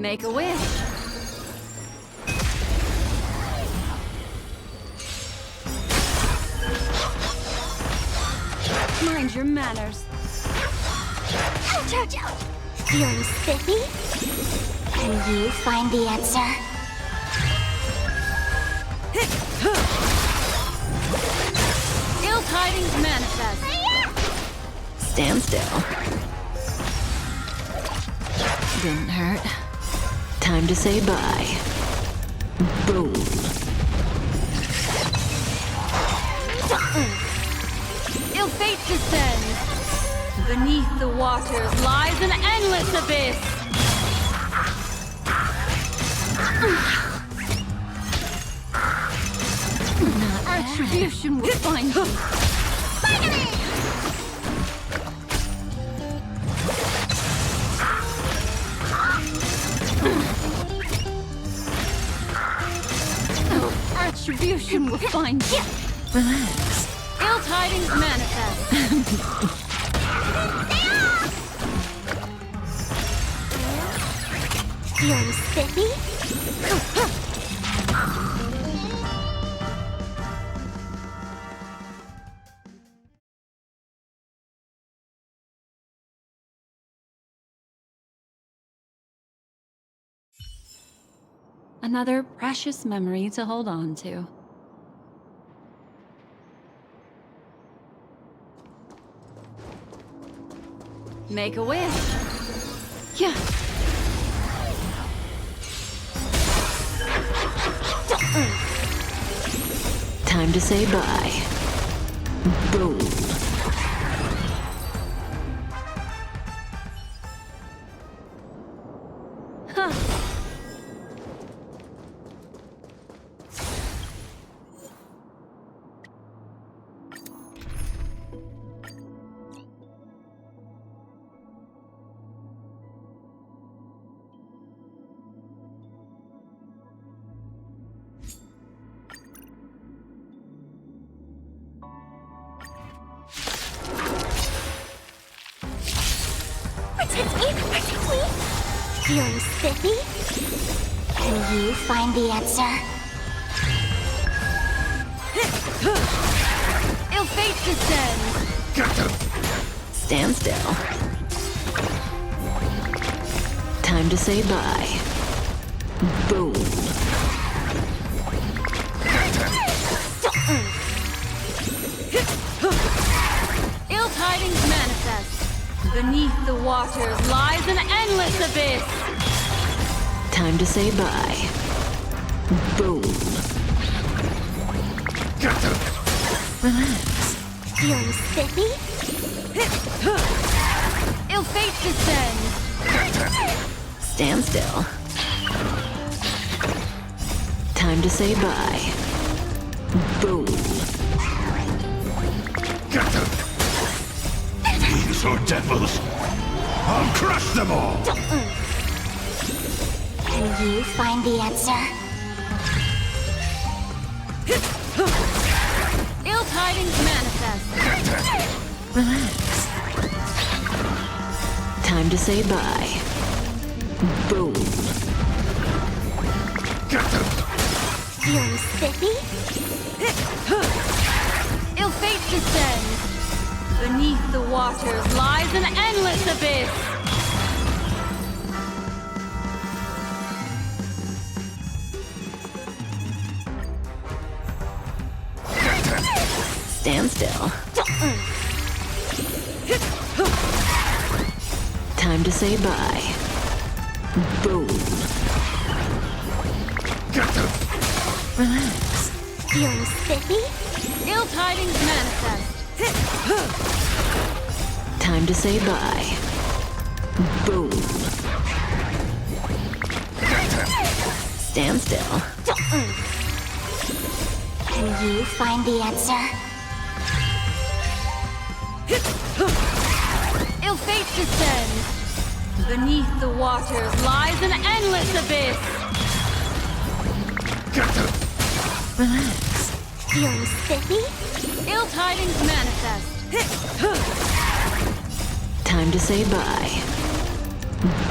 Make a wish. Mind your manners. Feeling spiffy? Can you find the answer? Ill tidings manifest. Stand still. Didn't hurt. Time to say bye. Boom. Ill fate descends. Beneath the waters lies an endless abyss. Retribution will find you. Retribution will find you. Relax. Ill tidings manifest. Feeling spiffy? Another precious memory to hold on to. Make a wish. Yeah. Time to say bye. Boom. Huh. Protect me! Feeling spiffy? Can you find the answer? Ill fate descends. Get them! Stand still. Time to say bye. Boom. Ill tidings manifest. Beneath the waters lies an endless abyss. Time to say bye. Boom. Get them! Relax. Feeling spiffy? Ill fate descends. Stand still. Time to say bye. Boom. Get them! Fiends or devils! I'll crush them all! Can you find the answer? Ill tidings manifest. Relax. Time to say bye. Boom. Get them! Feeling spiffy? Ill fate descends. Beneath the waters lies an endless abyss. Stand still. Time to say bye. Boom. Get them! Relax. Feeling spiffy? Ill tidings manifest. Time to say bye. Boom. Stand still. Can you find the answer? Ill fate descends. Beneath the waters lies an endless abyss. Get them! Relax. Feeling spiffy? Ill tidings manifest. Time to say bye.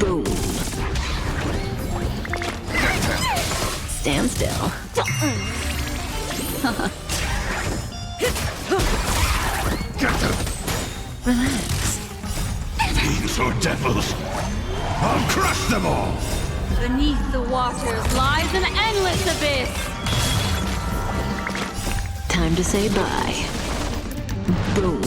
Boom. Stand still. Relax. Fiends or devils, I'll crush them all! Beneath the waters lies an endless abyss. Time to say bye. Boom.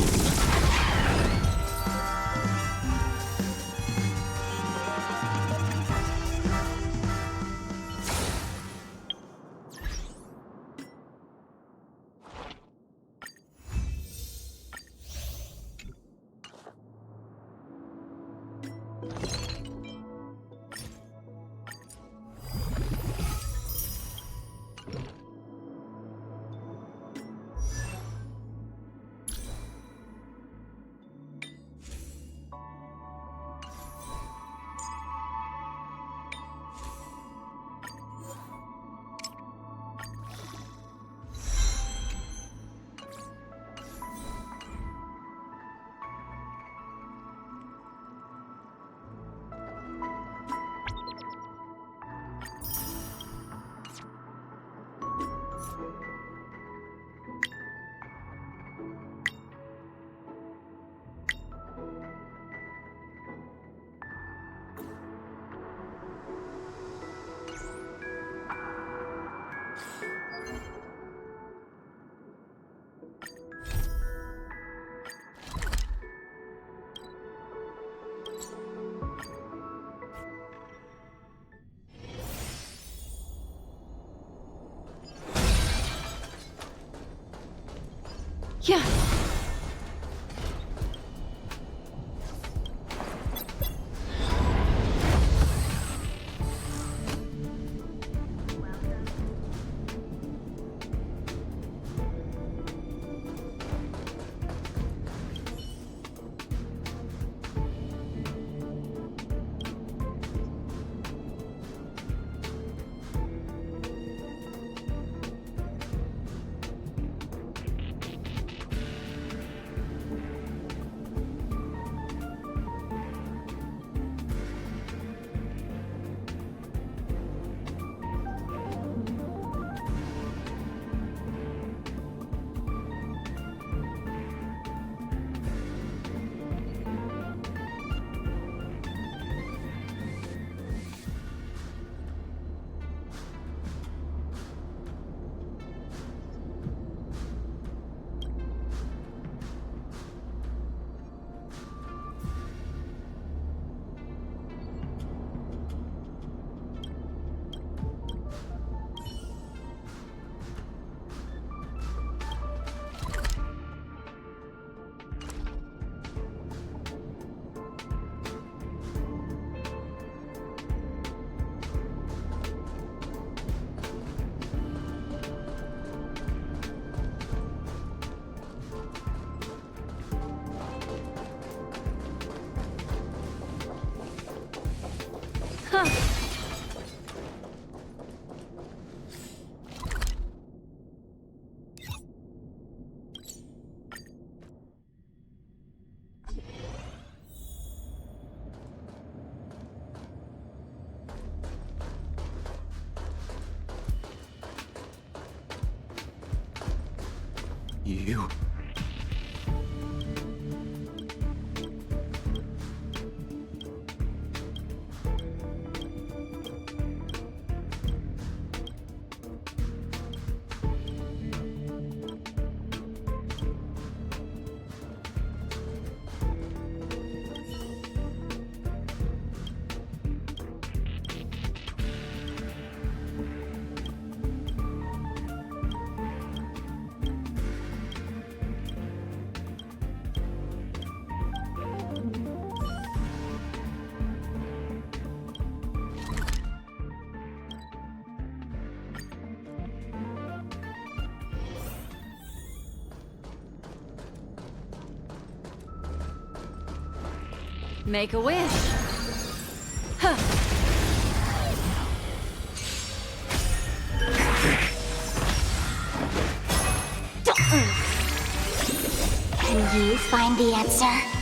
Yeah. Huh. You... Make a wish. Huh. Can you find the answer?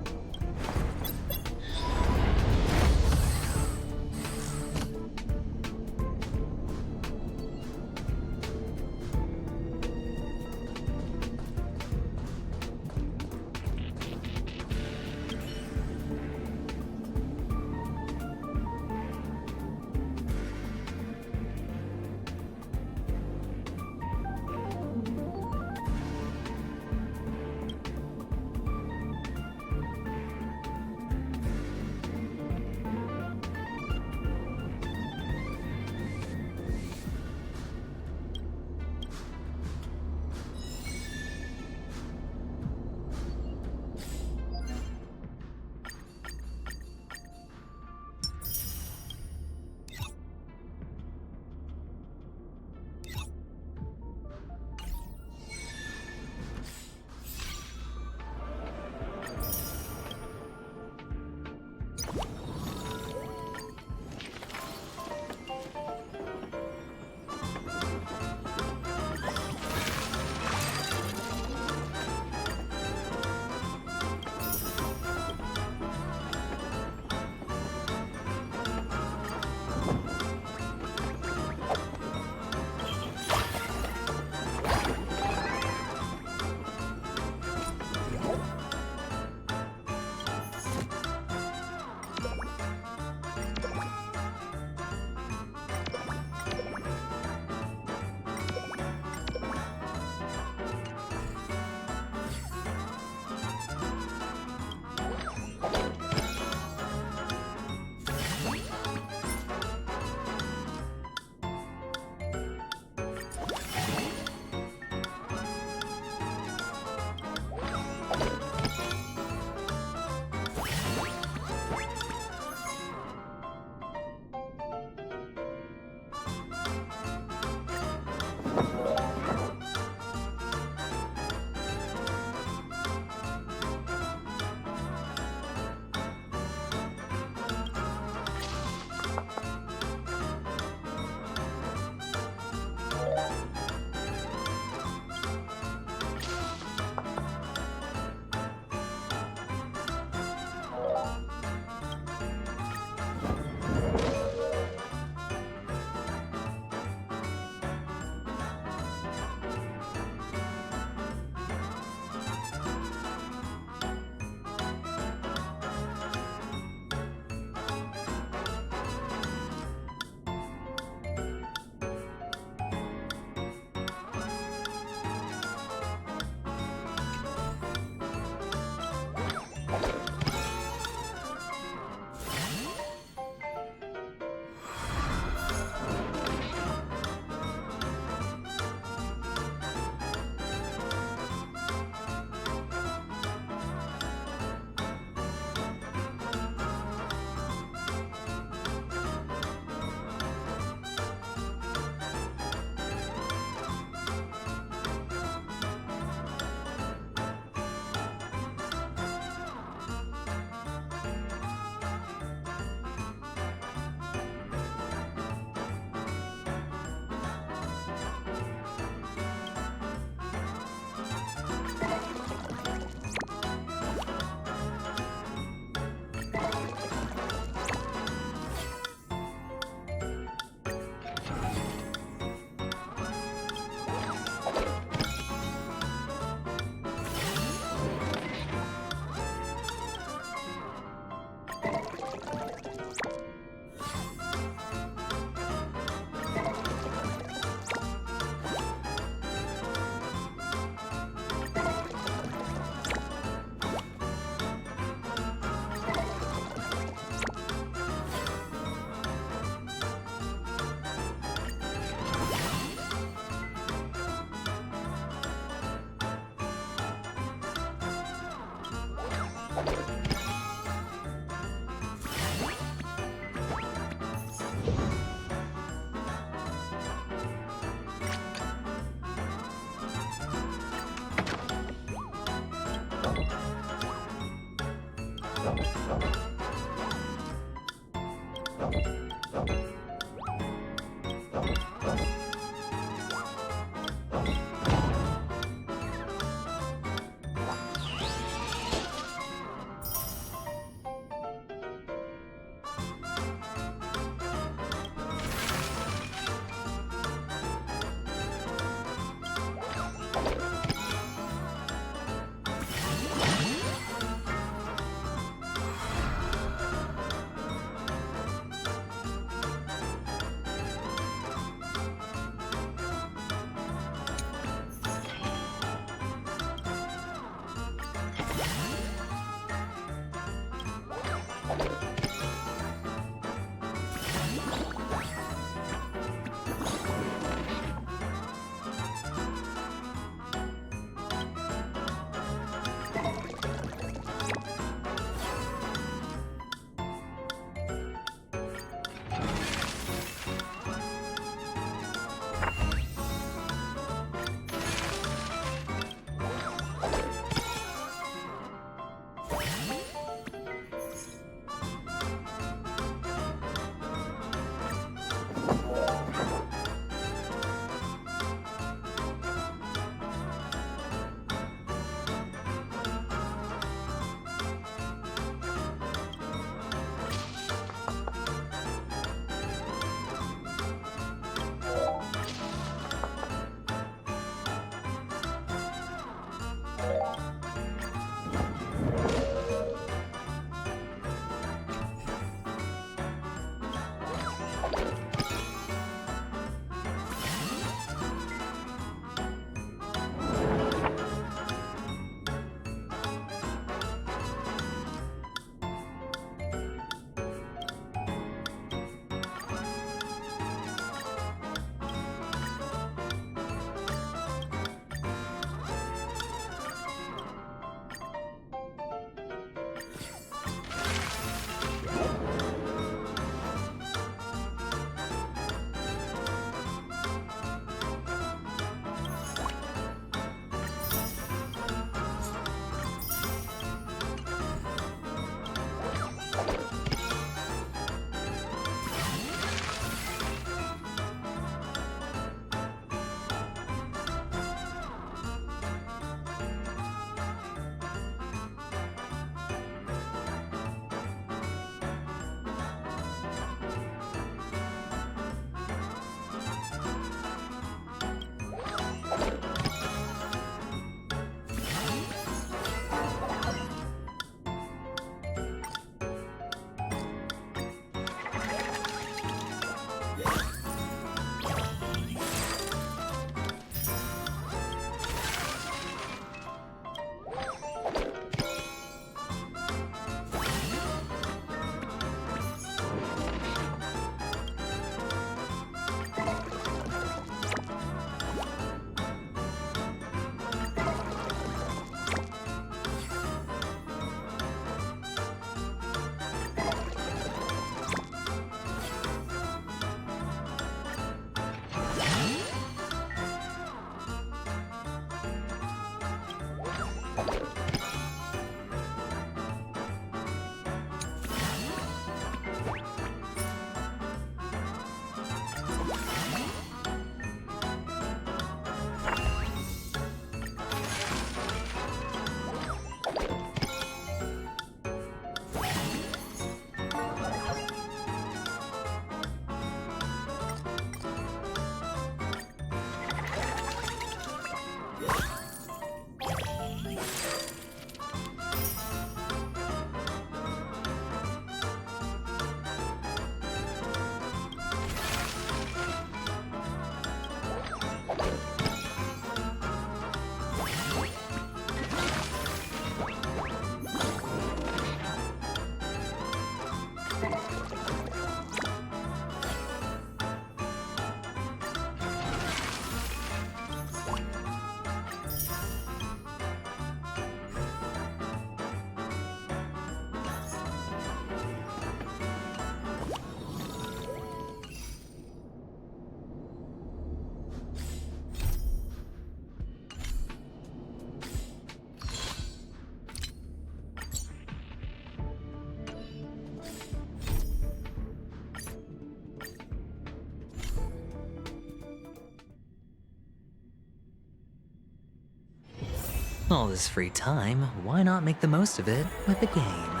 All this free time, why not make the most of it with a game?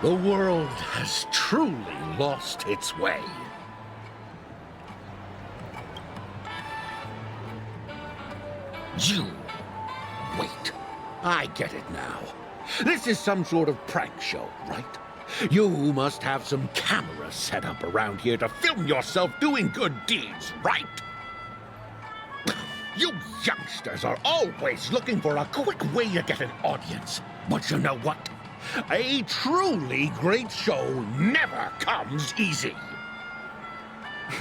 The world has truly lost its way. You... Wait. I get it now. This is some sort of prank show, right? You must have some cameras set up around here to film yourself doing good deeds, right? You youngsters are always looking for a quick way to get an audience. But you know what? A truly great show never comes easy.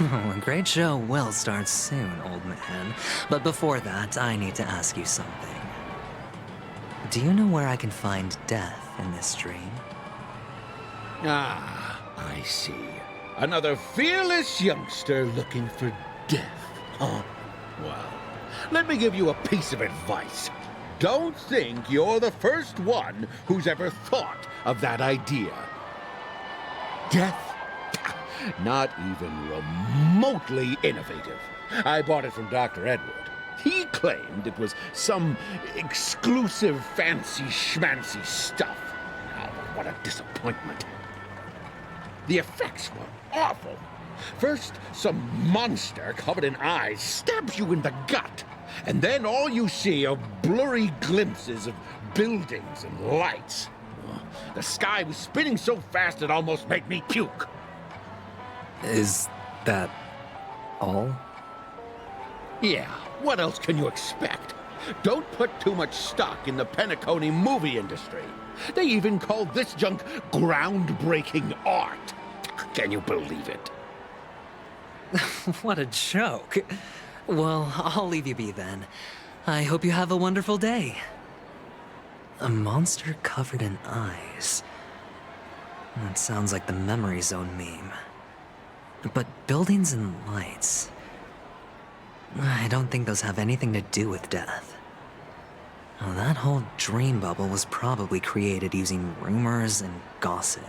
Oh, a great show will start soon, old man. But before that, I need to ask you something. Do you know where I can find death in this dream? Ah, I see. Another fearless youngster looking for death, huh? Well, let me give you a piece of advice. Don't think you're the first one who's ever thought of that idea. Death? Not even remotely innovative. I bought it from Dr. Edward. He claimed it was some exclusive fancy schmancy stuff. Oh, what a disappointment. The effects were awful. First, some monster covered in eyes stabs you in the gut. And then all you see are blurry glimpses of buildings and lights. The sky was spinning so fast it almost made me puke. Is that all? Yeah, what else can you expect? Don't put too much stock in the Penacony movie industry. They even call this junk groundbreaking art. Can you believe it? What a joke. Well, I'll leave you be then. I hope you have a wonderful day. A monster covered in eyes. That sounds like the Memory Zone meme. But buildings and lights... I don't think those have anything to do with death. Well, that whole dream bubble was probably created using rumors and gossip.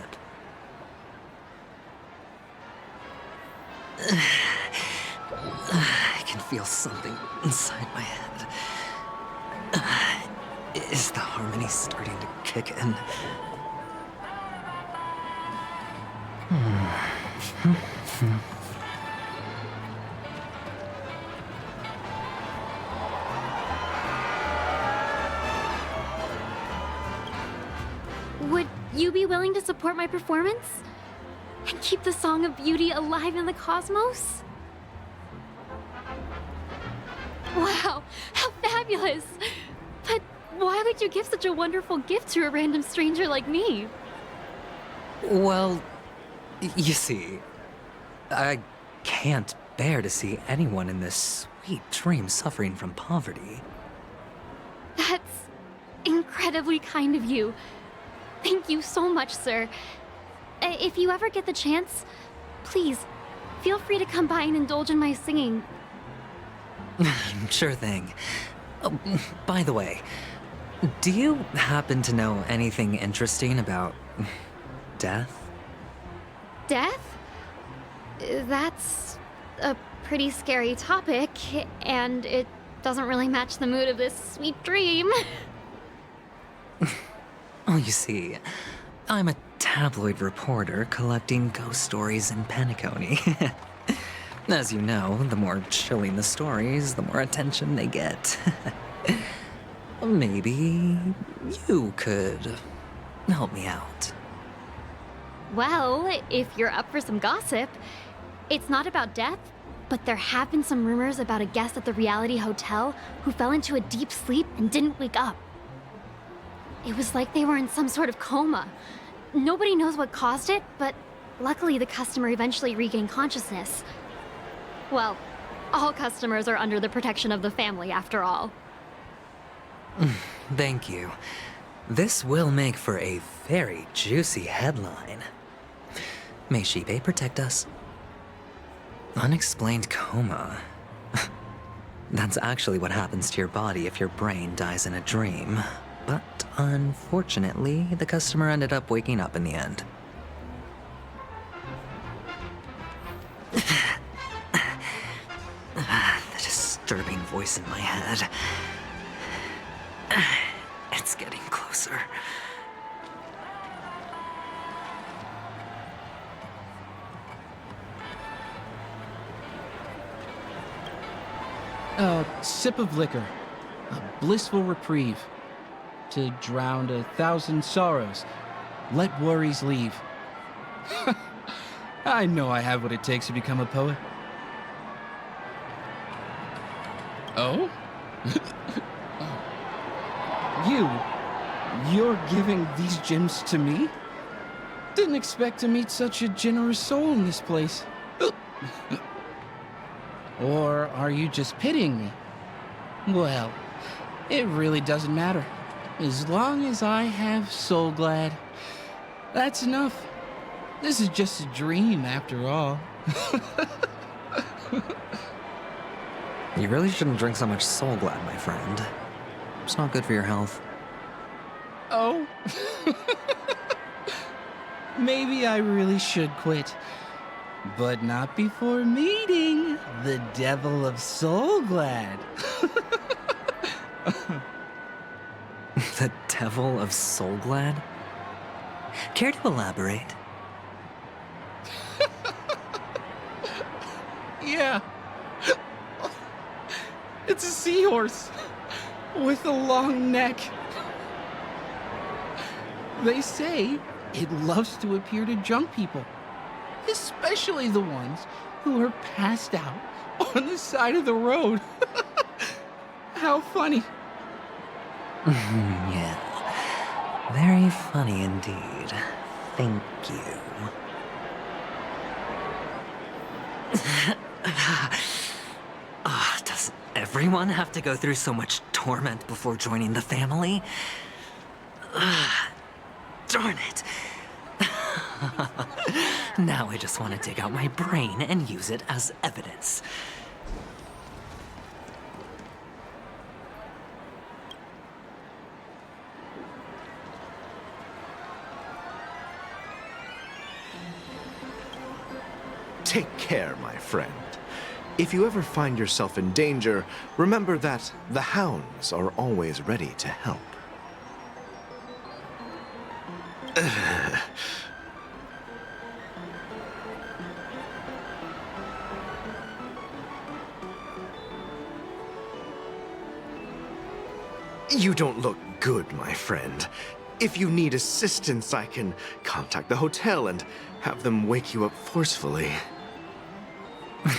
I can feel something inside my head. Is the harmony starting to kick in? Would you be willing to support my performance? And keep the Song of Beauty alive in the cosmos? Wow, how fabulous! But why would you give such a wonderful gift to a random stranger like me? Well, you see, I can't bear to see anyone in this sweet dream suffering from poverty. That's incredibly kind of you. Thank you so much, sir. If you ever get the chance, please, feel free to come by and indulge in my singing. Sure thing. Oh, by the way, do you happen to know anything interesting about death? Death? That's a pretty scary topic, and it doesn't really match the mood of this sweet dream. Oh, you see, I'm a tabloid reporter collecting ghost stories in Penacony. As you know, the more chilling the stories, the more attention they get. Maybe you could help me out. Well, if you're up for some gossip, it's not about death, but there have been some rumors about a guest at the Reality Hotel who fell into a deep sleep and didn't wake up. It was like they were in some sort of coma. Nobody knows what caused it, but luckily the customer eventually regained consciousness. Well, all customers are under the protection of the family, after all. Thank you. This will make for a very juicy headline. May Shibe protect us. Unexplained coma. That's actually what happens to your body if your brain dies in a dream. But unfortunately, the customer ended up waking up in the end. disturbing voice in my head. It's getting closer. A sip of liquor, a blissful reprieve. To drown 1,000 sorrows, let worries leave. I know I have what it takes to become a poet. Oh? You're giving these gems to me? Didn't expect to meet such a generous soul in this place. Or are you just pitying me? Well, it really doesn't matter. As long as I have Soul Glad, that's enough. This is just a dream after all. You really shouldn't drink so much Soul Glad, my friend. It's not good for your health. Oh? Maybe I really should quit. But not before meeting the Devil of Soul Glad. The Devil of Soul Glad? Care to elaborate? Yeah. It's a seahorse with a long neck. They say it loves to appear to drunk people, especially the ones who are passed out on the side of the road. How funny. Yeah. Very funny indeed. Thank you. Does everyone have to go through so much torment before joining the family? Darn it. Now I just want to dig out my brain and use it as evidence. Take care, my friend. If you ever find yourself in danger, remember that the hounds are always ready to help. You don't look good, my friend. If you need assistance, I can contact the hotel and have them wake you up forcefully.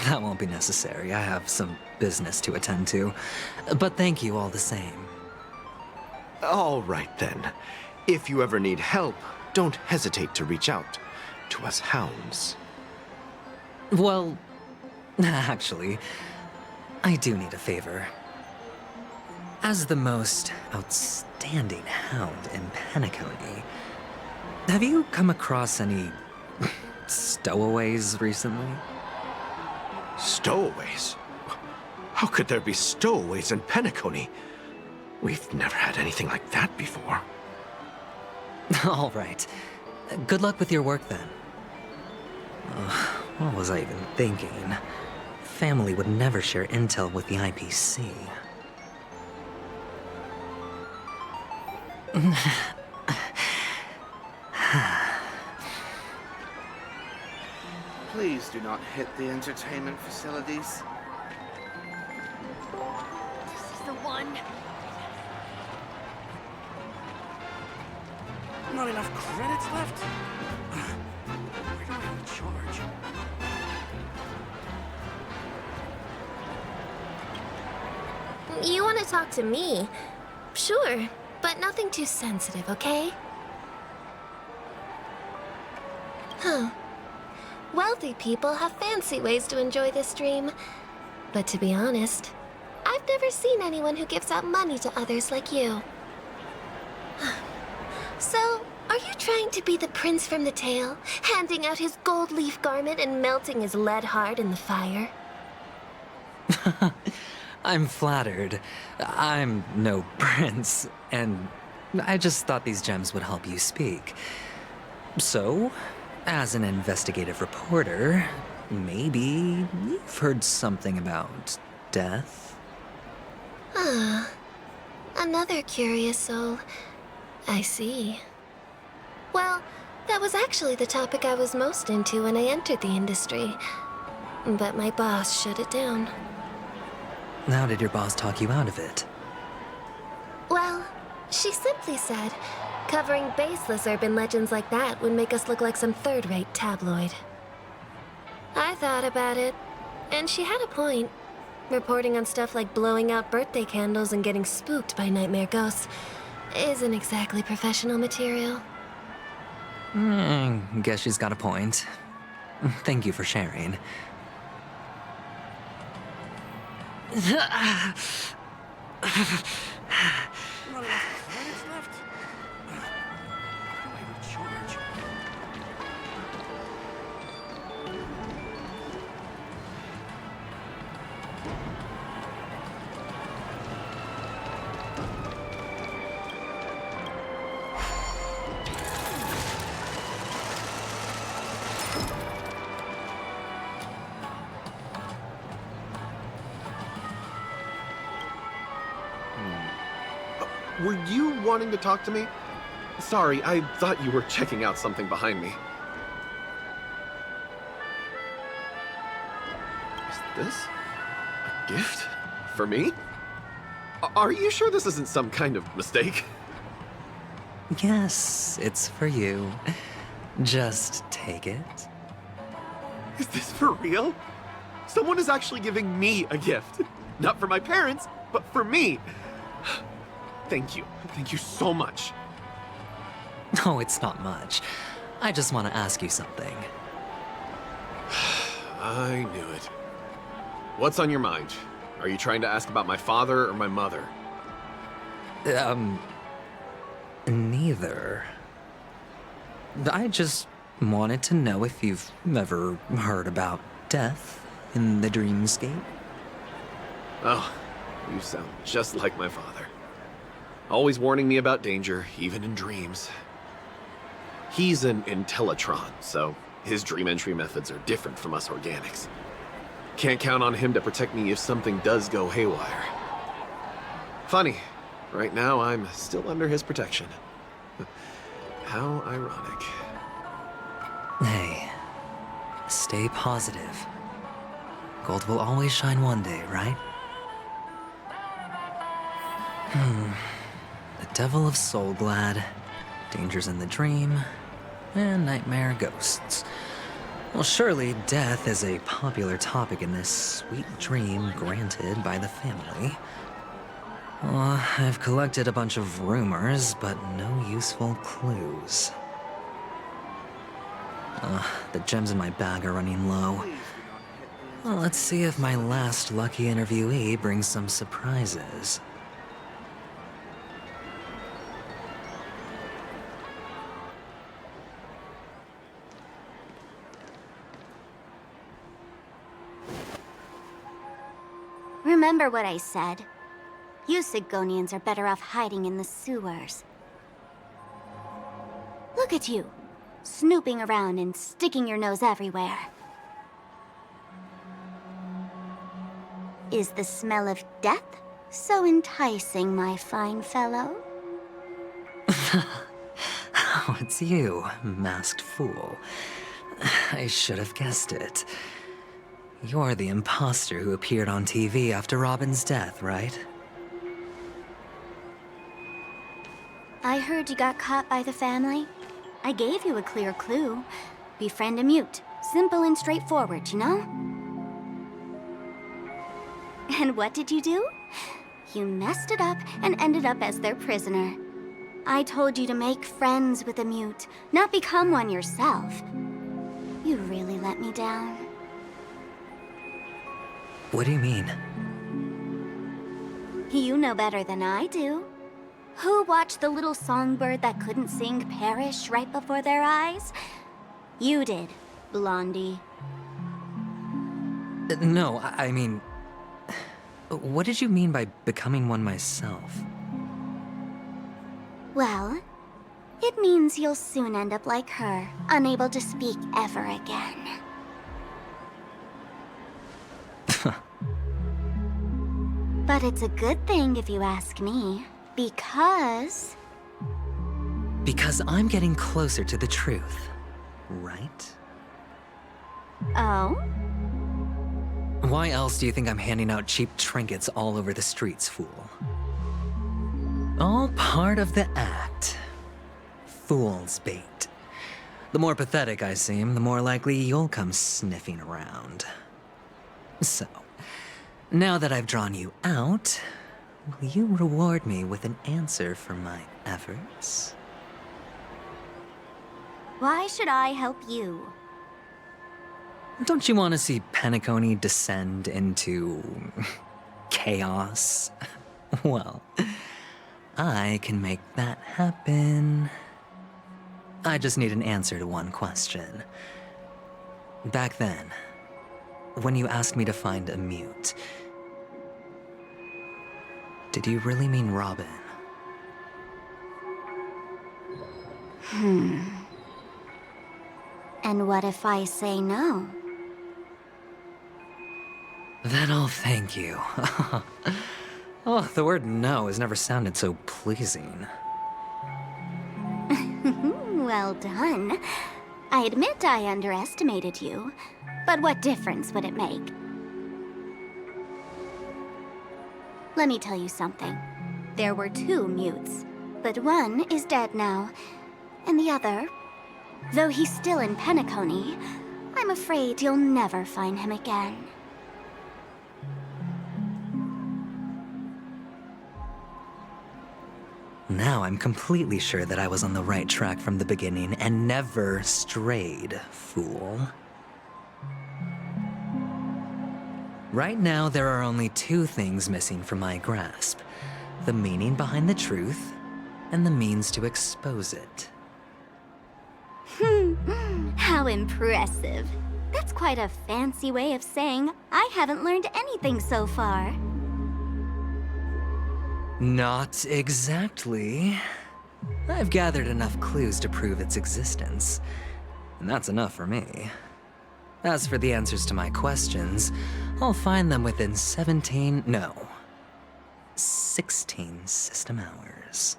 That won't be necessary. I have some business to attend to. But thank you all the same. All right, then. If you ever need help, don't hesitate to reach out to us hounds. Well, actually, I do need a favor. As the most outstanding hound in Penacony, have you come across any stowaways recently? Stowaways? How could there be stowaways in Penacony? We've never had anything like that before. All right. Good luck with your work, then. What was I even thinking? Family would never share intel with the IPC. Please do not hit the entertainment facilities. This is the one. Not enough credits left? Where do I charge? You want to talk to me? Sure, but nothing too sensitive, okay? Huh. Wealthy people have fancy ways to enjoy this dream. But to be honest, I've never seen anyone who gives out money to others like you. So, are you trying to be the prince from the tale, handing out his gold leaf garment and melting his lead heart in the fire? I'm flattered. I'm no prince, and I just thought these gems would help you speak. So, as an investigative reporter, maybe you've heard something about death? Ah, another curious soul. I see. Well, that was actually the topic I was most into when I entered the industry. But my boss shut it down. How did your boss talk you out of it? Well, she simply said, covering baseless urban legends like that would make us look like some third-rate tabloid. I thought about it, and she had a point. Reporting on stuff like blowing out birthday candles and getting spooked by nightmare ghosts isn't exactly professional material. Guess she's got a point. Thank you for sharing. Running out of credits left? How do I recharge? Were you wanting to talk to me? Sorry, I thought you were checking out something behind me. Is this a gift? For me? Are you sure this isn't some kind of mistake? Yes, it's for you. Just take it. Is this for real? Someone is actually giving me a gift. Not for my parents, but for me. Thank you. Thank you so much. Oh, it's not much. I just want to ask you something. I knew it. What's on your mind? Are you trying to ask about my father or my mother? Neither. I just wanted to know if you've ever heard about death in the dreamscape. Oh, you sound just like my father. Always warning me about danger, even in dreams. He's an Intellitron, so his dream entry methods are different from us organics. Can't count on him to protect me if something does go haywire. Funny, right now I'm still under his protection. How ironic. Hey, stay positive. Gold will always shine one day, right? The Devil of Soulglad, Dangers in the Dream, and Nightmare Ghosts. Well, surely death is a popular topic in this sweet dream granted by the family. Well, I've collected a bunch of rumors, but no useful clues. The gems in my bag are running low. Well, let's see if my last lucky interviewee brings some surprises. Remember what I said. You Sigonians are better off hiding in the sewers. Look at you, snooping around and sticking your nose everywhere. Is the smell of death so enticing, my fine fellow? Oh, it's you, masked fool. I should have guessed it. You're the imposter who appeared on TV after Robin's death, right? I heard you got caught by the family. I gave you a clear clue. Befriend a mute. Simple and straightforward, you know? And what did you do? You messed it up and ended up as their prisoner. I told you to make friends with a mute, not become one yourself. You really let me down. What do you mean? You know better than I do. Who watched the little songbird that couldn't sing perish right before their eyes? You did, Blondie. No, I mean... What did you mean by becoming one myself? Well, it means you'll soon end up like her, unable to speak ever again. But it's a good thing if you ask me, because... Because I'm getting closer to the truth, right? Oh? Why else do you think I'm handing out cheap trinkets all over the streets, fool? All part of the act. Fool's bait. The more pathetic I seem, the more likely you'll come sniffing around. So, now that I've drawn you out, will you reward me with an answer for my efforts? Why should I help you? Don't you want to see Penacony descend into... chaos? Well, I can make that happen. I just need an answer to one question. Back then, when you asked me to find a mute, did you really mean Robin? And what if I say no? Then I'll thank you. Oh, the word no has never sounded so pleasing. Well done. I admit I underestimated you, but what difference would it make? Let me tell you something. There were 2 mutes, but one is dead now, and the other, though he's still in Penacony, I'm afraid you'll never find him again. Now I'm completely sure that I was on the right track from the beginning and never strayed, fool. Right now, there are only 2 things missing from my grasp. The meaning behind the truth, and the means to expose it. How impressive. That's quite a fancy way of saying I haven't learned anything so far. Not exactly. I've gathered enough clues to prove its existence, and that's enough for me. As for the answers to my questions, I'll find them within 16 system hours.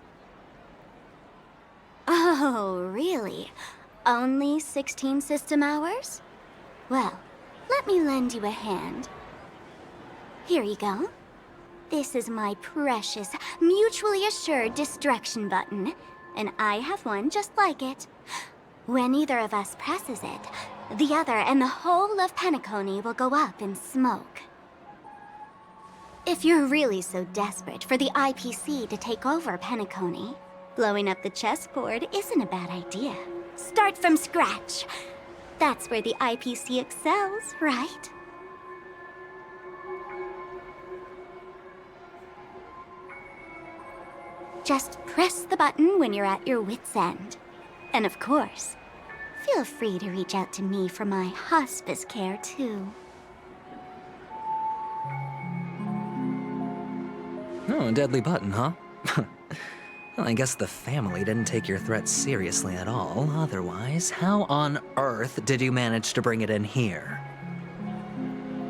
Oh, really? Only 16 system hours? Well, let me lend you a hand. Here you go. This is my precious, mutually assured distraction button, and I have one just like it. When either of us presses it, the other and the whole of Penacony will go up in smoke. If you're really so desperate for the IPC to take over Penacony, blowing up the chessboard isn't a bad idea. Start from scratch. That's where the IPC excels, right? Just press the button when you're at your wit's end. And of course, feel free to reach out to me for my hospice care, too. Oh, a deadly button, huh? Well, I guess the family didn't take your threat seriously at all. Otherwise, how on earth did you manage to bring it in here?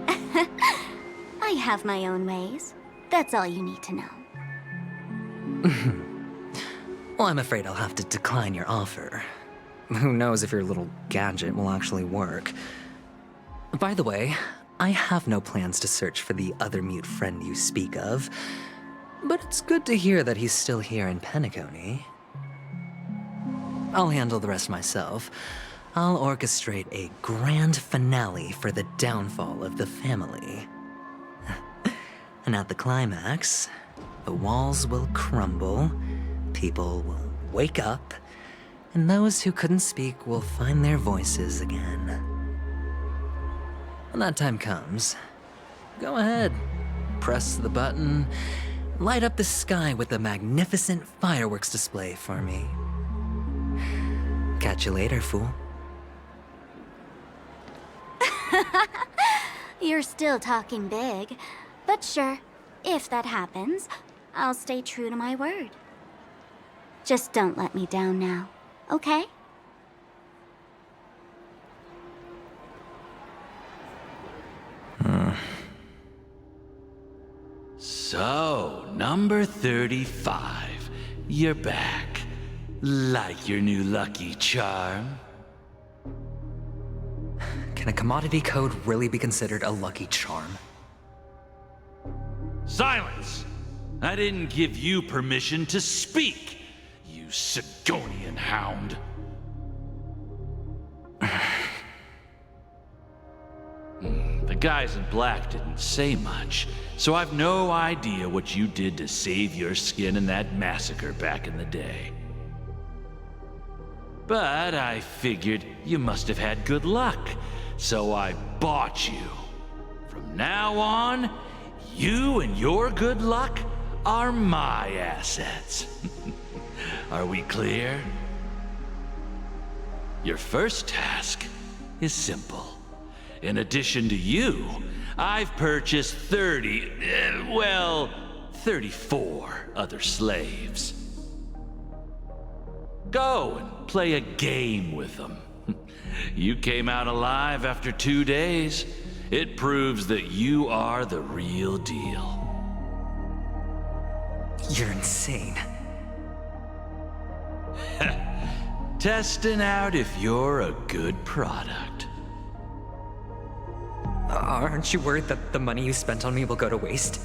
I have my own ways. That's all you need to know. Well, I'm afraid I'll have to decline your offer. Who knows if your little gadget will actually work. By the way, I have no plans to search for the other mute friend you speak of, but it's good to hear that he's still here in Penacony. I'll handle the rest myself. I'll orchestrate a grand finale for the downfall of the family. And at the climax, the walls will crumble, people will wake up, and those who couldn't speak will find their voices again. When that time comes, go ahead, press the button, light up the sky with a magnificent fireworks display for me. Catch you later, fool. You're still talking big, but sure, if that happens, I'll stay true to my word. Just don't let me down now, okay? So So, number 35. You're back. Like your new lucky charm? Can a commodity code really be considered a lucky charm? Silence! I didn't give you permission to speak, you Sigonian hound. The guys in black didn't say much, so I've no idea what you did to save your skin in that massacre back in the day. But I figured you must have had good luck, so I bought you. From now on, you and your good luck are my assets. Are we clear? Your first task is simple. In addition to you, I've purchased 34 other slaves. Go and play a game with them. You came out alive after 2 days. It proves that you are the real deal. You're insane. Testing out if you're a good product. Aren't you worried that the money you spent on me will go to waste?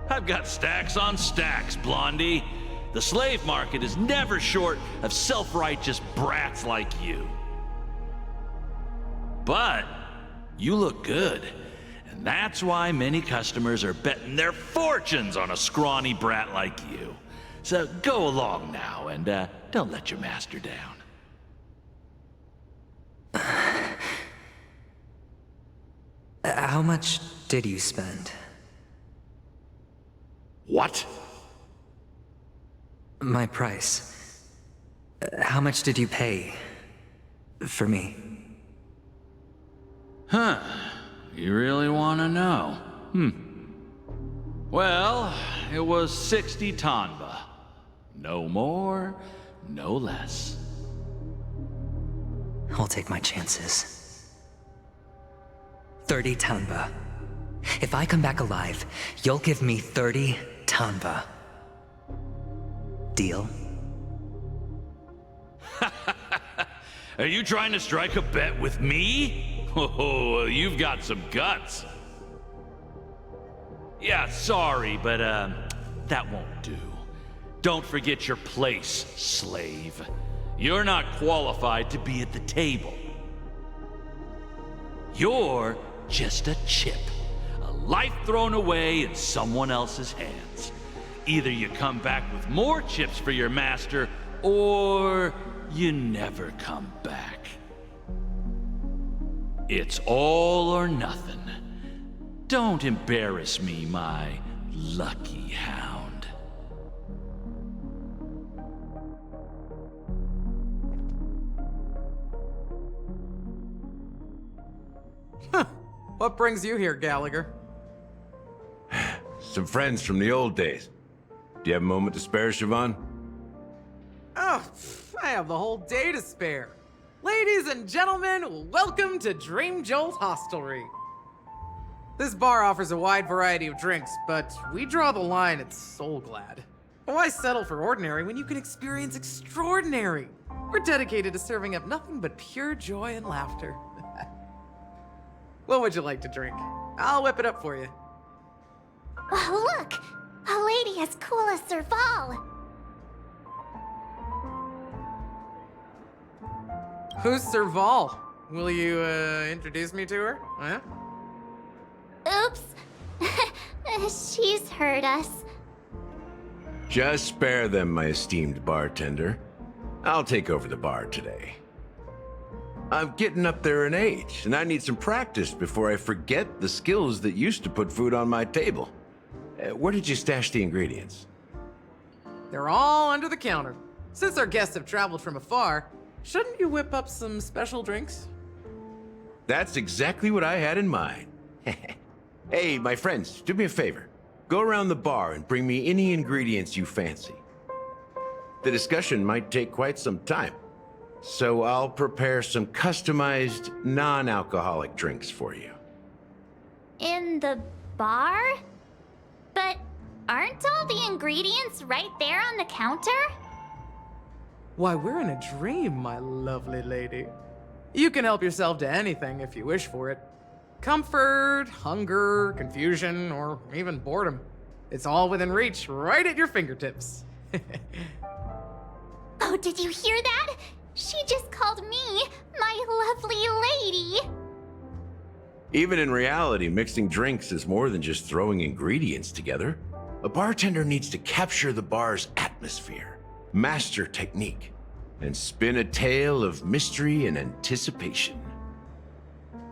I've got stacks on stacks, Blondie. The slave market is never short of self-righteous brats like you. But you look good, and that's why many customers are betting their fortunes on a scrawny brat like you. So go along now, and don't let your master down. How much did you spend? What? My price. How much did you pay for me? Huh. You really want to know? Well, it was 60 tanba. No more, no less. I'll take my chances. 30 tanba. If I come back alive, you'll give me 30 tanba. Deal? Are you trying to strike a bet with me? Oh, you've got some guts. Yeah, sorry, but that won't do. Don't forget your place, slave. You're not qualified to be at the table. You're just a chip. A life thrown away in someone else's hands. Either you come back with more chips for your master, or you never come back. It's all or nothing. Don't embarrass me, my lucky hound. What brings you here, Gallagher? Some friends from the old days. Do you have a moment to spare, Siobhan? Oh, I have the whole day to spare. Ladies and gentlemen, welcome to Dream Jolt Hostelry. This bar offers a wide variety of drinks, but we draw the line at Soulglad. Why settle for ordinary when you can experience extraordinary? We're dedicated to serving up nothing but pure joy and laughter. What would you like to drink? I'll whip it up for you. Oh, look! A lady as cool as Serval! Who's Serval? Will you, introduce me to her? Huh? Oops. She's heard us. Just spare them, my esteemed bartender. I'll take over the bar today. I'm getting up there in age, and I need some practice before I forget the skills that used to put food on my table. Where did you stash the ingredients? They're all under the counter. Since our guests have traveled from afar, shouldn't you whip up some special drinks? That's exactly what I had in mind. Hey, my friends, do me a favor. Go around the bar and bring me any ingredients you fancy. The discussion might take quite some time, so I'll prepare some customized, non-alcoholic drinks for you. In the bar? But aren't all the ingredients right there on the counter? Why, we're in a dream, my lovely lady. You can help yourself to anything if you wish for it. Comfort, hunger, confusion, or even boredom. It's all within reach, right at your fingertips. Oh, did you hear that? She just called me my lovely lady. Even in reality, mixing drinks is more than just throwing ingredients together. A bartender needs to capture the bar's atmosphere, master technique, and spin a tale of mystery and anticipation.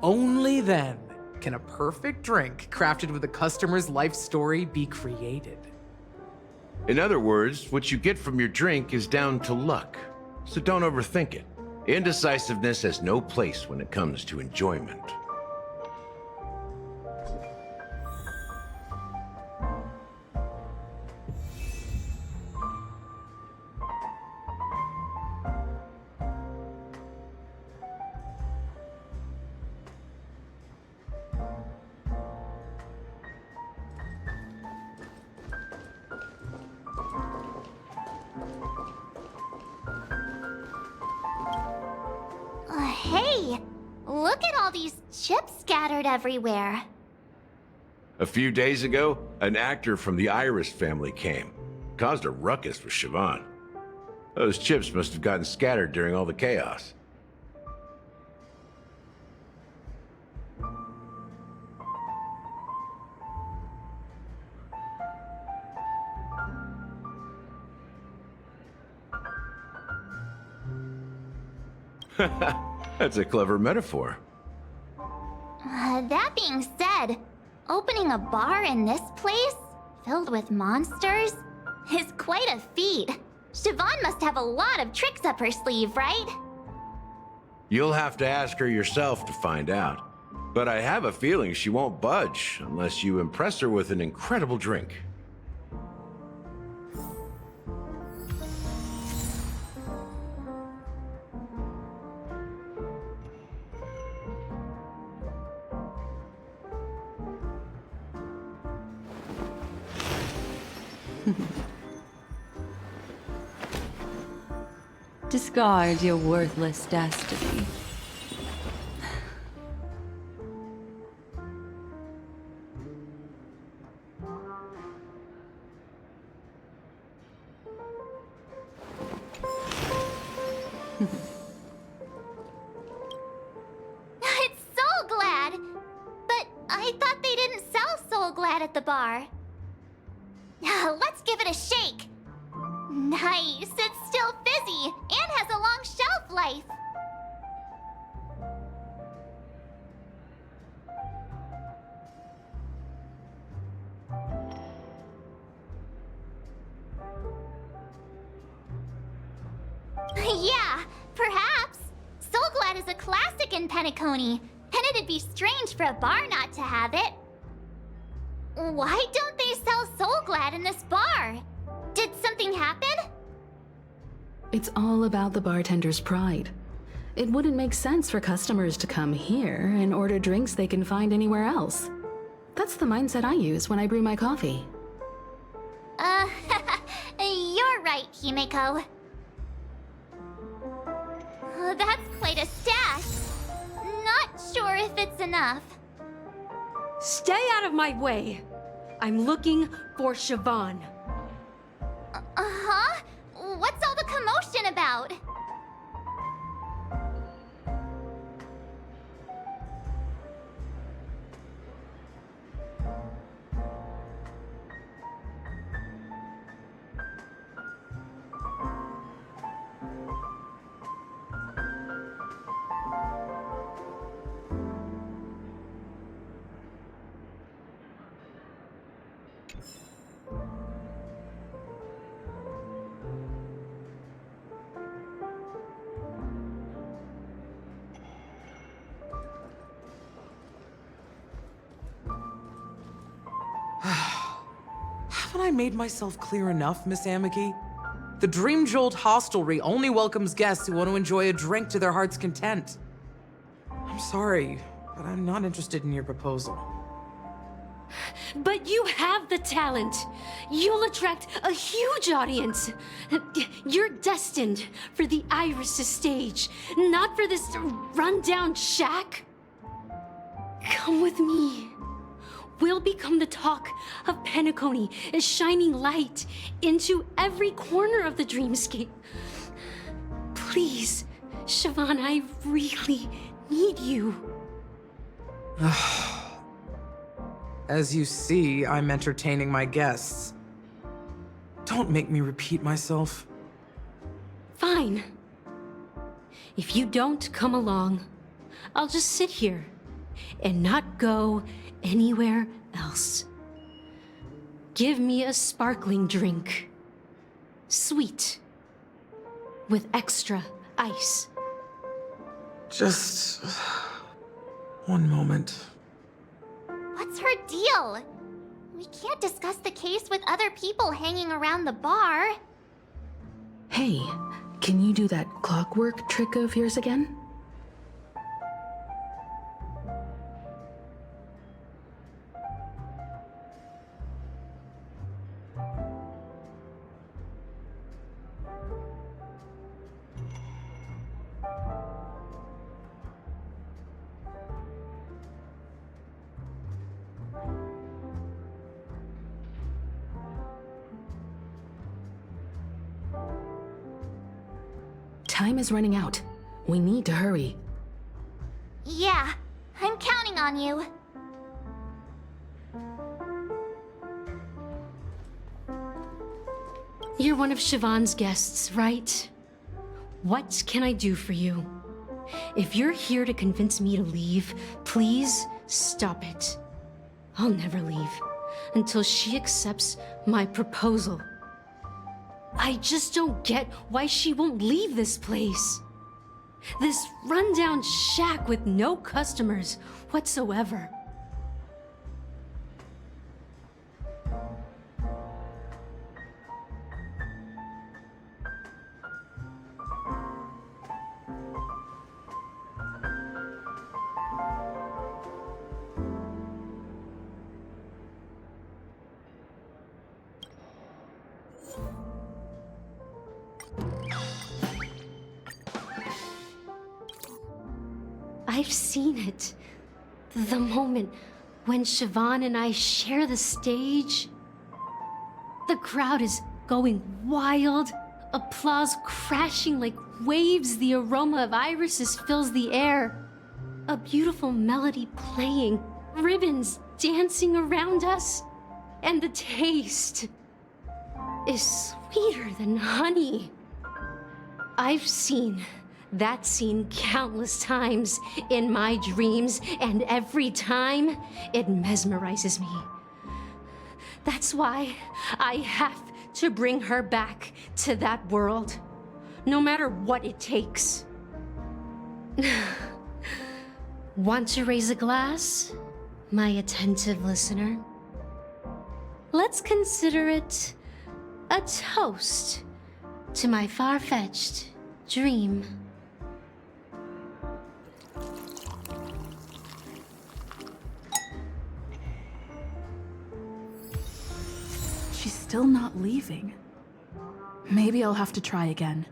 Only then can a perfect drink crafted with a customer's life story be created. In other words, what you get from your drink is down to luck, so don't overthink it. Indecisiveness has no place when it comes to enjoyment. Hey, look at all these chips scattered everywhere. A few days ago, an actor from the Iris family came. Caused a ruckus with Siobhan. Those chips must have gotten scattered during all the chaos. That's a clever metaphor. That being said, opening a bar in this place, filled with monsters, is quite a feat. Siobhan must have a lot of tricks up her sleeve, right? You'll have to ask her yourself to find out. But I have a feeling she won't budge unless you impress her with an incredible drink. Discard your worthless destiny. It's Soul Glad! But I thought they didn't sell Soul Glad at the bar. Let's give it a shake. Nice, it's still fizzy and has a long shelf life. Yeah, perhaps. Soul Glad is a classic in Penacony, and it'd be strange for a bar not to have it. Why don't they sell Soul Glad in this bar? Did something happen? It's all about the bartender's pride. It wouldn't make sense for customers to come here and order drinks they can find anywhere else. That's the mindset I use when I brew my coffee. You're right, Himeko. That's quite a stash. Not sure if it's enough. Stay out of my way. I'm looking for Siobhan. Uh-huh? What's all the commotion about? Haven't I made myself clear enough, Miss Amiki? The Dream Jolt Hostelry only welcomes guests who want to enjoy a drink to their heart's content. I'm sorry, but I'm not interested in your proposal. But you have the talent. You'll attract a huge audience. You're destined for the Iris' stage, not for this rundown shack. Come with me. We'll become the talk of Penacony, a shining light into every corner of the dreamscape. Please, Siobhan, I really need you. As you see, I'm entertaining my guests. Don't make me repeat myself. Fine. If you don't come along, I'll just sit here and not go anywhere else. Give me a sparkling drink. Sweet. With extra ice. Just one moment. What's her deal? We can't discuss the case with other people hanging around the bar. Hey, can you do that clockwork trick of yours again? Time is running out. We need to hurry. Yeah, I'm counting on you. You're one of Siobhan's guests, right? What can I do for you? If you're here to convince me to leave, please stop it. I'll never leave until she accepts my proposal. I just don't get why she won't leave this place. This rundown shack with no customers whatsoever. I've seen it. The moment when Siobhan and I share the stage. The crowd is going wild. Applause crashing like waves. The aroma of irises fills the air. A beautiful melody playing. Ribbons dancing around us. And the taste is sweeter than honey. I've seen that scene countless times in my dreams, and every time it mesmerizes me. That's why I have to bring her back to that world, no matter what it takes. Want to raise a glass, my attentive listener? Let's consider it a toast to my far-fetched dream. She's still not leaving. Maybe I'll have to try again.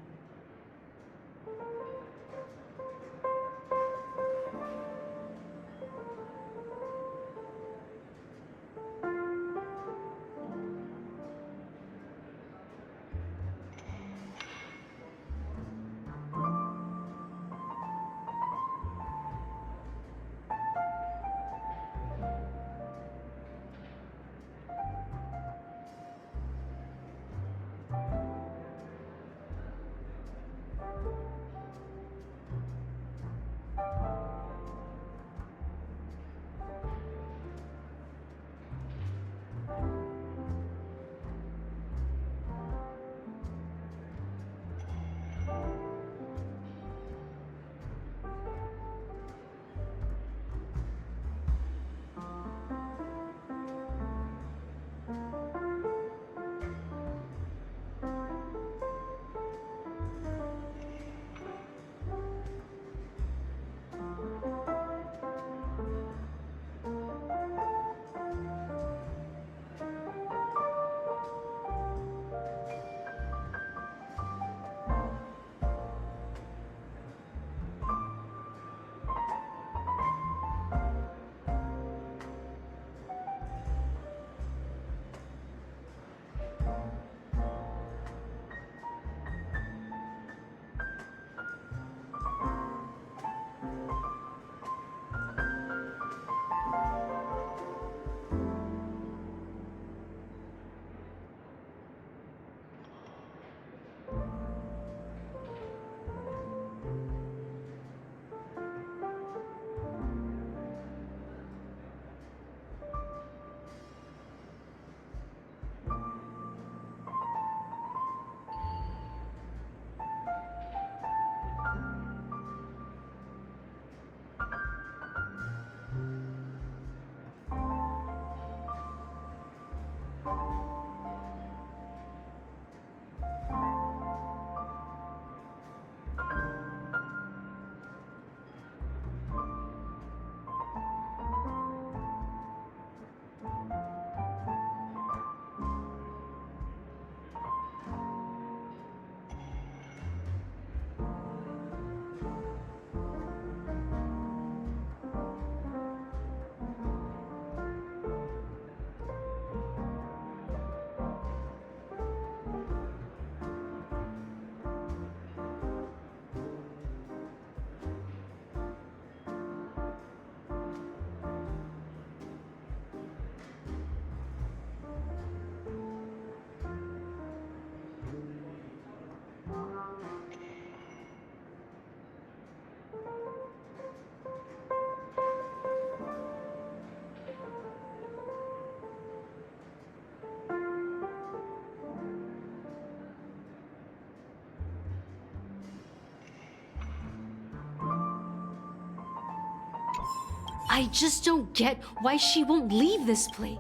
I just don't get why she won't leave this place.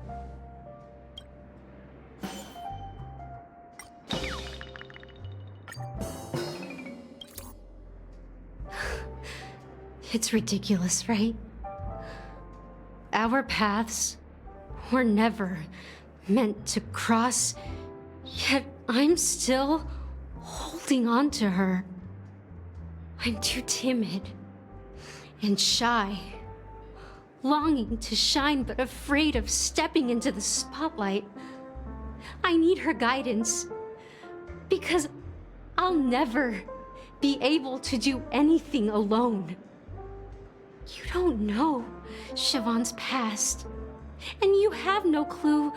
It's ridiculous, right? Our paths were never meant to cross, yet I'm still holding on to her. I'm too timid and shy, longing to shine but afraid of stepping into the spotlight. I need her guidance because I'll never be able to do anything alone. You don't know Siobhan's past, and you have no clue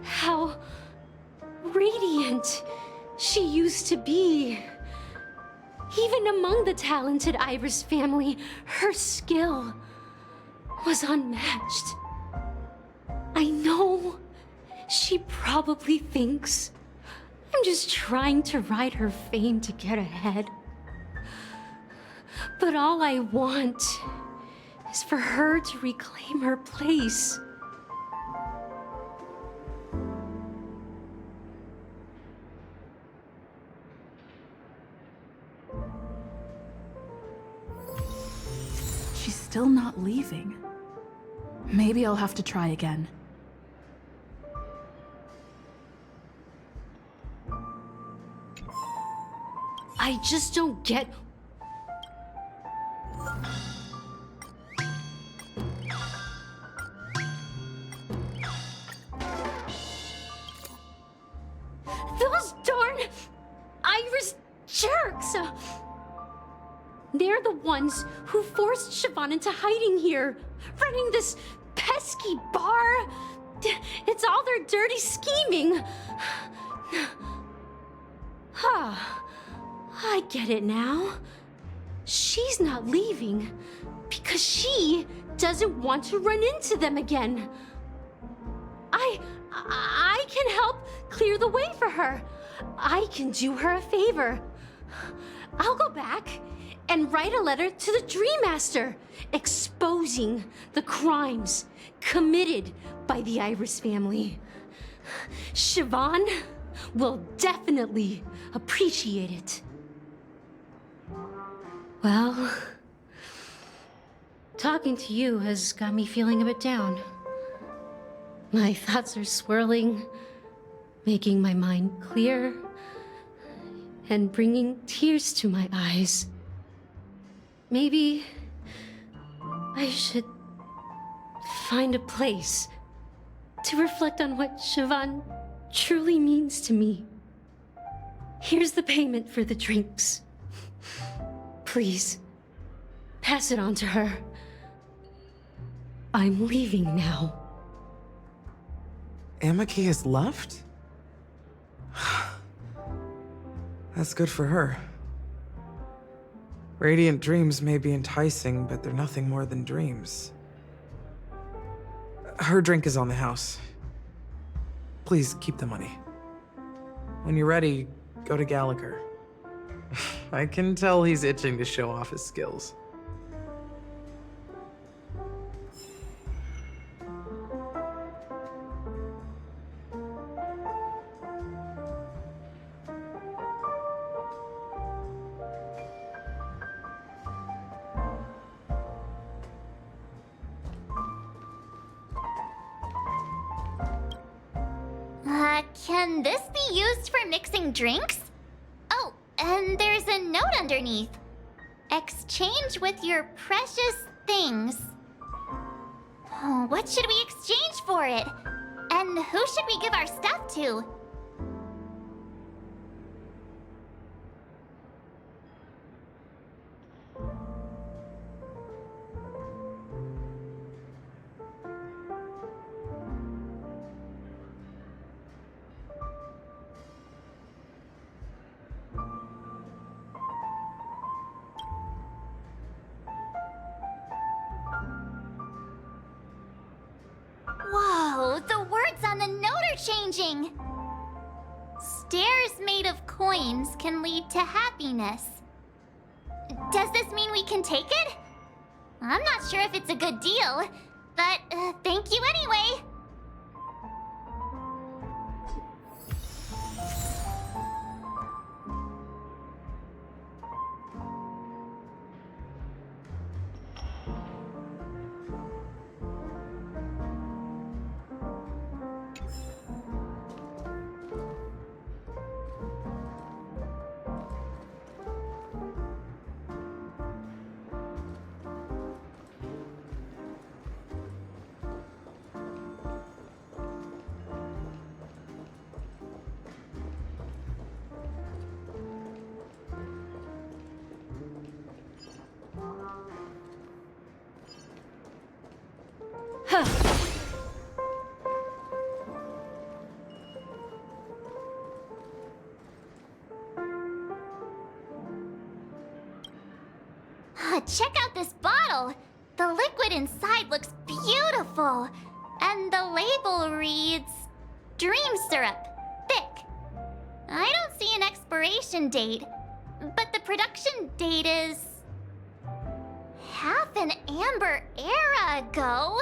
how radiant she used to be. Even among the talented Iris family, her skill was unmatched. I know she probably thinks I'm just trying to ride her fame to get ahead. But all I want is for her to reclaim her place. She's still not leaving. Maybe I'll have to try again. I just don't get... Those darn Iris jerks! They're the ones who forced Siobhan into hiding here, running this pesky bar. It's all their dirty scheming. I get it now. She's not leaving because she doesn't want to run into them again. I can help clear the way for her. I can do her a favor. I'll go back and write a letter to the Dream Master, exposing the crimes committed by the Iris family. Siobhan will definitely appreciate it. Well, talking to you has got me feeling a bit down. My thoughts are swirling, making my mind clear, and bringing tears to my eyes. Maybe I should find a place to reflect on what Siobhan truly means to me. Here's the payment for the drinks. Please, pass it on to her. I'm leaving now. Amaki has left? That's good for her. Radiant dreams may be enticing, but they're nothing more than dreams. Her drink is on the house. Please keep the money. When you're ready, go to Gallagher. I can tell he's itching to show off his skills. Can this be used for mixing drinks? Oh, and there's a note underneath. Exchange with your precious things. Oh, what should we exchange for it? And who should we give our stuff to? Whoa, the words on the note are changing! Stairs made of coins can lead to happiness. Does this mean we can take it? I'm not sure if it's a good deal, but thank you anyway. Check out this bottle! The liquid inside looks beautiful. And the label reads... Dream Syrup. Thick. I don't see an expiration date, but the production date is... half an amber era ago.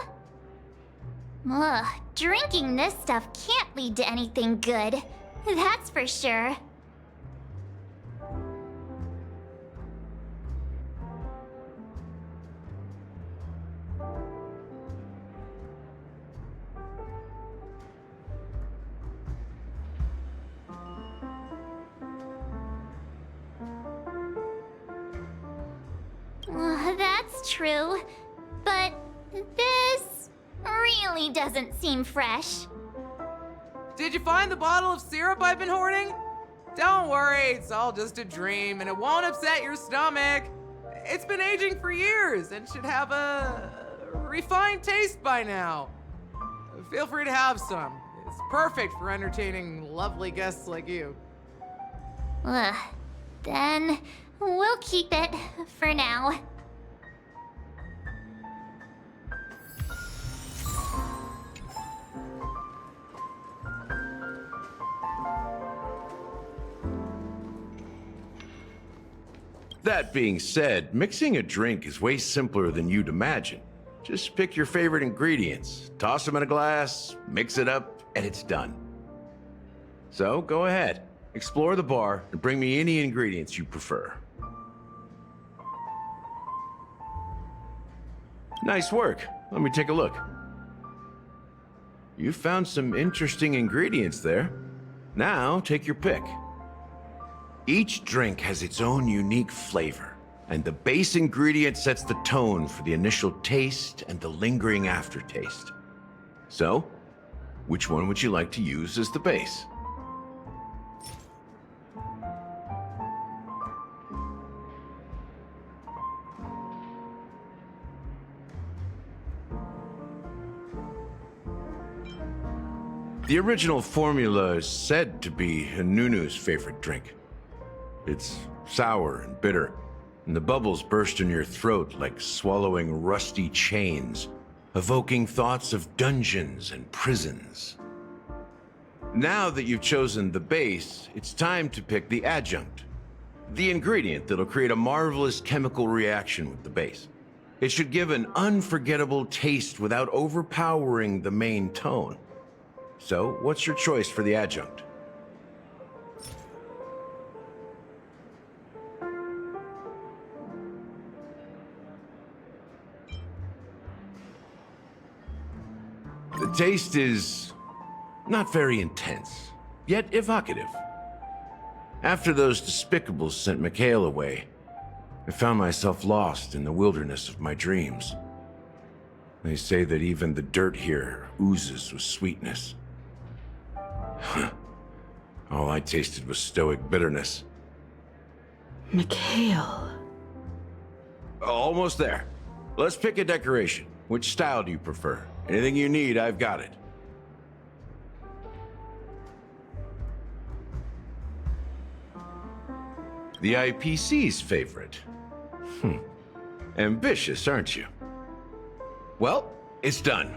Ugh, drinking this stuff can't lead to anything good. That's for sure. That's true, but this really doesn't seem fresh. Did you find the bottle of syrup I've been hoarding? Don't worry, it's all just a dream and it won't upset your stomach. It's been aging for years and should have a refined taste by now. Feel free to have some. It's perfect for entertaining lovely guests like you. Ugh, then we'll keep it for now. That being said, mixing a drink is way simpler than you'd imagine. Just pick your favorite ingredients, toss them in a glass, mix it up, and it's done. So go ahead, explore the bar, and bring me any ingredients you prefer. Nice work. Let me take a look. You found some interesting ingredients there. Now take your pick. Each drink has its own unique flavor, and the base ingredient sets the tone for the initial taste and the lingering aftertaste. So, which one would you like to use as the base? The original formula is said to be Nunu's favorite drink. It's sour and bitter, and the bubbles burst in your throat like swallowing rusty chains, evoking thoughts of dungeons and prisons. Now that you've chosen the base, it's time to pick the adjunct, the ingredient that'll create a marvelous chemical reaction with the base. It should give an unforgettable taste without overpowering the main tone. So, what's your choice for the adjunct? The taste is not very intense, yet evocative. After those despicables sent Mikhail away, I found myself lost in the wilderness of my dreams. They say that even the dirt here oozes with sweetness. All I tasted was stoic bitterness. Mikhail. Almost there. Let's pick a decoration. Which style do you prefer? Anything you need, I've got it. The IPC's favorite. Ambitious, aren't you? Well, it's done.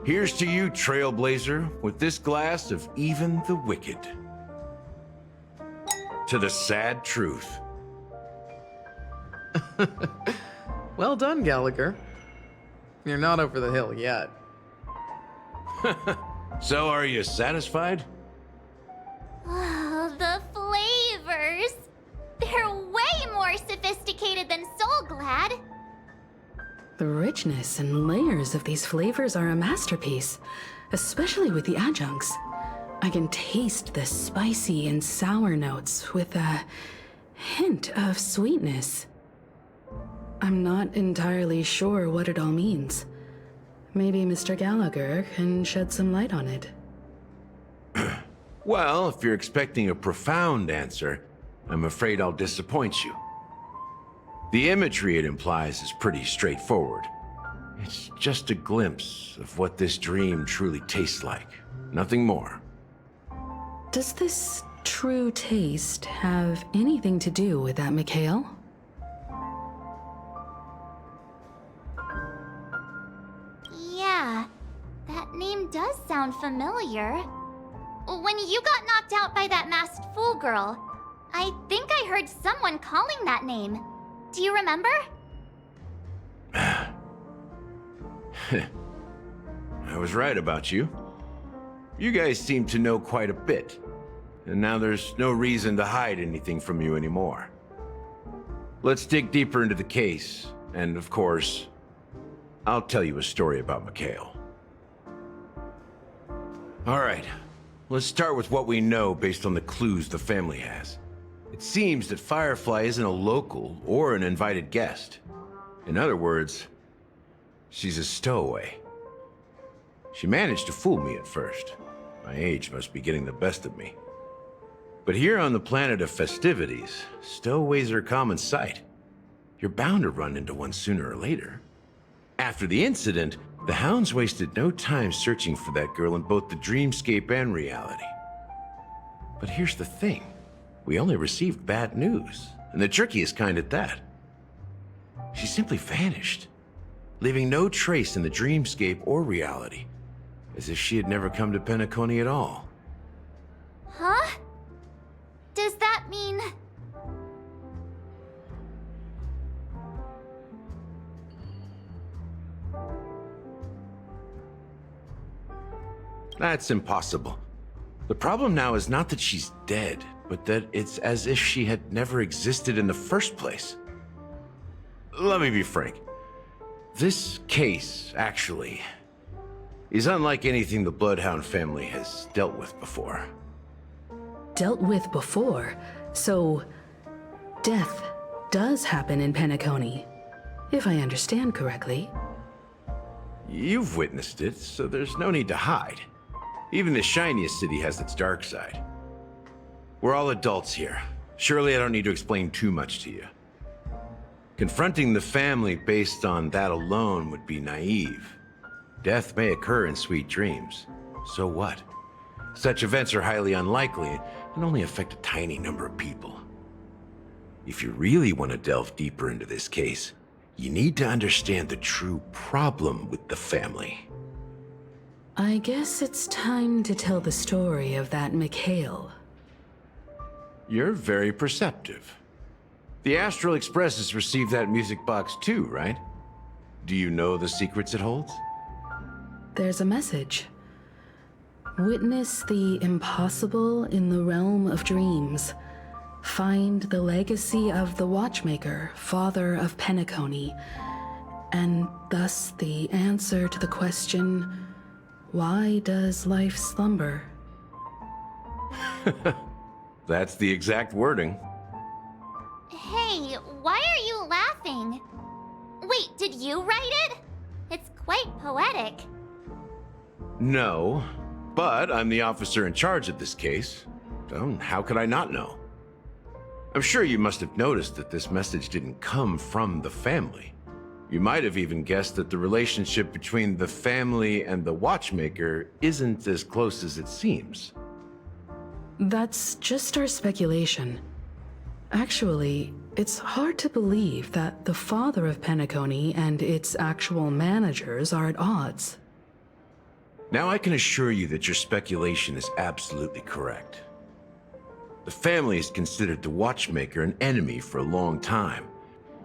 Here's to you, Trailblazer, with this glass of even the wicked. To the sad truth. Well done, Gallagher. You're not over the hill yet. So, are you satisfied? Oh, the flavors! They're way more sophisticated than Soulglad. The richness and layers of these flavors are a masterpiece, especially with the adjuncts. I can taste the spicy and sour notes with a hint of sweetness. I'm not entirely sure what it all means. Maybe Mr. Gallagher can shed some light on it. Well, if you're expecting a profound answer, I'm afraid I'll disappoint you. The imagery it implies is pretty straightforward. It's just a glimpse of what this dream truly tastes like. Nothing more. Does this true taste have anything to do with that Mikhail? Yeah, that name does sound familiar. When you got knocked out by that masked fool girl, I think I heard someone calling that name. Do you remember? I was right about you. You guys seem to know quite a bit, and now there's no reason to hide anything from you anymore. Let's dig deeper into the case, and of course, I'll tell you a story about Mikhail. All right, let's start with what we know based on the clues the family has. It seems that Firefly isn't a local or an invited guest. In other words, she's a stowaway. She managed to fool me at first. My age must be getting the best of me. But here on the planet of festivities, stowaways are a common sight. You're bound to run into one sooner or later. After the incident, the hounds wasted no time searching for that girl in both the dreamscape and reality. But here's the thing. We only received bad news, and the trickiest kind at that. She simply vanished, leaving no trace in the dreamscape or reality, as if she had never come to Penacony at all. Huh? Does that mean... That's impossible. The problem now is not that she's dead, but that it's as if she had never existed in the first place. Let me be frank. This case, actually, is unlike anything the Bloodhound family has dealt with before. Dealt with before? So, death does happen in Penacony, if I understand correctly. You've witnessed it, so there's no need to hide. Even the shiniest city has its dark side. We're all adults here. Surely I don't need to explain too much to you. Confronting the family based on that alone would be naive. Death may occur in sweet dreams. So what? Such events are highly unlikely and only affect a tiny number of people. If you really want to delve deeper into this case, you need to understand the true problem with the family. I guess it's time to tell the story of that Mikhail. You're very perceptive. The Astral Express has received that music box too, right? Do you know the secrets it holds? There's a message. Witness the impossible in the realm of dreams. Find the legacy of the Watchmaker, father of Penacony, and thus the answer to the question, why does life slumber? That's the exact wording. Hey, why are you laughing? Wait, did you write it? It's quite poetic. No, but I'm the officer in charge of this case. So how could I not know? I'm sure you must have noticed that this message didn't come from the family. You might have even guessed that the relationship between the family and the Watchmaker isn't as close as it seems. That's just our speculation. Actually, it's hard to believe that the father of Penacony and its actual managers are at odds. Now I can assure you that your speculation is absolutely correct. The family has considered the Watchmaker an enemy for a long time,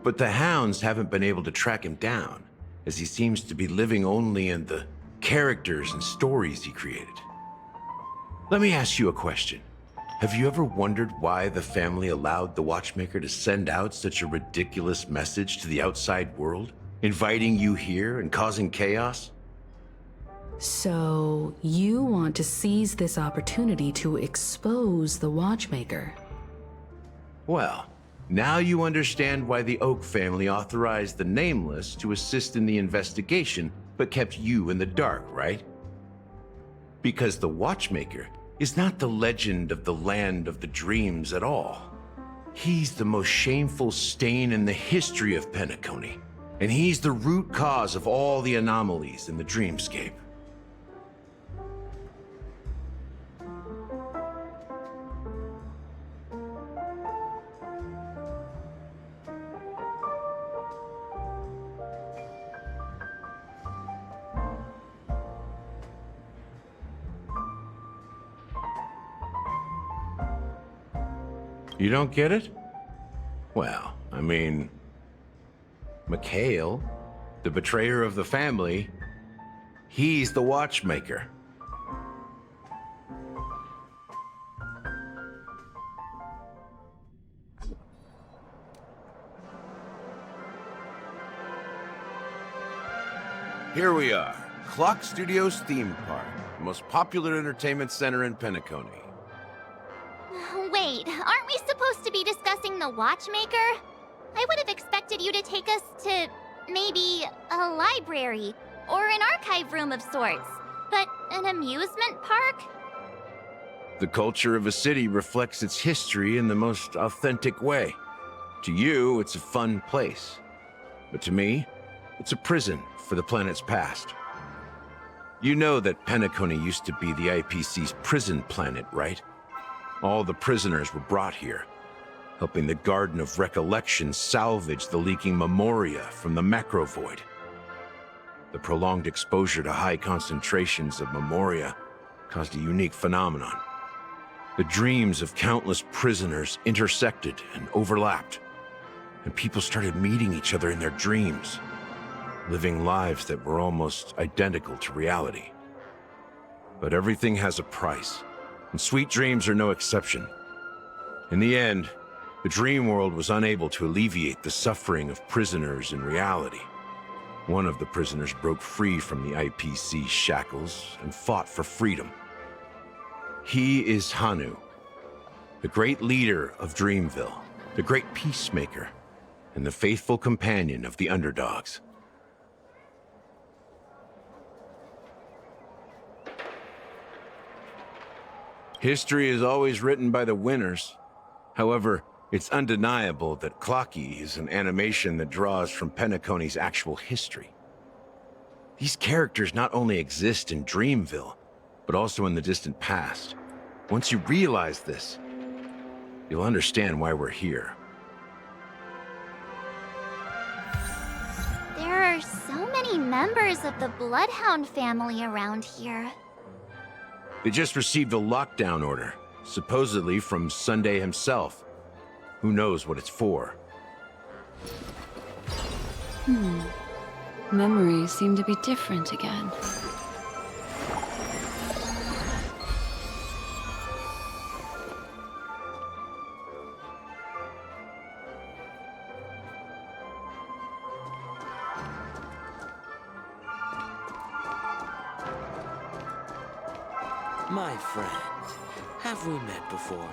But the hounds haven't been able to track him down, as he seems to be living only in the characters and stories he created. Let me ask you a question. Have you ever wondered why the family allowed the Watchmaker to send out such a ridiculous message to the outside world, inviting you here and causing chaos? So, you want to seize this opportunity to expose the Watchmaker? Well, now you understand why the Oak family authorized the Nameless to assist in the investigation, but kept you in the dark, right? Because the Watchmaker is not the legend of the Land of the Dreams at all. He's the most shameful stain in the history of Penacony, and he's the root cause of all the anomalies in the dreamscape. You don't get it? Well, I mean, Mikhail, the betrayer of the family, he's the Watchmaker. Here we are, Clock Studios theme park, the most popular entertainment center in Penacony. Wait, aren't we supposed to be discussing the Watchmaker? I would have expected you to take us to, maybe, a library, or an archive room of sorts. But an amusement park? The culture of a city reflects its history in the most authentic way. To you, it's a fun place. But to me, it's a prison for the planet's past. You know that Penacony used to be the IPC's prison planet, right? All the prisoners were brought here, helping the Garden of Recollection salvage the leaking memoria from the macro void. The prolonged exposure to high concentrations of memoria caused a unique phenomenon. The dreams of countless prisoners intersected and overlapped, and people started meeting each other in their dreams, living lives that were almost identical to reality. But everything has a price, and sweet dreams are no exception. In the end, the dream world was unable to alleviate the suffering of prisoners in reality. One of the prisoners broke free from the IPC shackles and fought for freedom. He is Hanu, the great leader of Dreamville, the great peacemaker, and the faithful companion of the underdogs. History is always written by the winners. However, it's undeniable that Clocky is an animation that draws from Penacony's actual history. These characters not only exist in Dreamville, but also in the distant past. Once you realize this, you'll understand why we're here. There are so many members of the Bloodhound family around here. They just received a lockdown order, supposedly from Sunday himself. Who knows what it's for? Memories seem to be different again. My friend, have we met before?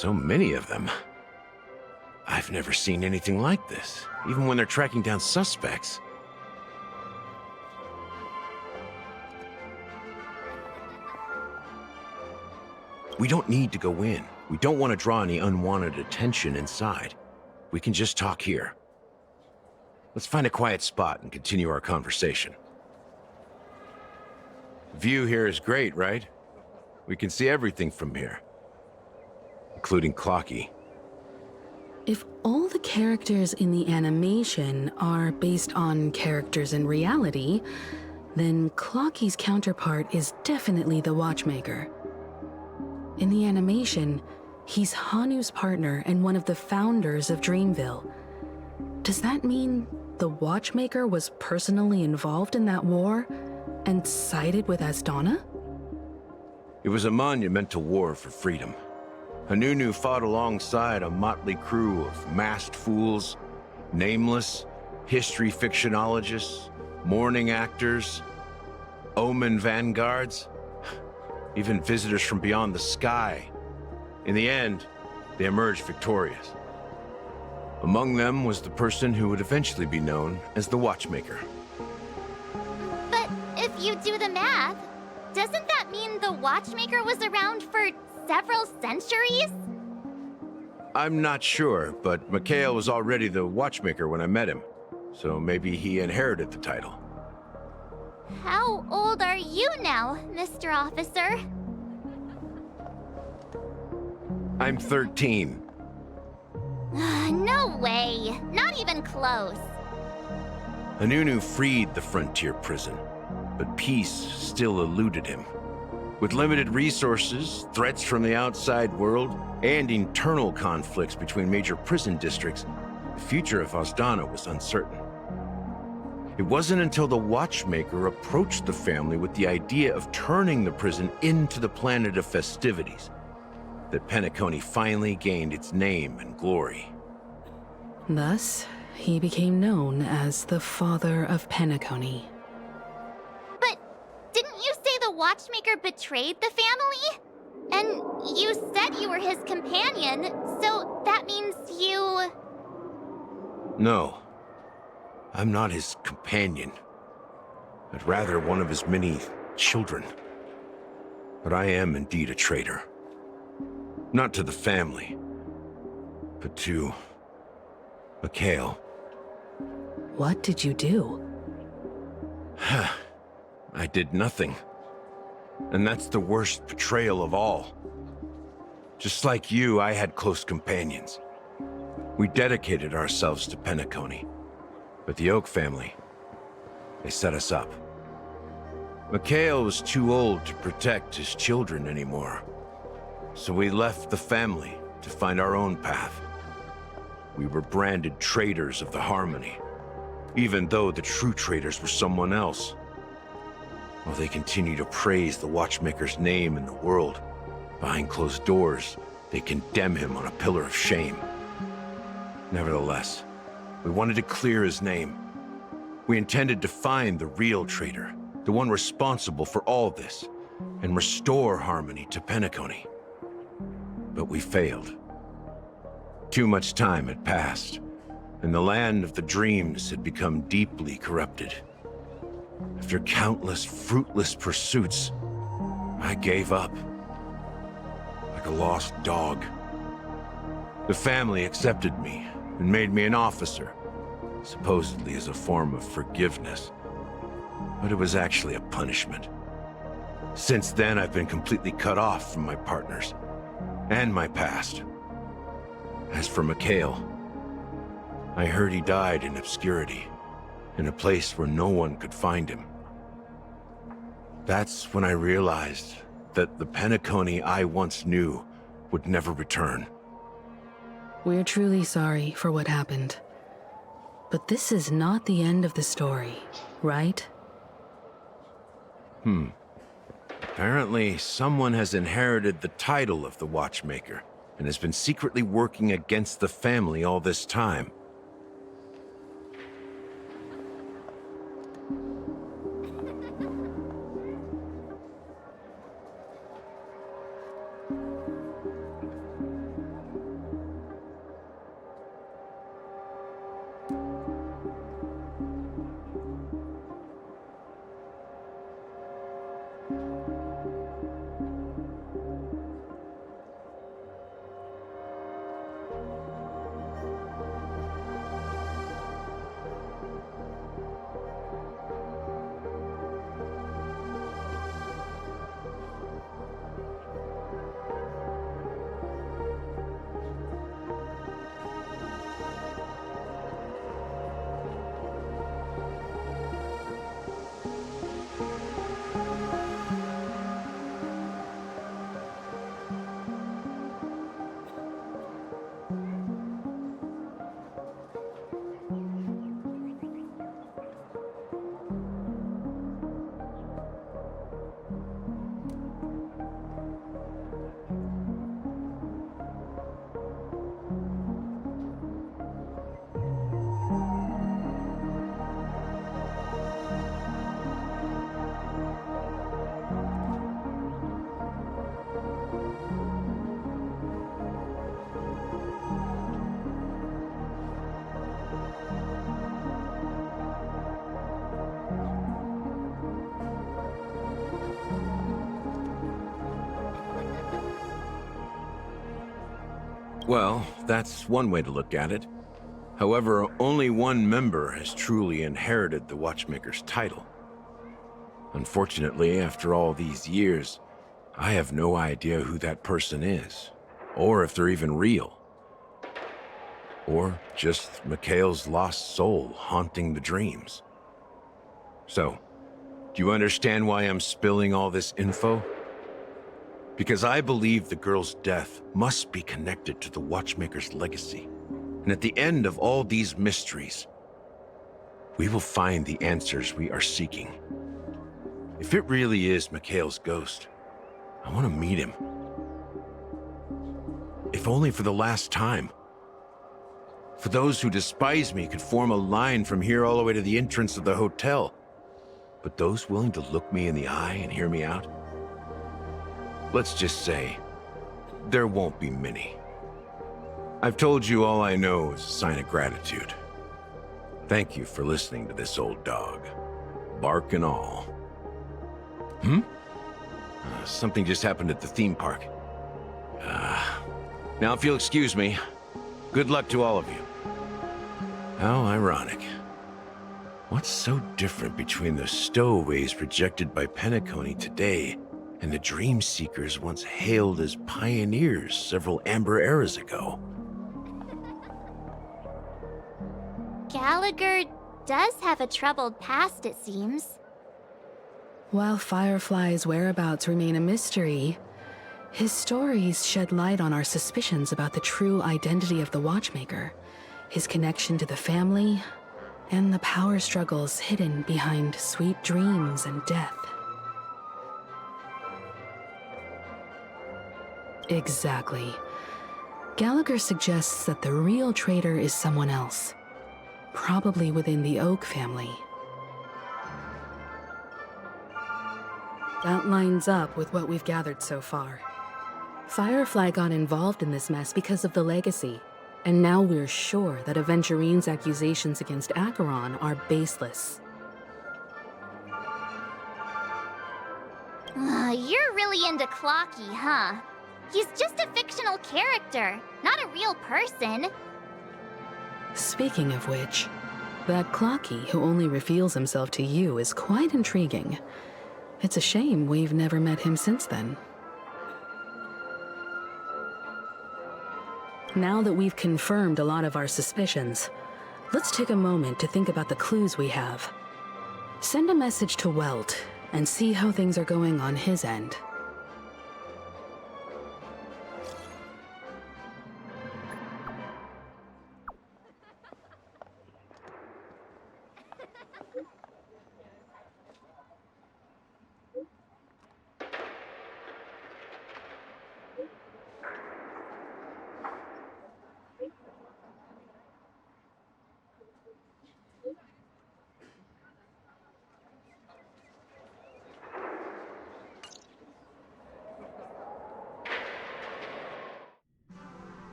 So many of them. I've never seen anything like this, even when they're tracking down suspects. We don't need to go in. We don't want to draw any unwanted attention inside. We can just talk here. Let's find a quiet spot and continue our conversation. View here is great, right? We can see everything from here, including Clocky. If all the characters in the animation are based on characters in reality, then Clocky's counterpart is definitely the Watchmaker. In the animation, he's Hanu's partner and one of the founders of Dreamville. Does that mean the Watchmaker was personally involved in that war and sided with Asdana? It was a monumental war for freedom. Hanunu fought alongside a motley crew of masked fools, nameless, history fictionologists, mourning actors, omen vanguards, even visitors from beyond the sky. In the end, they emerged victorious. Among them was the person who would eventually be known as the Watchmaker. But if you do the math, doesn't that mean the Watchmaker was around for several centuries? I'm not sure, but Mikhail was already the Watchmaker when I met him, so maybe he inherited the title. How old are you now, Mr. Officer? I'm 13. No way. Not even close. Hanunu freed the frontier prison, but peace still eluded him. With limited resources, threats from the outside world, and internal conflicts between major prison districts, the future of Asdana was uncertain. It wasn't until the Watchmaker approached the family with the idea of turning the prison into the planet of festivities that Penacony finally gained its name and glory. Thus, he became known as the Father of Penacony. But didn't you say the Watchmaker betrayed the family? And you said you were his companion, so that means you... No, I'm not his companion, but rather one of his many children. But I am indeed a traitor. Not to the family, but to Mikhail. What did you do? I did nothing. And that's the worst betrayal of all. Just like you, I had close companions. We dedicated ourselves to Penacony. But the Oak family, they set us up. Mikhail was too old to protect his children anymore. So we left the family to find our own path. We were branded traitors of the Harmony, even though the true traitors were someone else. While they continue to praise the Watchmaker's name in the world, behind closed doors, they condemn him on a pillar of shame. Nevertheless, we wanted to clear his name. We intended to find the real traitor, the one responsible for all this, and restore harmony to Penacony. But we failed. Too much time had passed, and the land of the dreams had become deeply corrupted. After countless fruitless pursuits, I gave up. Like a lost dog. The family accepted me and made me an officer, supposedly as a form of forgiveness. But it was actually a punishment. Since then, I've been completely cut off from my partners and my past. As for Mikhail, I heard he died in obscurity, in a place where no one could find him. That's when I realized that the Penacony I once knew would never return. We're truly sorry for what happened. But this is not the end of the story, right? Apparently, someone has inherited the title of the Watchmaker and has been secretly working against the family all this time. Well, that's one way to look at it. However, only one member has truly inherited the Watchmaker's title. Unfortunately, after all these years, I have no idea who that person is, or if they're even real. Or just Mikhail's lost soul haunting the dreams. So, do you understand why I'm spilling all this info? Because I believe the girl's death must be connected to the Watchmaker's legacy. And at the end of all these mysteries, we will find the answers we are seeking. If it really is Mikhail's ghost, I want to meet him. If only for the last time. For those who despise me could form a line from here all the way to the entrance of the hotel. But those willing to look me in the eye and hear me out? Let's just say, there won't be many. I've told you all I know is a sign of gratitude. Thank you for listening to this old dog. Bark and all. Something just happened at the theme park. Now if you'll excuse me, good luck to all of you. How ironic. What's so different between the stowaways rejected by Penacony today and the dream seekers once hailed as pioneers several amber eras ago? Gallagher does have a troubled past, it seems. While Firefly's whereabouts remain a mystery, his stories shed light on our suspicions about the true identity of the Watchmaker, his connection to the family, and the power struggles hidden behind sweet dreams and death. Exactly. Gallagher suggests that the real traitor is someone else, probably within the Oak family. That lines up with what we've gathered so far. Firefly got involved in this mess because of the legacy, and now we're sure that Aventurine's accusations against Acheron are baseless. You're really into Clocky, huh? He's just a fictional character, not a real person. Speaking of which, that Clocky who only reveals himself to you is quite intriguing. It's a shame we've never met him since then. Now that we've confirmed a lot of our suspicions, let's take a moment to think about the clues we have. Send a message to Welt and see how things are going on his end.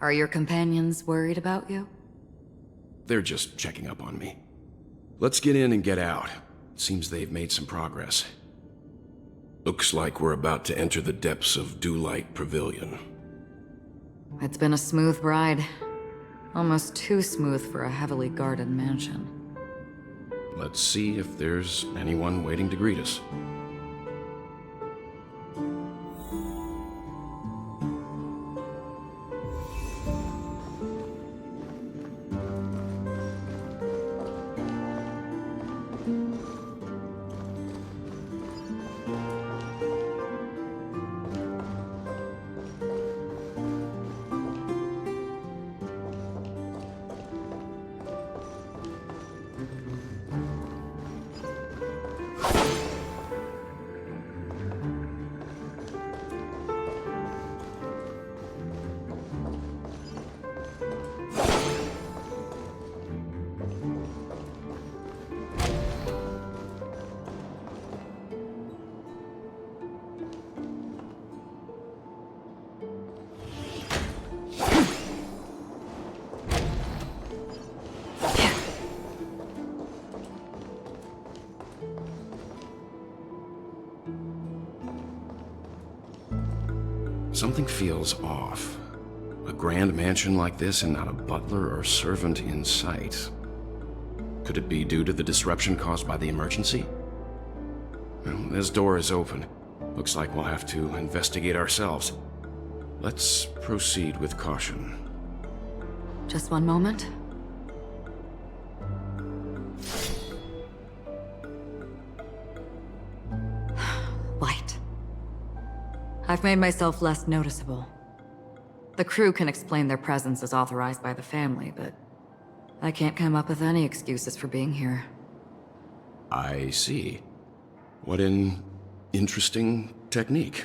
Are your companions worried about you? They're just checking up on me. Let's get in and get out. seems they've made some progress. Looks like we're about to enter the depths of Dewlight Pavilion. It's been a smooth ride. Almost too smooth for a heavily guarded mansion. Let's see if there's anyone waiting to greet us. Something feels off. A grand mansion like this and not a butler or servant in sight. Could it be due to the disruption caused by the emergency? Well, this door is open. Looks like we'll have to investigate ourselves. Let's proceed with caution. Just one moment. Light. I've made myself less noticeable. The crew can explain their presence as authorized by the family, but I can't come up with any excuses for being here. I see. What an interesting technique.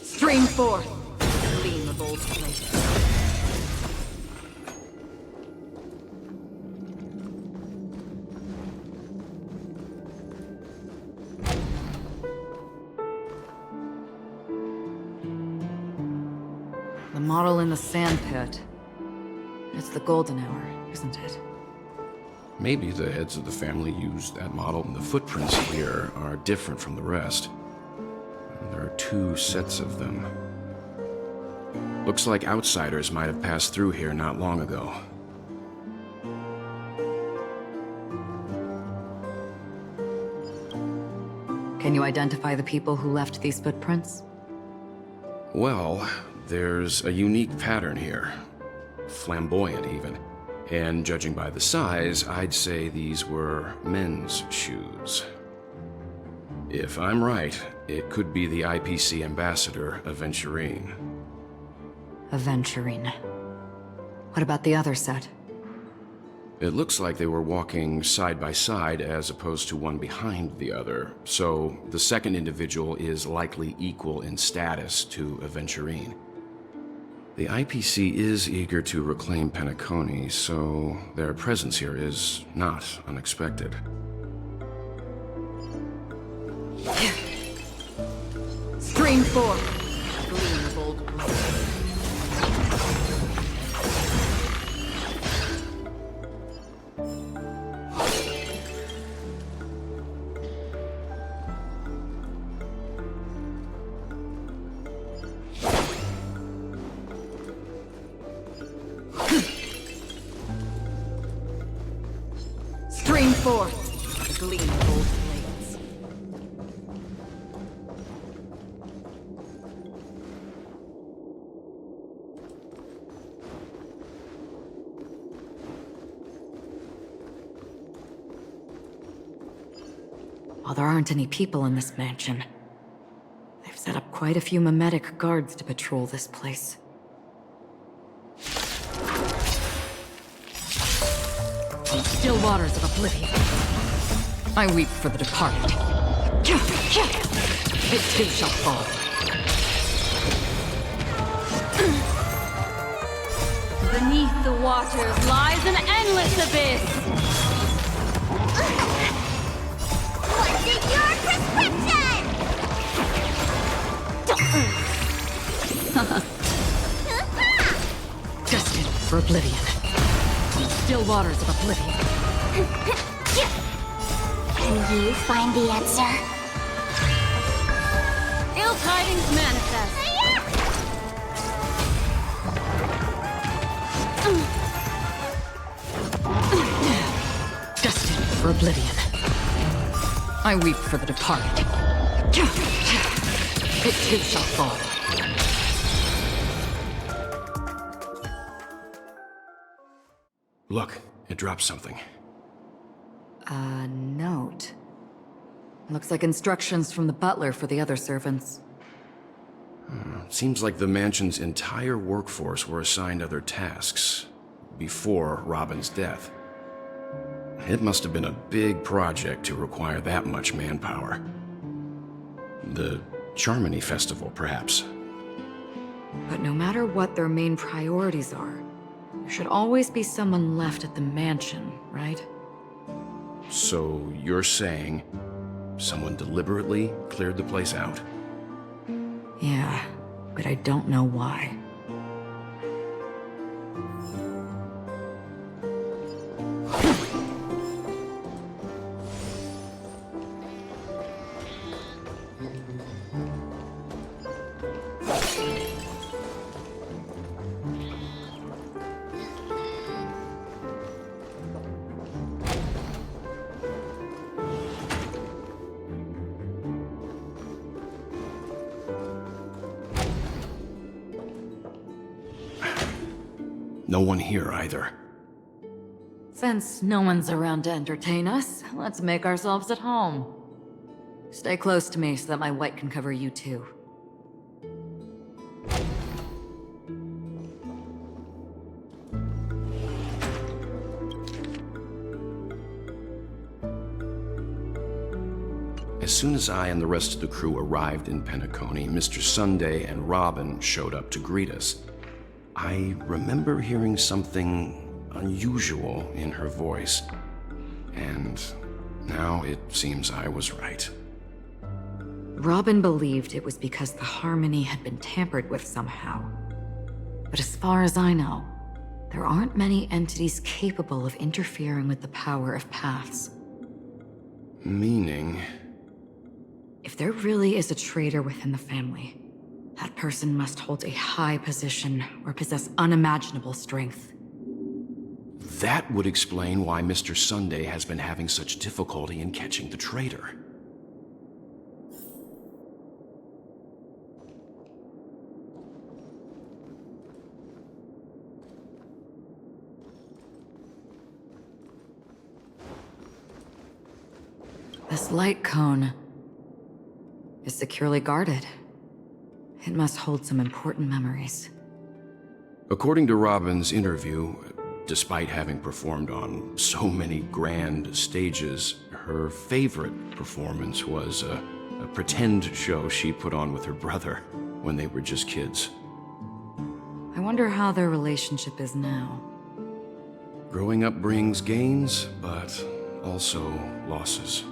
Stream forth, gleam of old places. The model in the sand pit. It's the golden hour, isn't it? Maybe the heads of the family used that model, and the footprints here are different from the rest. There are two sets of them. Looks like outsiders might have passed through here not long ago. Can you identify the people who left these footprints? Well, there's a unique pattern here. Flamboyant, even. And judging by the size, I'd say these were men's shoes. If I'm right, it could be the IPC ambassador, Aventurine. Aventurine. What about the other set? It looks like they were walking side by side as opposed to one behind the other, so the second individual is likely equal in status to Aventurine. The IPC is eager to reclaim Penacony, so their presence here is not unexpected. Stream forth, gleam of old blood. Stream forth, the gleam of old blades. While there aren't any people in this mansion, they've set up quite a few mimetic guards to patrol this place. These still waters of oblivion. I weep for the departed. It too shall fall. Beneath the waters lies an endless abyss. oblivion. Still waters of oblivion. Can you find the answer? Ill tidings manifest. Destined for oblivion. I weep for the departed. It too shall fall. Look, it dropped something. A note. Looks like instructions from the butler for the other servants. Seems like the mansion's entire workforce were assigned other tasks before Robin's death. It must have been a big project to require that much manpower. The Charmony Festival, perhaps. But no matter what their main priorities are, there should always be someone left at the mansion, right? So you're saying someone deliberately cleared the place out? Yeah, but I don't know why. No one here either. Since no one's around to entertain us, let's make ourselves at home. Stay close to me so that my white can cover you too. As soon as I and the rest of the crew arrived in Penacony, Mr. Sunday and Robin showed up to greet us. I remember hearing something unusual in her voice, and now it seems I was right. Robin believed it was because the harmony had been tampered with somehow. But as far as I know, there aren't many entities capable of interfering with the power of paths. Meaning? If there really is a traitor within the family, that person must hold a high position or possess unimaginable strength. That would explain why Mr. Sunday has been having such difficulty in catching the traitor. This light cone is securely guarded. It must hold some important memories. According to Robin's interview, despite having performed on so many grand stages, her favorite performance was a pretend show she put on with her brother when they were just kids. I wonder how their relationship is now. Growing up brings gains, but also losses.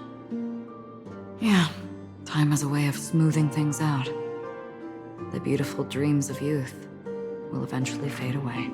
Yeah, time has a way of smoothing things out. The beautiful dreams of youth will eventually fade away.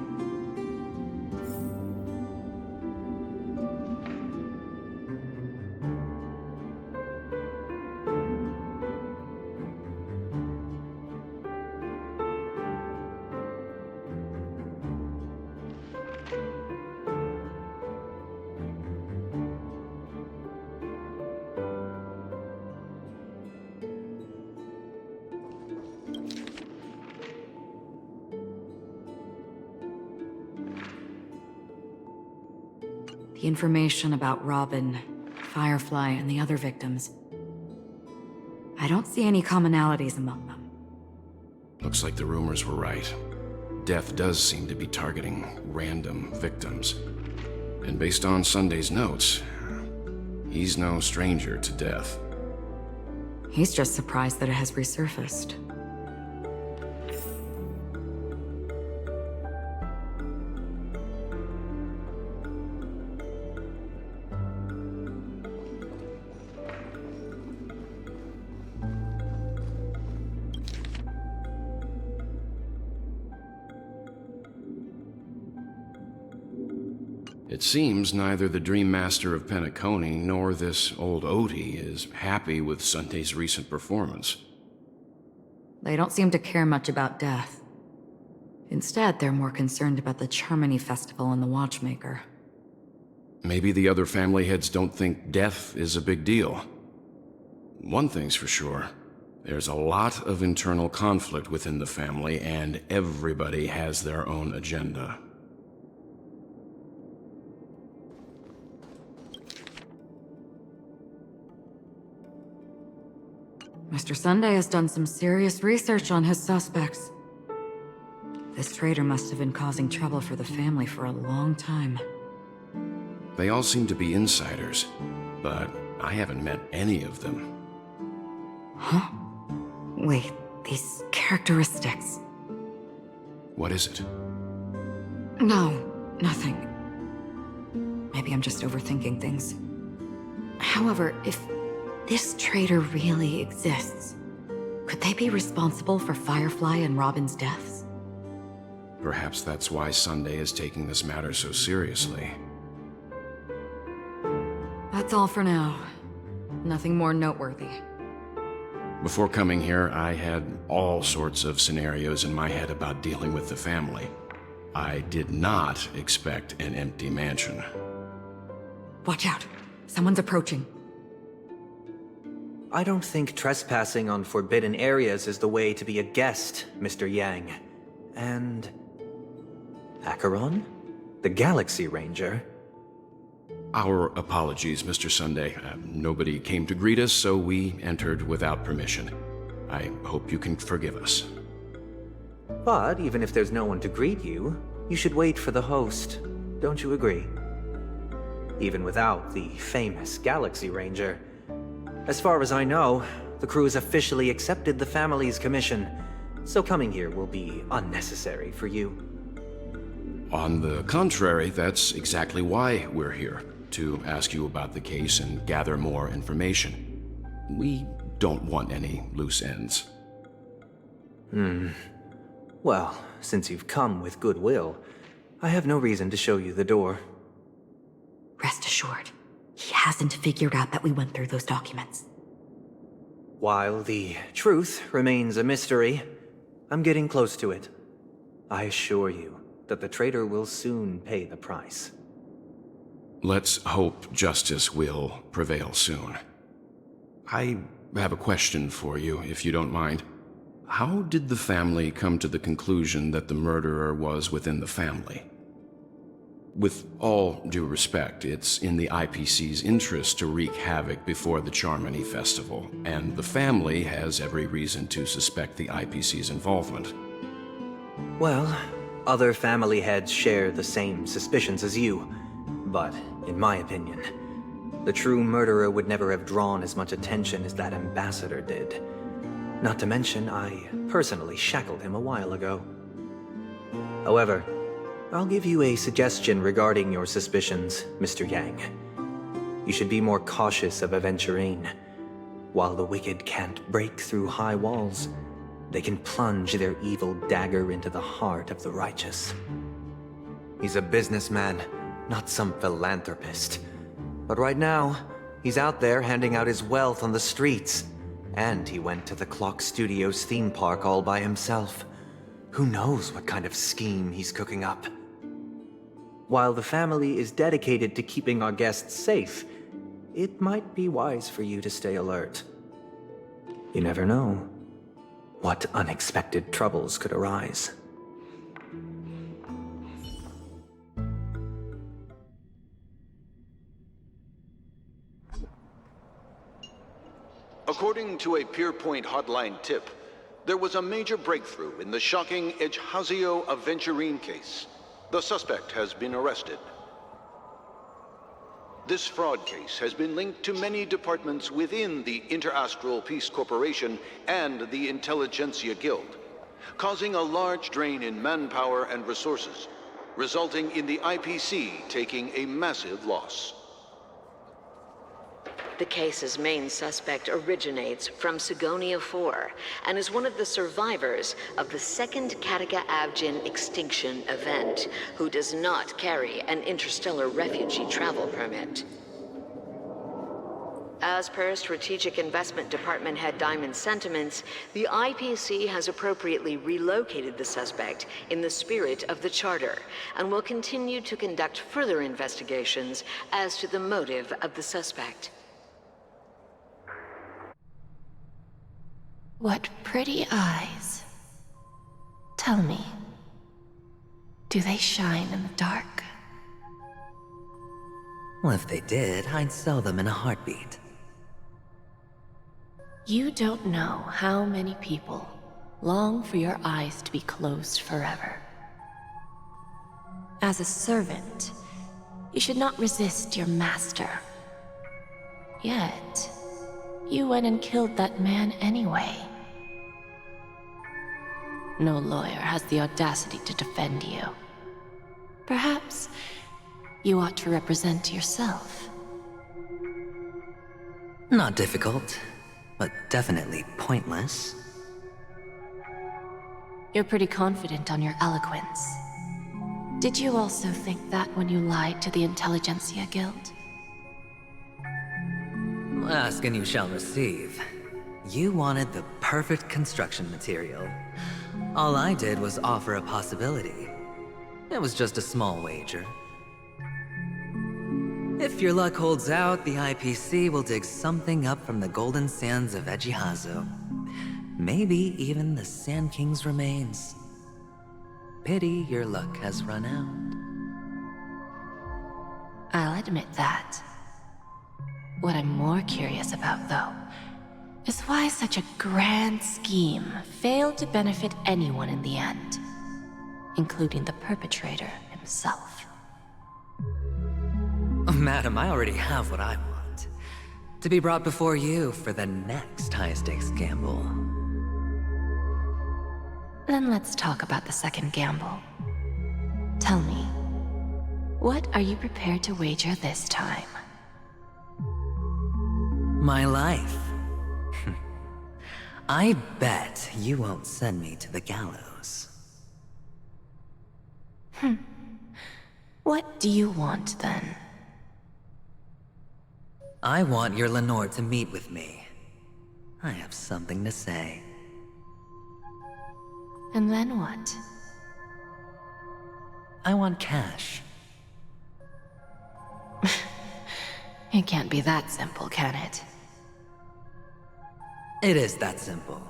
The information about Robin, Firefly, and the other victims. I don't see any commonalities among them. Looks like the rumors were right. Death does seem to be targeting random victims. And based on Sunday's notes, he's no stranger to death. He's just surprised that it has resurfaced. It seems neither the Dream Master of Penacony nor this old Odie is happy with Sunday's recent performance. They don't seem to care much about death. Instead, they're more concerned about the Charmony Festival and the Watchmaker. Maybe the other family heads don't think death is a big deal. One thing's for sure. There's a lot of internal conflict within the family, and everybody has their own agenda. Mr. Sunday has done some serious research on his suspects. This traitor must have been causing trouble for the family for a long time. They all seem to be insiders, but I haven't met any of them. Huh? Wait, these characteristics... What is it? No, nothing. Maybe I'm just overthinking things. However, if this traitor really exists, could they be responsible for Firefly and Robin's deaths? Perhaps that's why Sunday is taking this matter so seriously. That's all for now. Nothing more noteworthy. Before coming here, I had all sorts of scenarios in my head about dealing with the family. I did not expect an empty mansion. Watch out. Someone's approaching. I don't think trespassing on forbidden areas is the way to be a guest, Mr. Yang. And... Acheron? The Galaxy Ranger? Our apologies, Mr. Sunday. Nobody came to greet us, so we entered without permission. I hope you can forgive us. But even if there's no one to greet you, you should wait for the host. Don't you agree? Even without the famous Galaxy Ranger. As far as I know, the crew has officially accepted the family's commission, so coming here will be unnecessary for you. On the contrary, that's exactly why we're here, to ask you about the case and gather more information. We don't want any loose ends. Well, since you've come with goodwill, I have no reason to show you the door. Rest assured, he hasn't figured out that we went through those documents. While the truth remains a mystery, I'm getting close to it. I assure you that the traitor will soon pay the price. Let's hope justice will prevail soon. I have a question for you, if you don't mind. How did the family come to the conclusion that the murderer was within the family? With all due respect, it's in the IPC's interest to wreak havoc before the Charmony Festival, and the family has every reason to suspect the IPC's involvement. Well, other family heads share the same suspicions as you, but in my opinion, the true murderer would never have drawn as much attention as that ambassador did. Not to mention, I personally shackled him a while ago. However, I'll give you a suggestion regarding your suspicions, Mr. Yang. You should be more cautious of Aventurine. While the wicked can't break through high walls, they can plunge their evil dagger into the heart of the righteous. He's a businessman, not some philanthropist. But right now, he's out there handing out his wealth on the streets. And he went to the Clock Studios theme park all by himself. Who knows what kind of scheme he's cooking up? While the family is dedicated to keeping our guests safe, it might be wise for you to stay alert. You never know what unexpected troubles could arise. According to a Pierpoint hotline tip, there was a major breakthrough in the shocking Ejhazio Aventurine case. The suspect has been arrested. This fraud case has been linked to many departments within the Interastral Peace Corporation and the Intelligentsia Guild, causing a large drain in manpower and resources, resulting in the IPC taking a massive loss. the case's main suspect originates from Sigonia 4 and is one of the survivors of the second Kataka Abjin extinction event, who does not carry an interstellar refugee travel permit. As per Strategic Investment Department Head Diamond's sentiments, the IPC has appropriately relocated the suspect in the spirit of the Charter and will continue to conduct further investigations as to the motive of the suspect. What pretty eyes. Tell me, do they shine in the dark? Well, if they did, I'd sell them in a heartbeat. You don't know how many people long for your eyes to be closed forever. As a servant, you should not resist your master. Yet, you went and killed that man anyway. No lawyer has the audacity to defend you. Perhaps you ought to represent yourself. Not difficult, but definitely pointless. You're pretty confident on your eloquence. Did you also think that when you lied to the Intelligentsia Guild? Ask and you shall receive. You wanted the perfect construction material. All I did was offer a possibility. It was just a small wager. If your luck holds out, the IPC will dig something up from the golden sands of Ejihazo. Maybe even the Sand King's remains. Pity your luck has run out. I'll admit that. What I'm more curious about, though, is why such a grand scheme failed to benefit anyone in the end, including the perpetrator himself. Madam, I already have what I want. To be brought before you for the next high-stakes gamble. Then let's talk about the second gamble. Tell me, what are you prepared to wager this time? My life. I bet you won't send me to the gallows. What do you want, then? I want your Lenore to meet with me. I have something to say. And then what? I want cash. It can't be that simple, can it? It is that simple.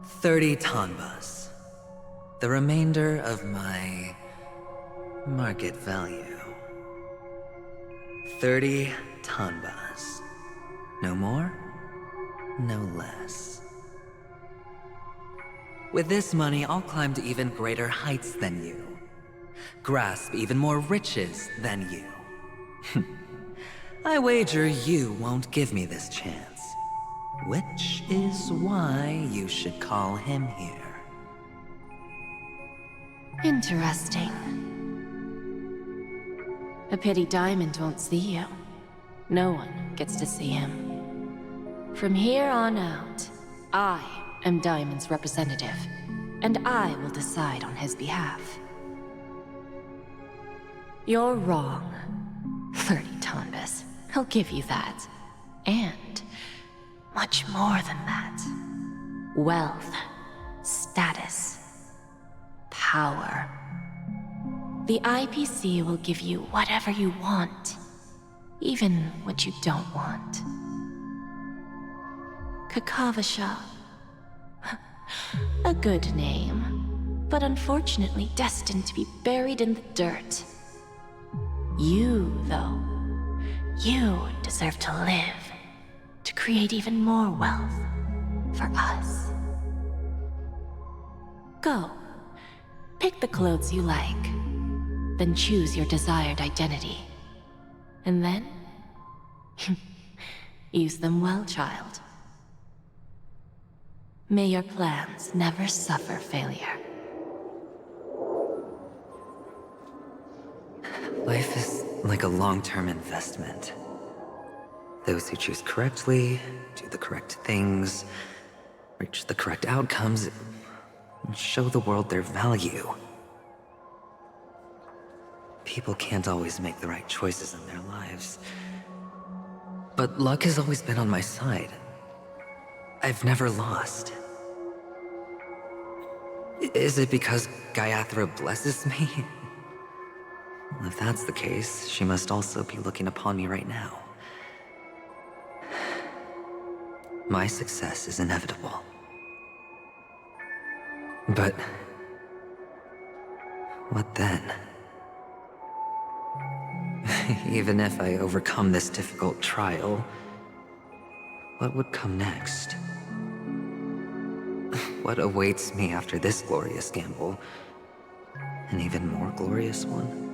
30 tanbas. The remainder of my market value. 30 tanbas. No more, no less. With this money, I'll climb to even greater heights than you. Grasp even more riches than you. I wager you won't give me this chance. Which is why you should call him here. Interesting. A pity Diamond won't see you. No one gets to see him. From here on out, I am Diamond's representative, and I will decide on his behalf. You're wrong. 30 tanbas. I'll give you that. And much more than that. Wealth, status, power. The IPC will give you whatever you want, even what you don't want. Kakavasha. A good name, but unfortunately destined to be buried in the dirt. You, though, you deserve to live, to create even more wealth for us. Go, pick the clothes you like, then choose your desired identity. And then, use them well, child. May your plans never suffer failure. Life is like a long-term investment. Those who choose correctly, do the correct things, reach the correct outcomes, and show the world their value. People can't always make the right choices in their lives. But luck has always been on my side. I've never lost. Is it because Gaiathra blesses me? Well, if that's the case, she must also be looking upon me right now. My success is inevitable. But what then? Even if I overcome this difficult trial, what would come next? What awaits me after this glorious gamble? An even more glorious one?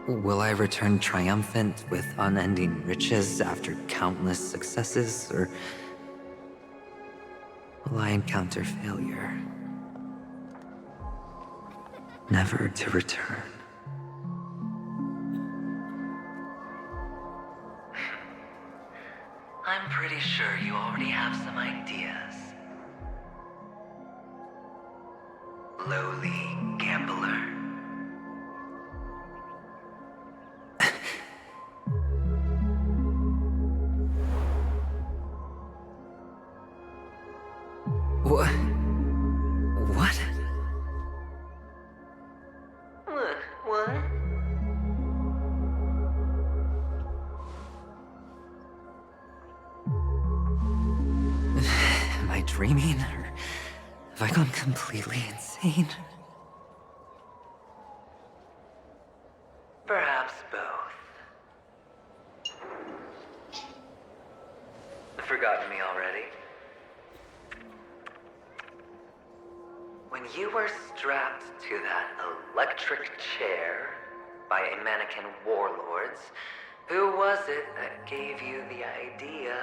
Will I return triumphant with unending riches after countless successes, or will I encounter failure, never to return? I'm pretty sure you already have some ideas. Lowly gambler. What? What? What? Am I dreaming, or have I gone completely insane? Perhaps both. Forgotten me already? When you were strapped to that electric chair by a mannequin warlords, who was it that gave you the idea?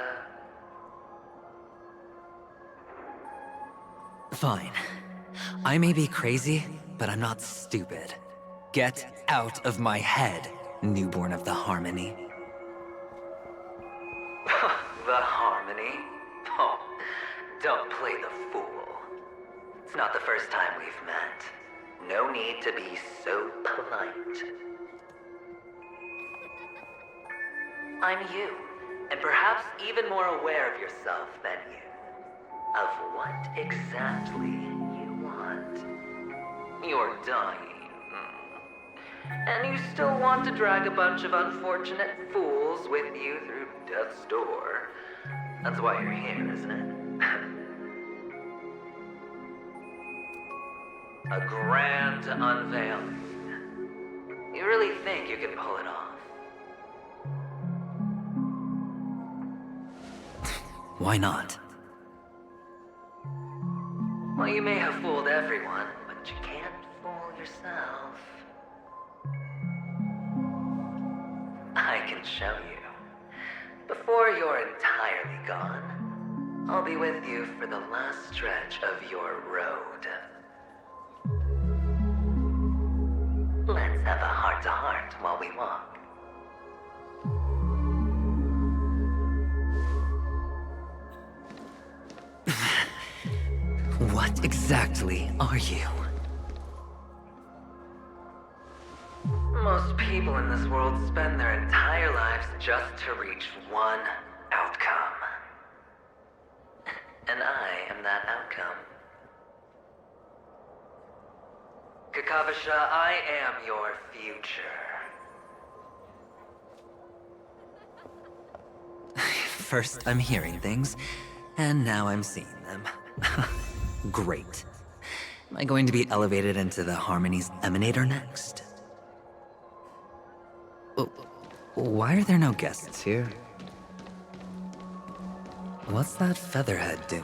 Fine. I may be crazy, but I'm not stupid. Get out of my head, newborn of the Harmony. The Harmony? Oh, don't play the fool. It's not the first time we've met. No need to be so polite. I'm you, and perhaps even more aware of yourself than you. Of what exactly you want. You're dying. And you still want to drag a bunch of unfortunate fools with you through death's door. That's why you're here, isn't it? A grand unveiling. You really think you can pull it off? Why not? Well, you may have fooled everyone, but you can't fool yourself. I can show you. Before you're entirely gone, I'll be with you for the last stretch of your road. Let's have a heart-to-heart while we walk. What exactly are you? Most people in this world spend their entire lives just to reach one outcome. And I am that outcome. Kakavasha, I am your future. First, I'm hearing things, and now I'm seeing them. Great. Am I going to be elevated into the Harmony's Emanator next? Why are there no guests here? What's that featherhead doing?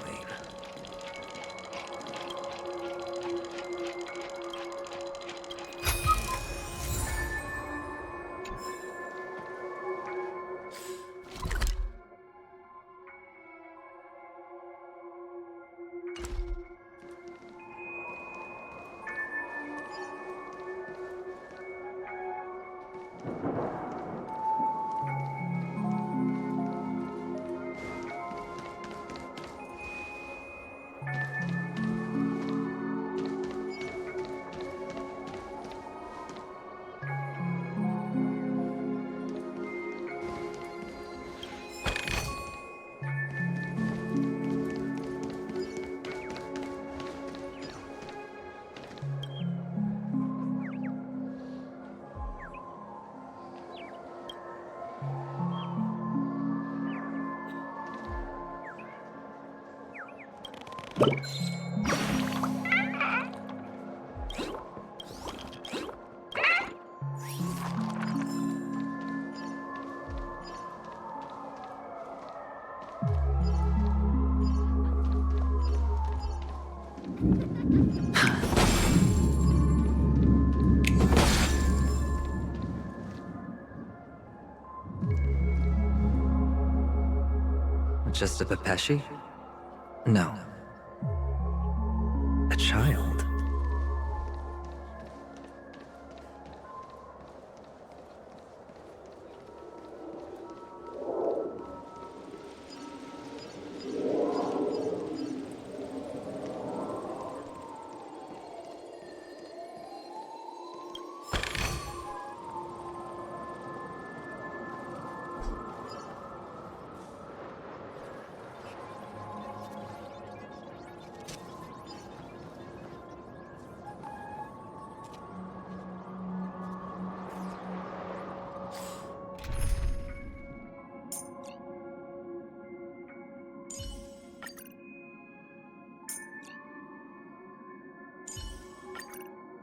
Just a Pepeshi? No. A child?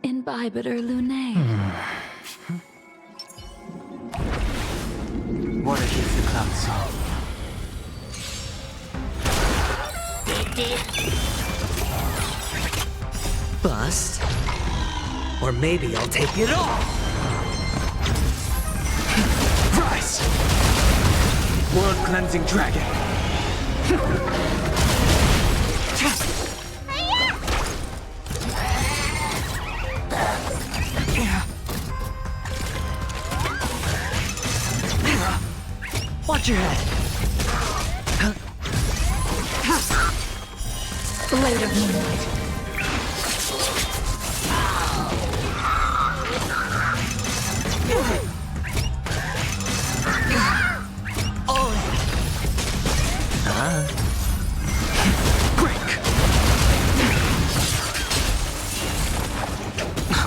Imbibiter Lunae. What a hit the cloud song. Bust? Or maybe I'll take it all! Rise! World-cleansing dragon. Watch your head! Blade of Moonlight.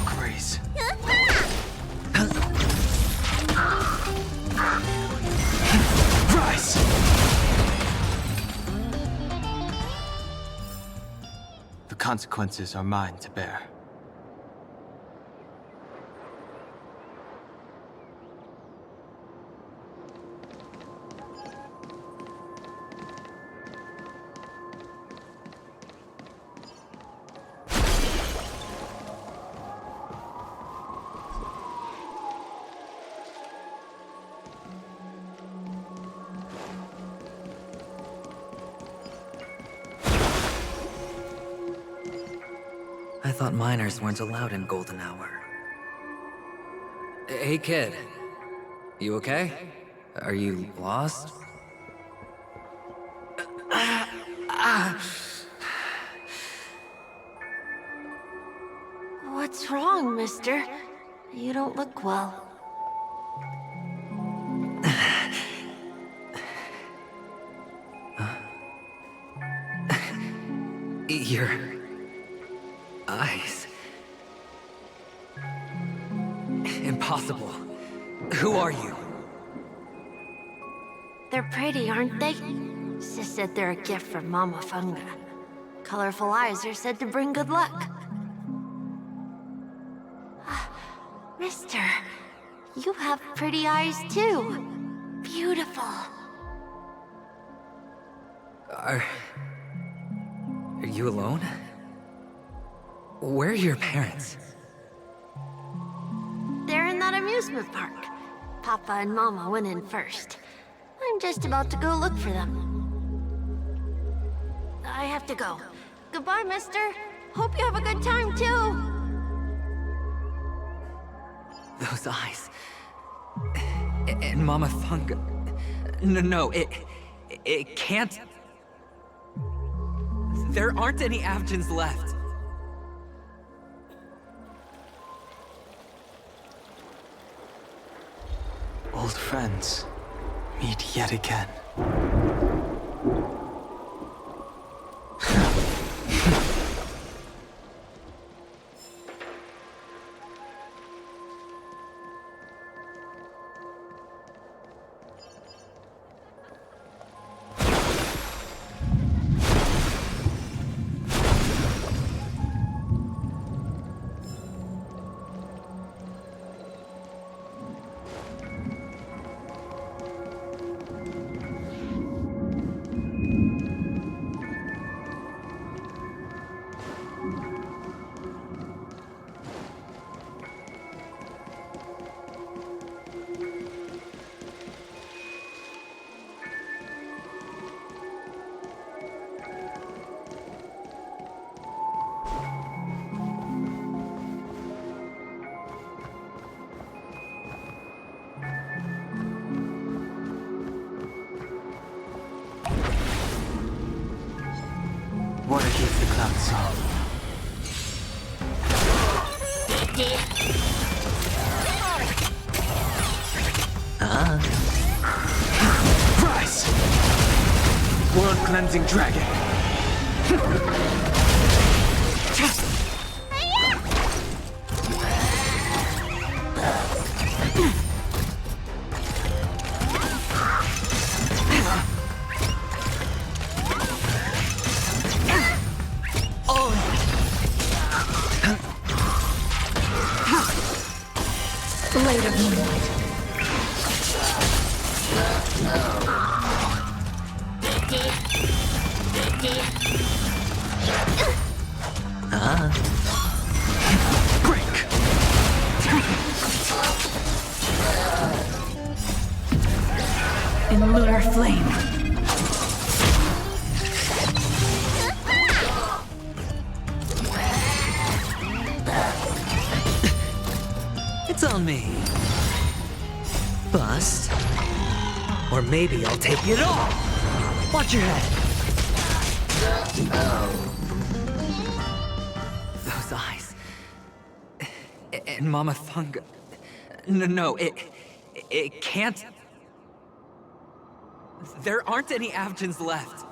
Grace. Rise! The consequences are mine to bear. I thought miners weren't allowed in Golden Hour. Hey kid, you okay? Are you lost? What's wrong, mister? You don't look well. Your eyes. Impossible. Who are you? They're pretty, aren't they? Sis said they're a gift from Mama Funga. Colorful eyes are said to bring good luck. Mister, you have pretty eyes too. Beautiful. Are you alone? Where are your parents? They're in that amusement park. Papa and Mama went in first. I'm just about to go look for them. I have to go. Goodbye, mister. Hope you have a good time, too. Those eyes. And Mama Funga. No, it can't. There aren't any Avgens left. Old friends, meet yet again. Rise! World-cleansing dragon! Blade of Moonlight. Break! In lunar flame. It's on me. Bust. Or maybe I'll take it all! Watch your head! Those eyes. And Mama Thunga. No, it can't. There aren't any Avgens left.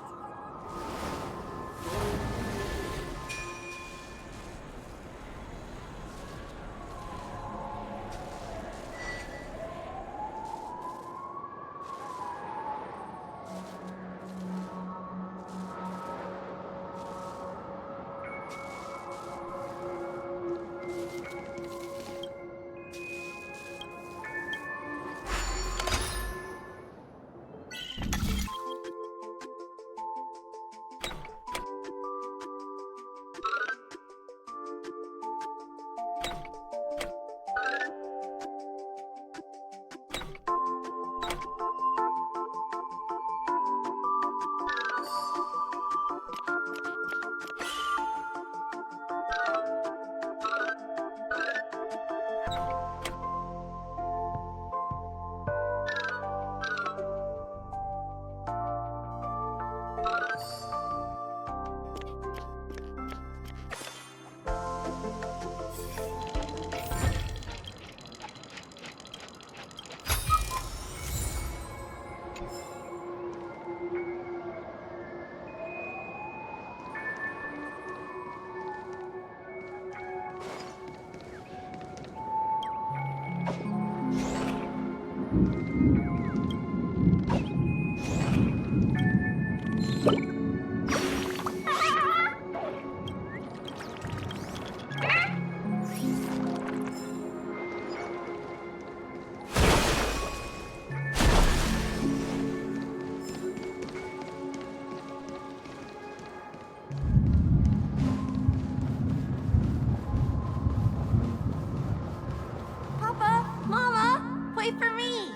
Wait for me!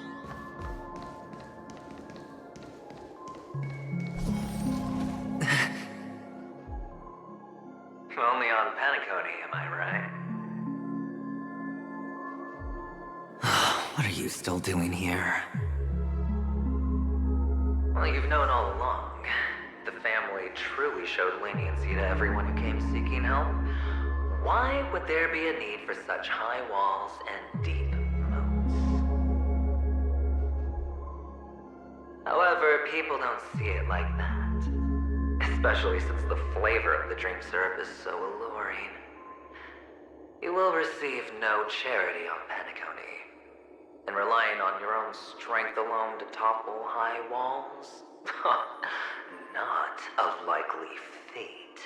Only on Paniconi, am I right? What are you still doing here? Well, you've known all along. The family truly showed leniency to everyone who came seeking help. Why would there be a need for such high walls and deep moats? However, people don't see it like that. Especially since the flavor of the drink syrup is so alluring. You will receive no charity on Paniconi. And relying on your own strength alone to topple high walls? Not a likely fate.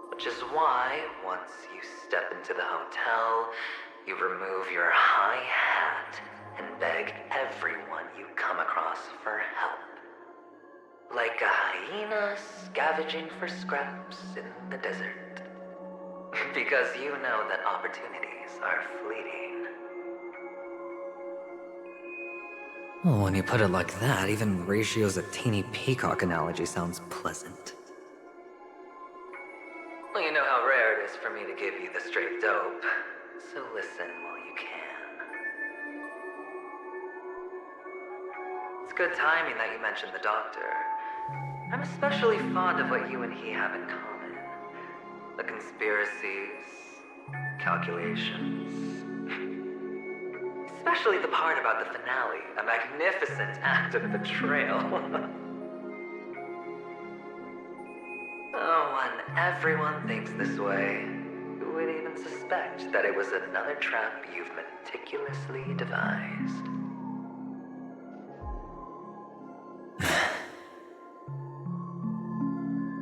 Which is why, once you step into the hotel, you remove your high hat and beg everyone you come across for help. Like a hyena scavenging for scraps in the desert. Because you know that opportunities are fleeting. Oh, when you put it like that, even Ratio's a teeny peacock analogy sounds pleasant. Well, you know how rare it is for me to give you the straight dope, so listen while you can. It's good timing that you mentioned the doctor. I'm especially fond of what you and he have in common. The conspiracies, calculations. Especially the part about the finale, a magnificent act of betrayal. Oh, when everyone thinks this way, who would even suspect that it was another trap you've meticulously devised?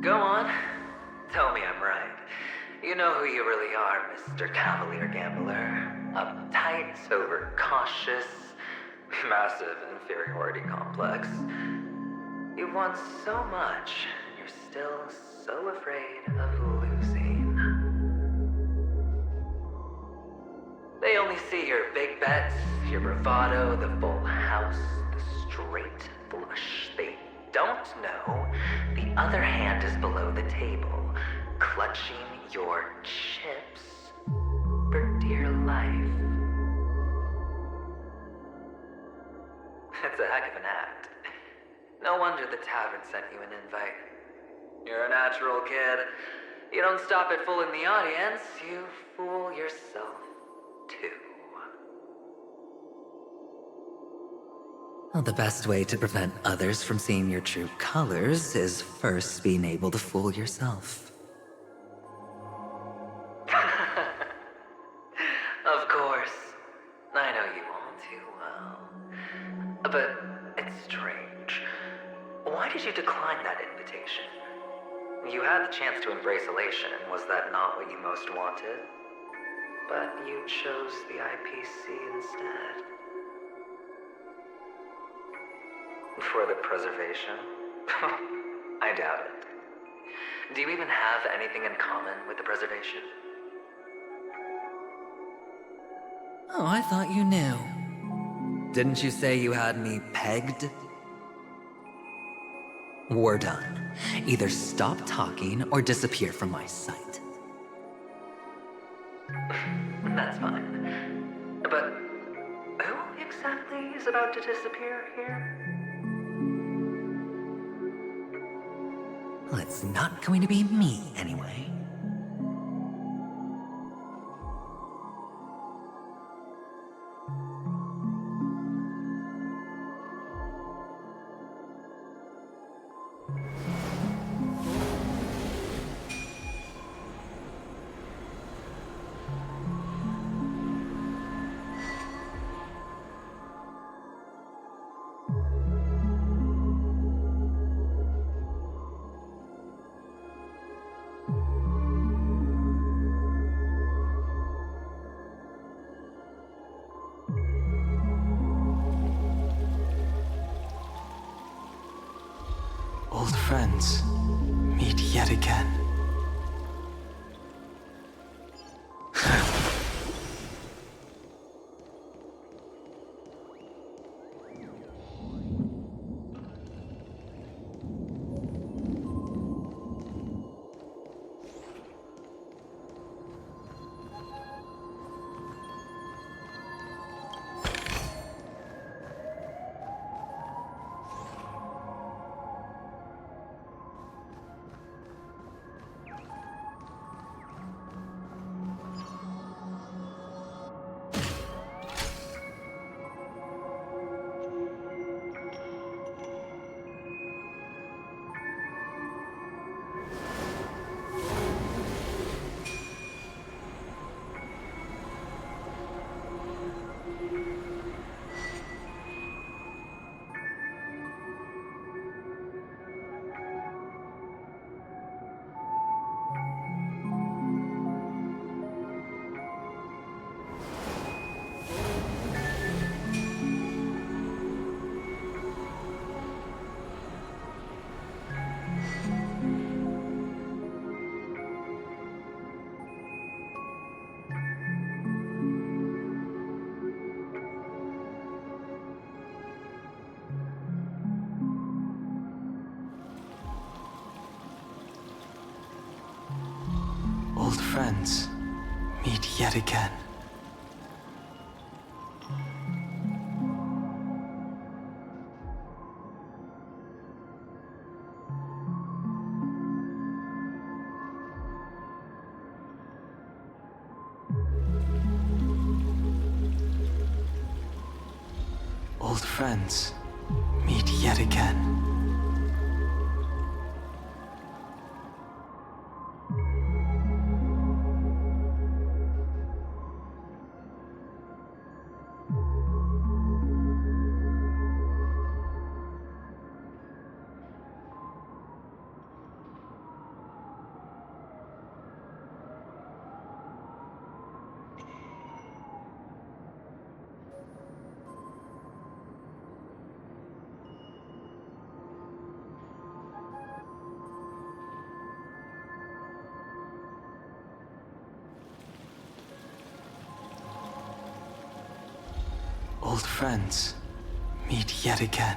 Go on. Tell me I'm right. You know who you really are, Mr. Cavalier Gambler. Uptight, overcautious, massive inferiority complex. You've won so much, and you're still so afraid of losing. They only see your big bets, your bravado, the full house, the straight flush. They don't know the other hand is below the table, clutching your chips for dear life. It's a heck of an act. No wonder the tavern sent you an invite. You're a natural kid. You don't stop at fooling the audience, you fool yourself too. Well, the best way to prevent others from seeing your true colors is first being able to fool yourself. Of course. I know you all too well. But it's strange. Why did you decline that invitation? You had the chance to embrace elation. Was that not what you most wanted? But you chose the IPC instead. For the preservation? I doubt it. Do you even have anything in common with the preservation? Oh, I thought you knew. Didn't you say you had me pegged? We're done. Either stop talking or disappear from my sight. That's fine. But who exactly is about to disappear here? Well, it's not going to be me, anyway. Old friends meet yet again. Old friends meet yet again. Old friends meet yet again. Old friends meet yet again.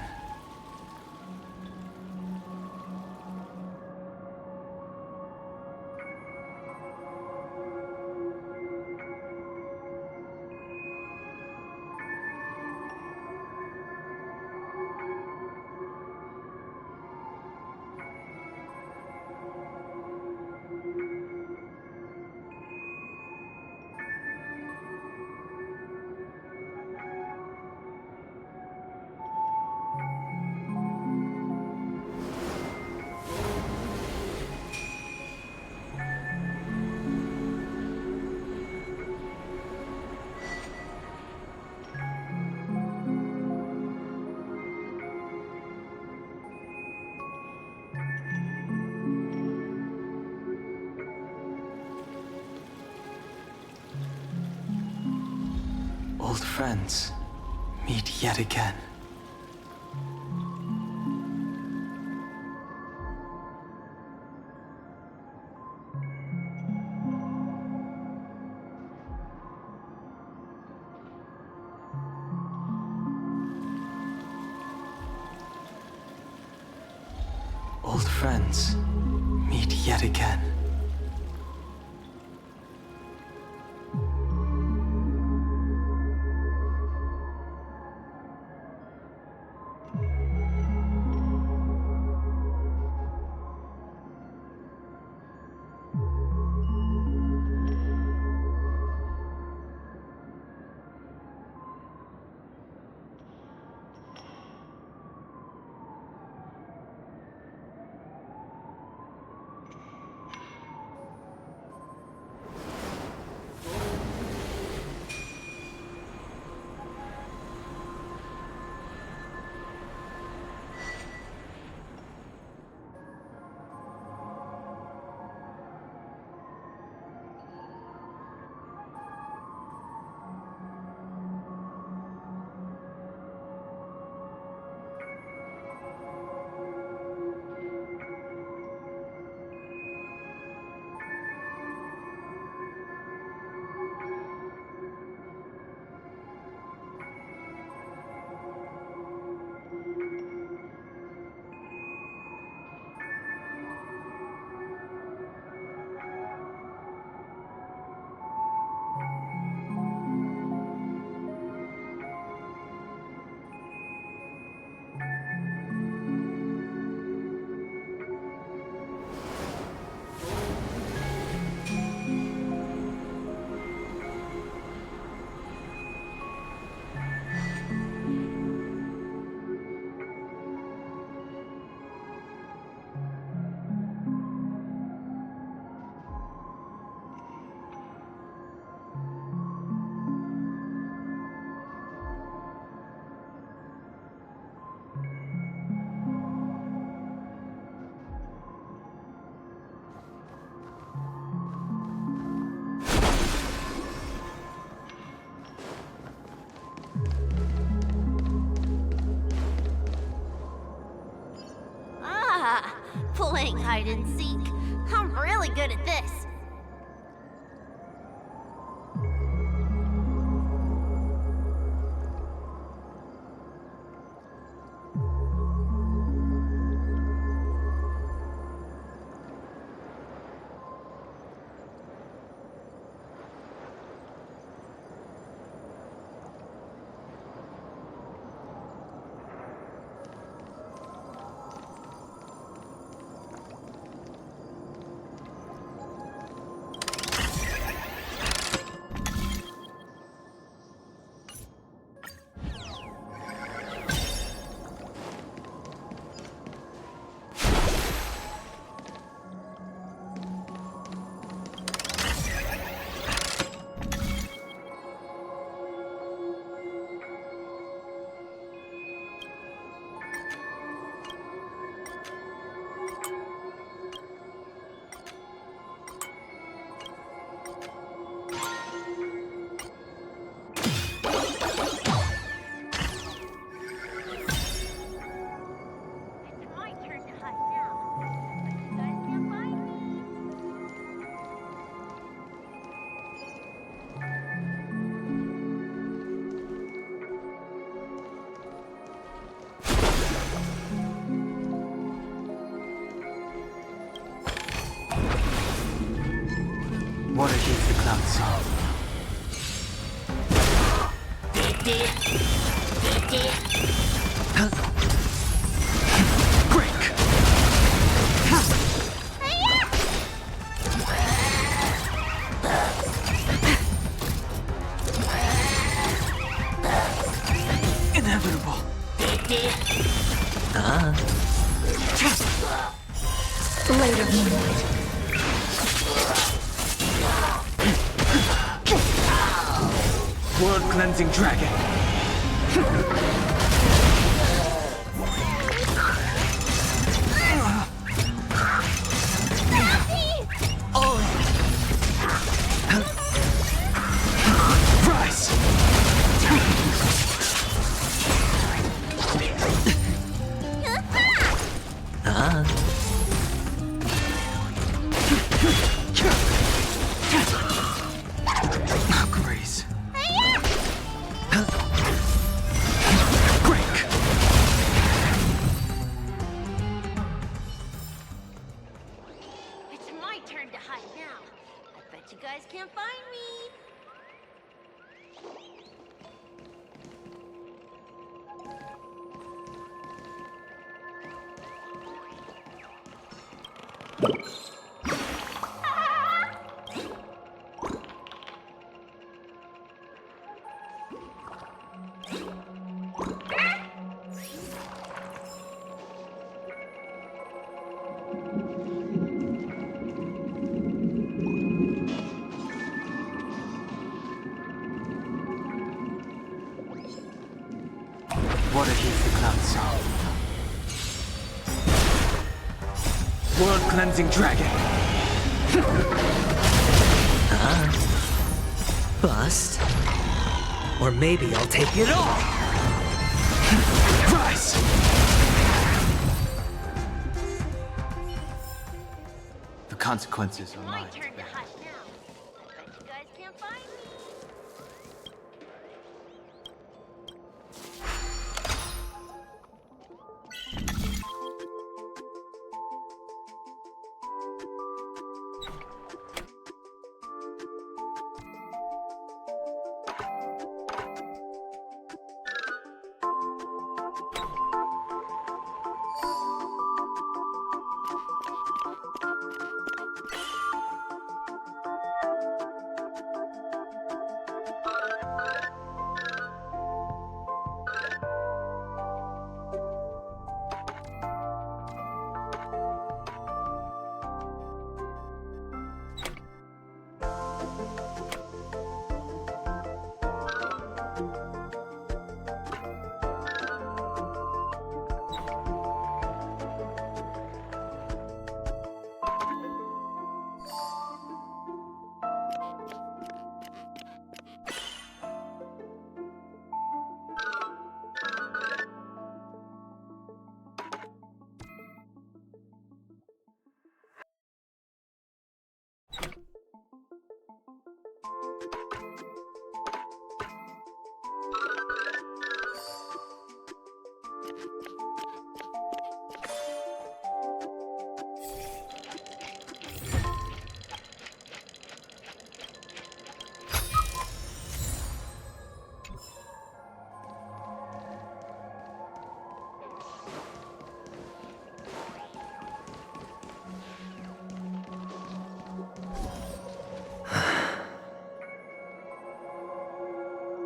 Old friends meet yet again. Old friends meet yet again. Playing hide and seek. I'm really good at this. Inevitable. Later moonlight. World cleansing dragon. Rise. Grace. Break. It's my turn to hide now. I bet you guys can't find me. What a heat the clouds saw. World cleansing dragon. Bust. Or maybe I'll take it all! Rise! The consequences are mine. Turn to hide now. I bet you guys can't find me.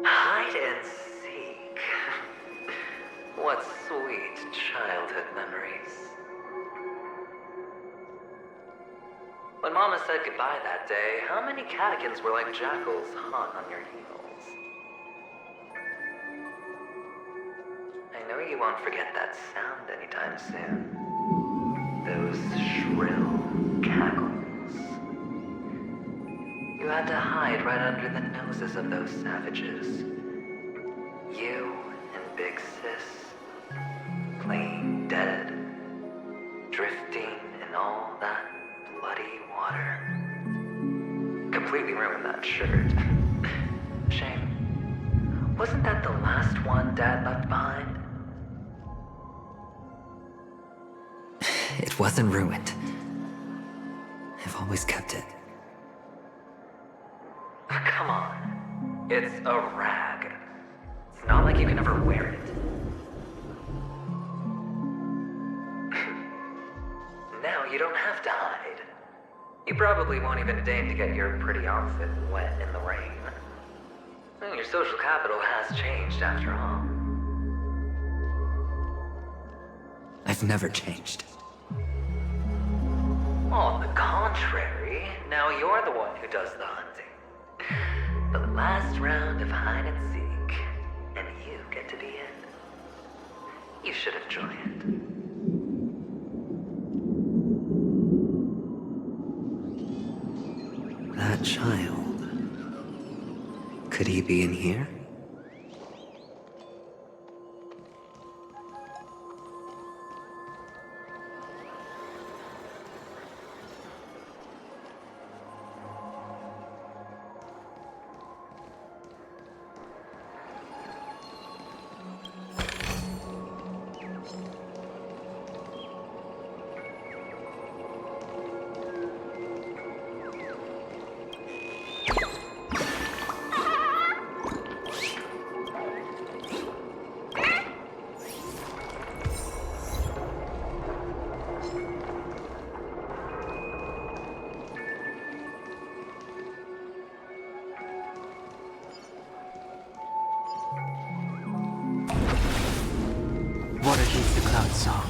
Hide and seek. What sweet childhood memories. When Mama said goodbye that day, how many catechins were like jackals hung on your heels? I know you won't forget that sound anytime soon. Those shrill cackles. You had to hide right under the noses of those savages. You and Big Sis, playing dead, drifting in all that bloody water. Completely ruined that shirt. Shame. Wasn't that the last one Dad left behind? It wasn't ruined. I've always kept it. Come on. It's a rag. not like you can ever wear it. Now you don't have to hide. You probably won't even deign to get your pretty outfit wet in the rain. Your social capital has changed after all. I've never changed. On the contrary, now you're the one who does the hunting. The last round of hide and seek, and you get to be in. You should enjoy it. That child. Could he be in here? Water heats the cloud song.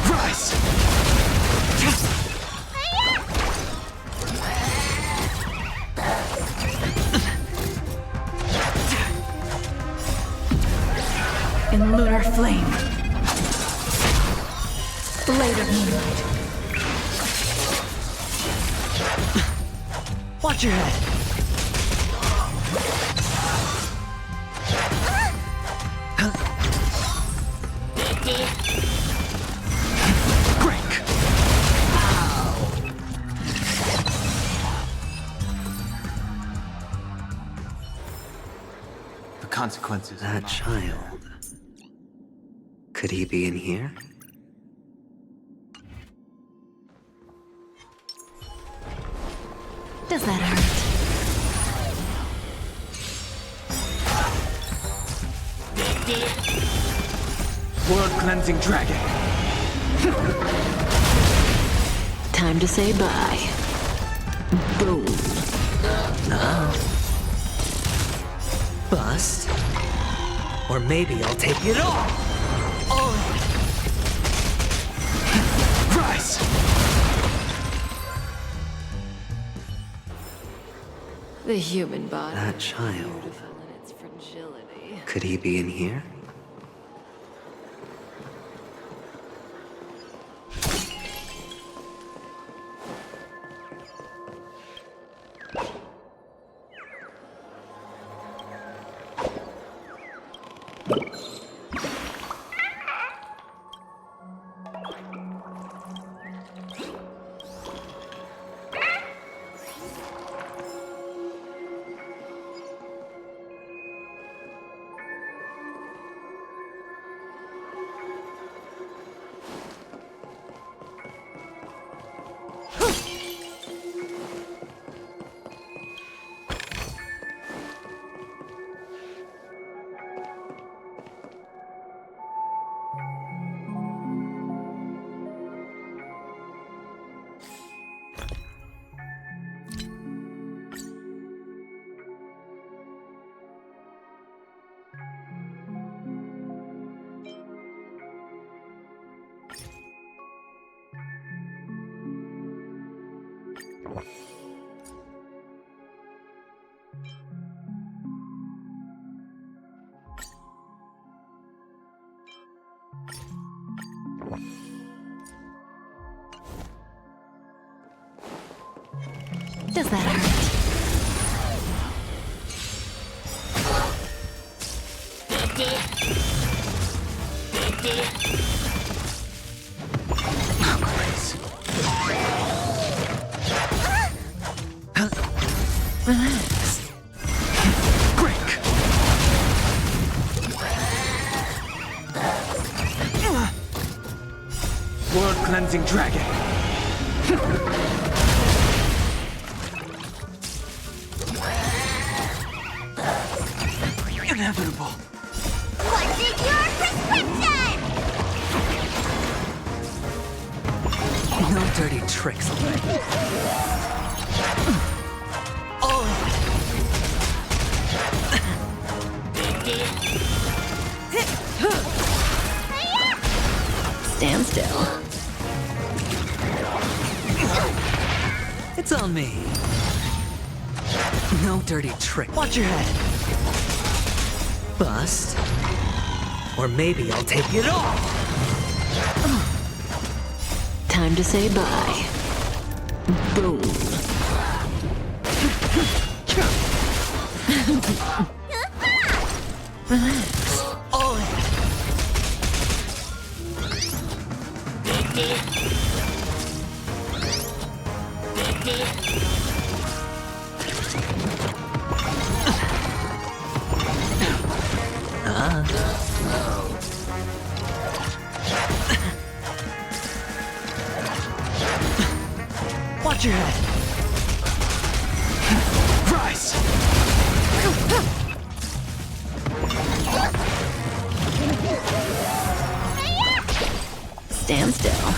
Rise! In lunar flame. Blade of moonlight. Watch your head. Break! The consequences. That child. Could he be in here? Does that hurt? World-cleansing dragon. Time to say bye. Boom. Bust. Or maybe I'll take it all. Rise! The human body. That child. Beautiful in its fragility. Could he be in here? Does that hurt? Relax. Break! World-cleansing cleansing dragon. Inevitable. What's in your prescription? No dirty tricks. Oh. Stand still. It's on me. No dirty trick. Watch your head. Bust. Or maybe I'll take it all. Time to say bye. Boom. Relax. Oh. Watch your head. Rise. Stand still.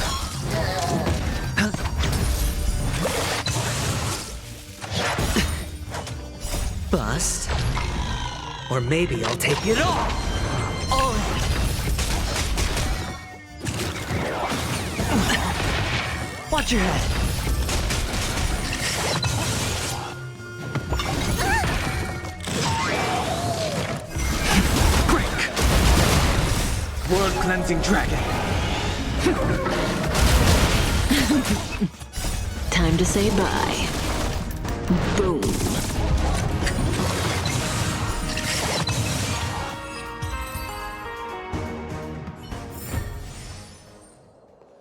Bust. Or maybe I'll take it all. Oh. Watch your head. World cleansing dragon. Time to say bye. Boom.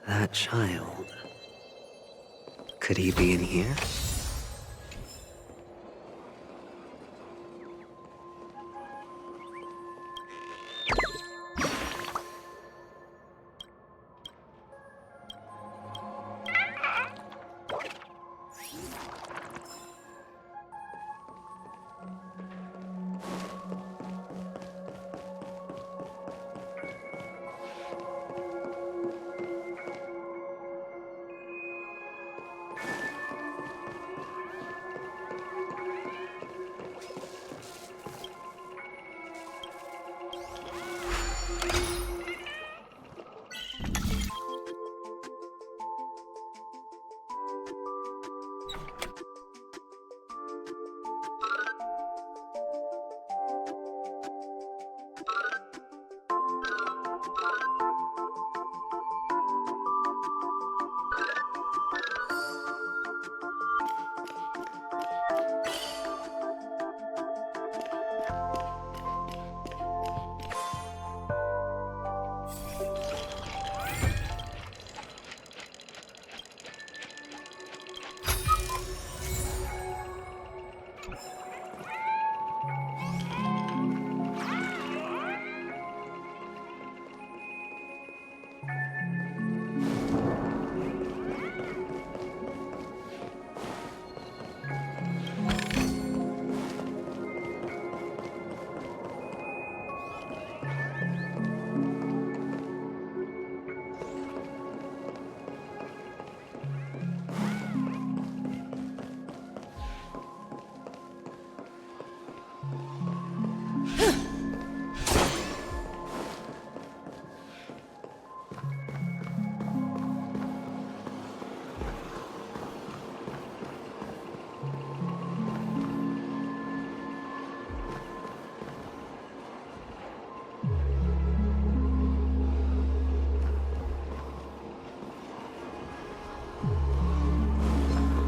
That child. Could he be in here?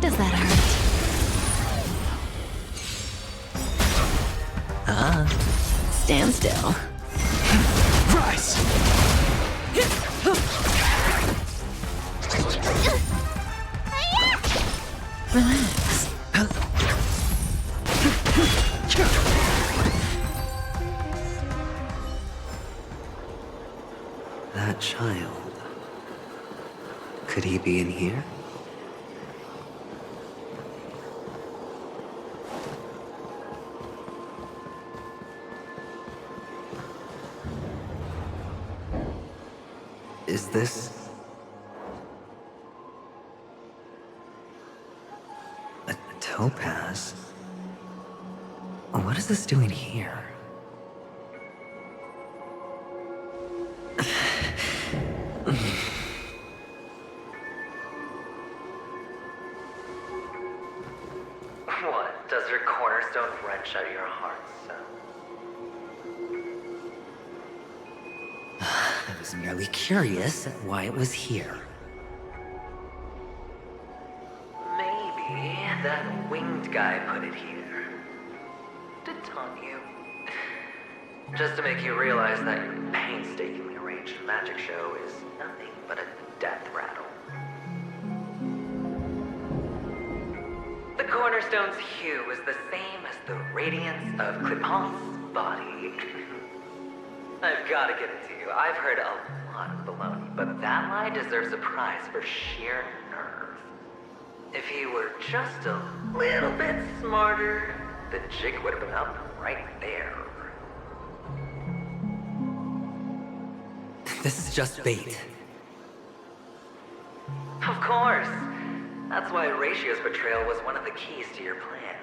Does that hurt? Stand still. Rise. Relax. That child. Could he be in here? Is this... a topaz? What is this doing here? What? Does your cornerstone wrench out your heart, so? I was merely curious at why it was here. Maybe that winged guy put it here. To taunt you. Just to make you realize that your painstakingly arranged magic show is nothing but a death rattle. The cornerstone's hue is the same as the radiance of Clipant's body. I've got to give it to you. I've heard a lot of baloney, but that lie deserves a prize for sheer nerve. If he were just a little bit smarter, the jig would have been up right there. This is just bait. Of course. That's why Ratio's betrayal was one of the keys to your plan.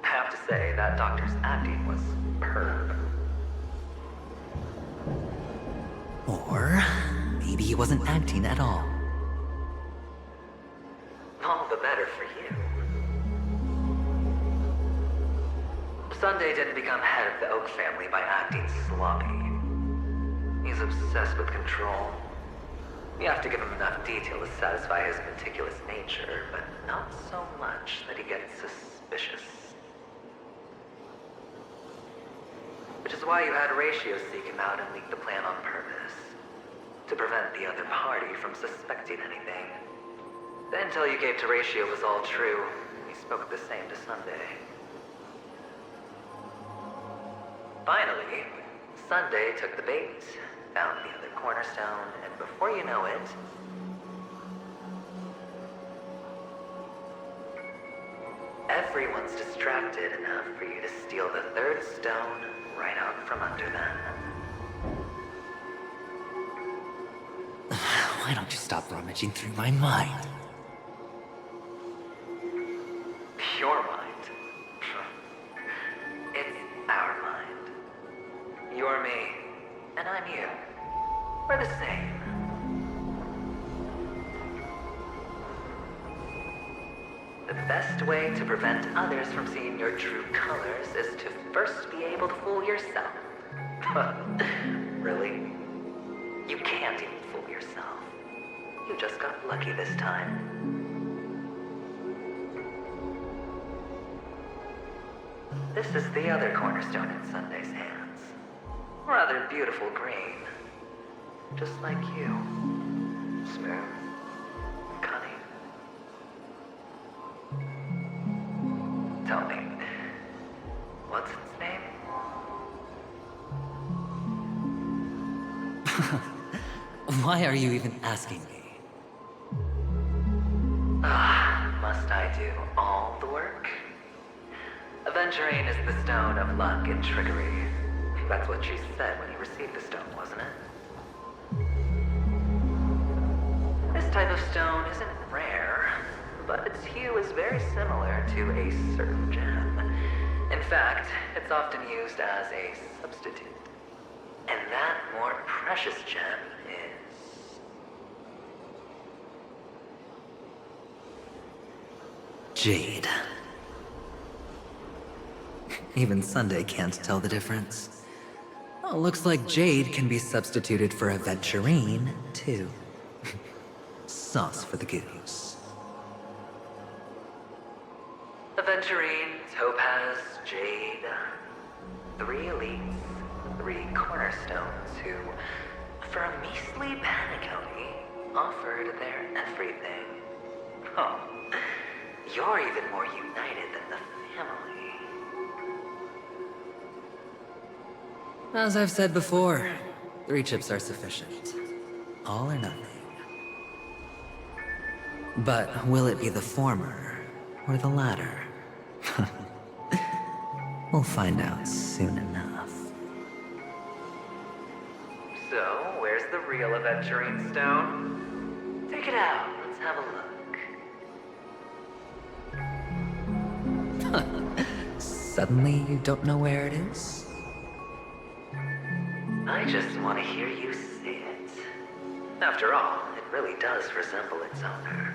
I have to say, that doctor's acting was superb. Or maybe he wasn't acting at all. All the better for you. Sunday didn't become head of the Oak family by acting sloppy. He's obsessed with control. You have to give him enough detail to satisfy his meticulous nature, but not so much that he gets suspicious. Which is why you had Ratio seek him out and leak the plan on purpose. To prevent the other party from suspecting anything. The intel you gave to Ratio was all true. He spoke the same to Sunday. Finally, Sunday took the bait, found the other cornerstone, and before you know it... everyone's distracted enough for you to steal the third stone right out from under them. Why don't you stop rummaging through my mind? Your mind? It's our mind. You're me, and I'm you. We're the same. The best way to prevent others from seeing your true colors is to first be able to fool yourself. Really? You can't even fool yourself. You just got lucky this time. This is the other cornerstone in Sunday's hands. Rather beautiful green. Just like you. Smooth. Cunning. Tell me, what's its name? Why are you even asking me? Must I do all the work? Aventurine is the stone of luck and trickery. That's what she said when you received the stone, wasn't it? This type of stone isn't rare, but its hue is very similar to a certain gem. In fact, it's often used as a substitute. And that more precious gem is... Jade. Even Sunday can't tell the difference. Oh, looks like Jade can be substituted for Aventurine, too. Sauce for the goose. Aventurine, Topaz, Jade. 3 elites, 3 cornerstones who, for a measly penny, offered their everything. Oh, you're even more united than the family. As I've said before, 3 chips are sufficient. All or nothing. But will it be the former or the latter? We'll find out soon enough. So, where's the real Aventurine stone? Take it out. Let's have a look. Suddenly you don't know where it is? I just want to hear you say it. After all, it really does resemble its owner.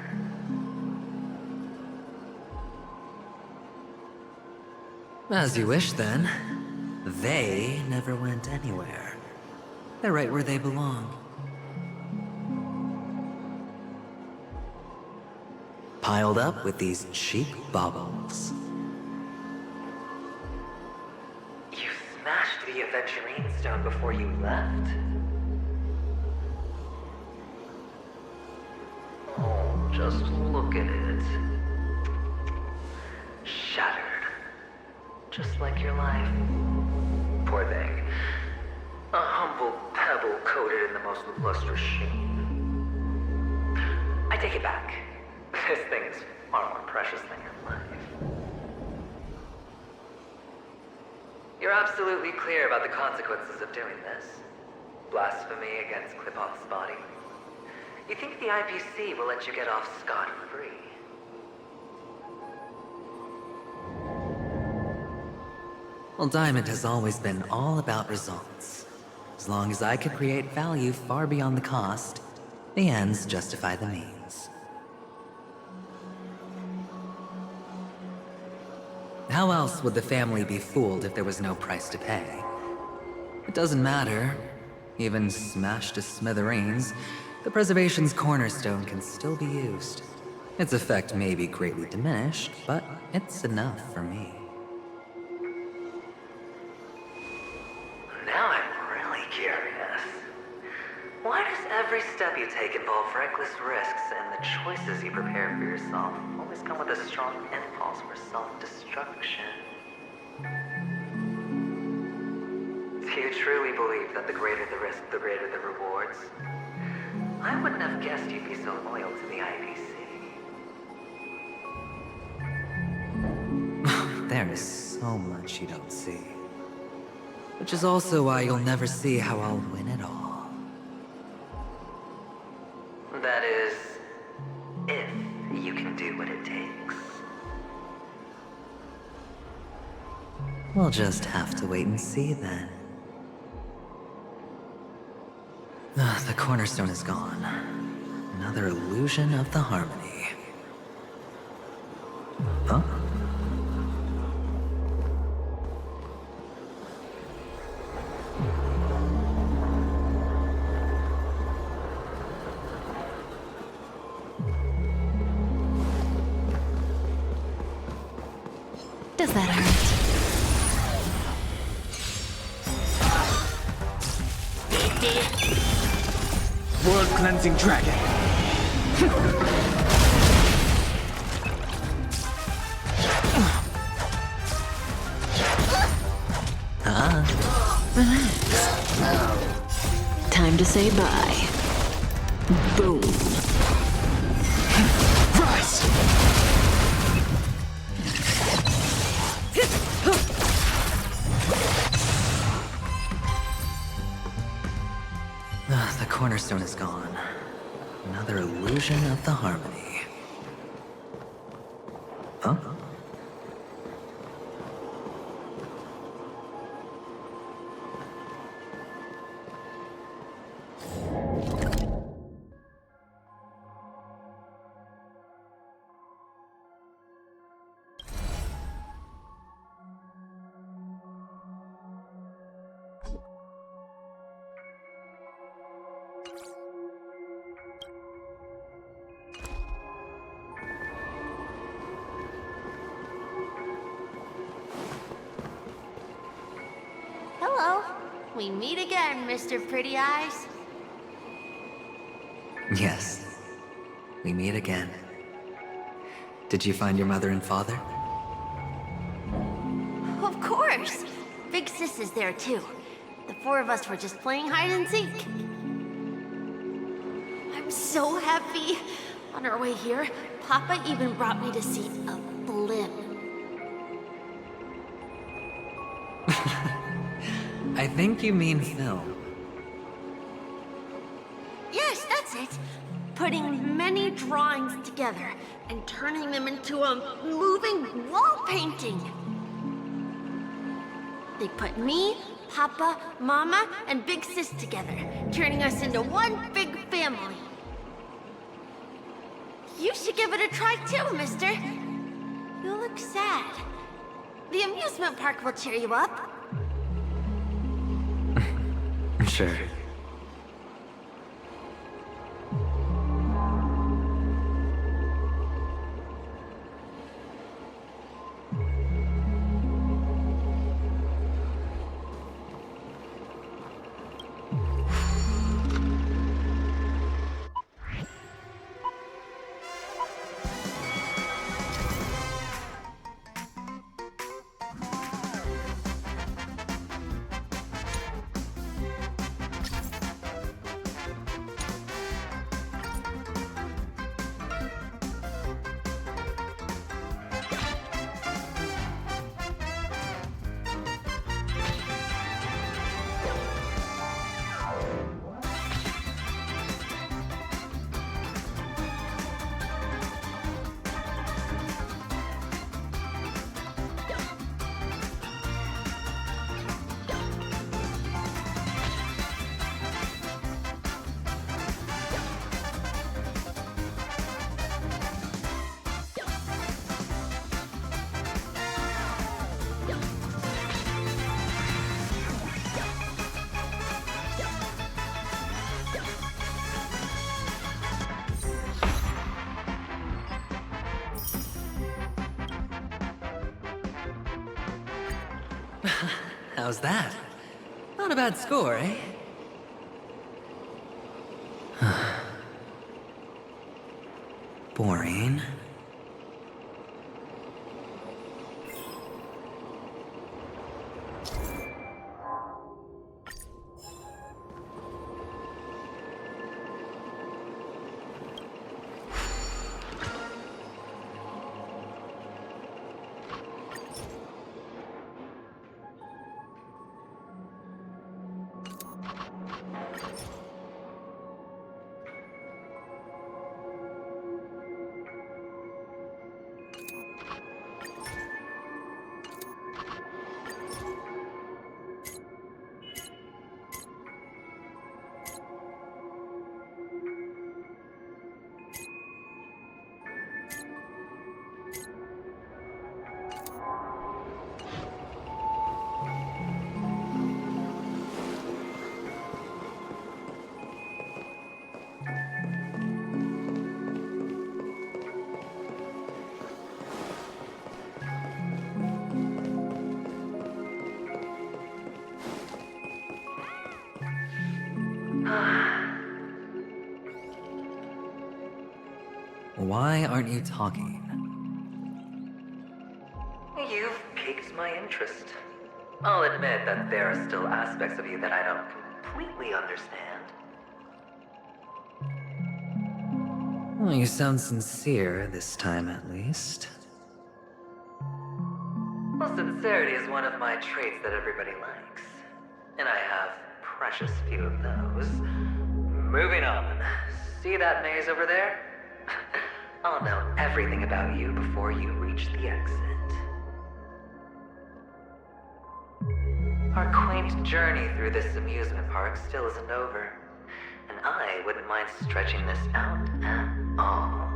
As you wish, then. They never went anywhere. They're right where they belong. Piled up with these cheap baubles. You smashed the Aventurine stone before you left? Oh, just look at it. Shattered. Just like your life. Poor thing. A humble pebble coated in the most lustrous sheen. I take it back. This thing is far more precious than your life. You're absolutely clear about the consequences of doing this. Blasphemy against Clipoth's body. You think the IPC will let you get off scot-free? Well, Diamond has always been all about results. As long as I could create value far beyond the cost, the ends justify the means. How else would the family be fooled if there was no price to pay? It doesn't matter. Even smashed to smithereens, the preservation's cornerstone can still be used. Its effect may be greatly diminished, but it's enough for me. Now I'm really curious. Why does every step you take involve reckless risks, and the choices you prepare for yourself always come with a strong impulse for self-destruction? Do you truly believe that the greater the risk, the greater the rewards? I wouldn't have guessed you'd be so loyal to the IPC. There is so much you don't see. Which is also why you'll never see how I'll win it all. That is, if you can do what it takes. We'll just have to wait and see then. The cornerstone is gone. Another illusion of the harmony. Huh? Does that hurt? World cleansing dragon. Time to say bye. Boom. Rise! The cornerstone is gone. Another illusion of the harmony. Huh? Hello. We meet again, Mr. Pretty Eyes. Yes. We meet again. Did you find your mother and father? Of course. Big Sis is there too. The four of us were just playing hide and seek. I'm so happy. On our way here, Papa even brought me to see a blimp. I think you mean Phil. Yes, that's it. Putting many drawings together and turning them into a moving wall painting. They put me, Papa, Mama, and Big Sis together, turning us into one big family. You should give it a try too, mister. You look sad. The amusement park will cheer you up. Sure. How's that? Not a bad score, eh? Boring. Why aren't you talking? You've piqued my interest. I'll admit that there are still aspects of you that I don't completely understand. Well, you sound sincere this time, at least. Well, sincerity is one of my traits that everybody likes. And I have precious few of those. Moving on. See that maze over there? I'll know everything about you before you reach the exit. Our quaint journey through this amusement park still isn't over, and I wouldn't mind stretching this out at all.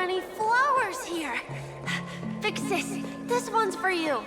many flowers here. Vixis, this one's for you.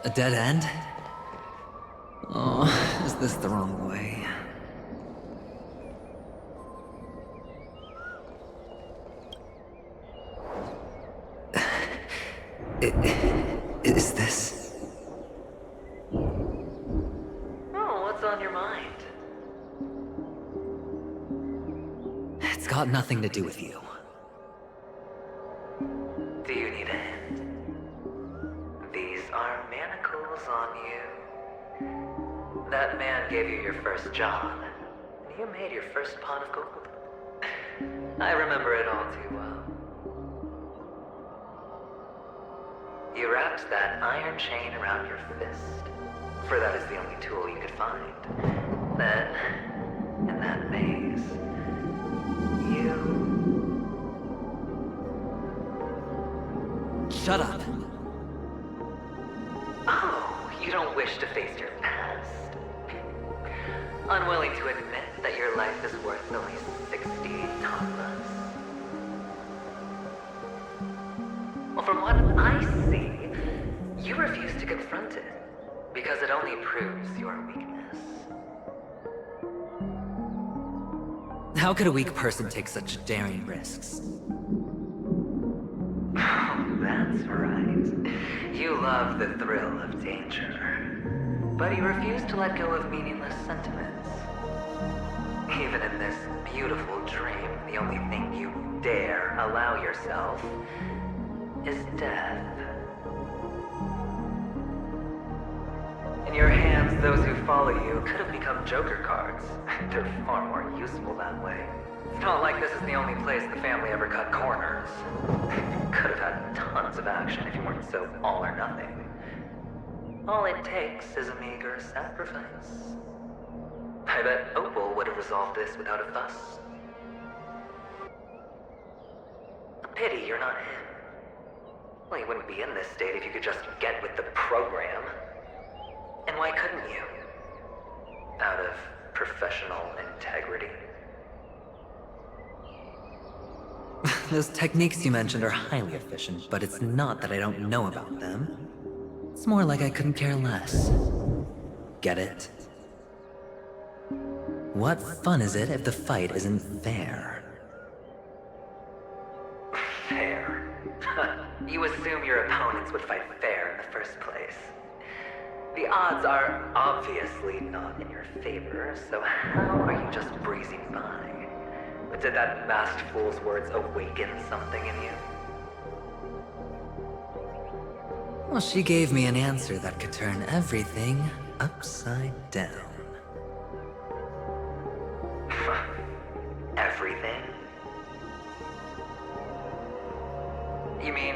A dead end? Oh, is this the wrong way? Is this? Oh, what's on your mind? It's got nothing to do with you. Do you need a hint? These are manacles on you. That man gave you your first job, and you made your first pot of gold. I remember it all too well. You wrapped that iron chain around your fist, for that is the only tool you could find. Then, in that maze, you... Shut up. Oh, you don't wish to face your past? Unwilling to admit that your life is worth only 60 tapas? Well, from what I see, you refuse to confront it, because it only proves your weakness. How could a weak person take such daring risks? Oh, that's right. You love the thrill of danger, but you refuse to let go of meaningless sentiments. Even in this beautiful dream, the only thing you dare allow yourself is death. In your hands, those who follow you could have become Joker cards. They're far more useful that way. It's not like this is the only place the family ever cut corners. Could have had tons of action if you weren't so all or nothing. All it takes is a meager sacrifice. I bet Opal would have resolved this without a fuss. A pity you're not him. Well, you wouldn't be in this state if you could just get with the program. And why couldn't you? Out of professional integrity? Those techniques you mentioned are highly efficient, but it's not that I don't know about them. It's more like I couldn't care less. Get it? What fun is it if the fight isn't fair? Fair? You assume your opponents would fight fair in the first place. The odds are obviously not in your favor, so how are you just breezing by? But did that masked fool's words awaken something in you? Well, she gave me an answer that could turn everything upside down. Everything? You mean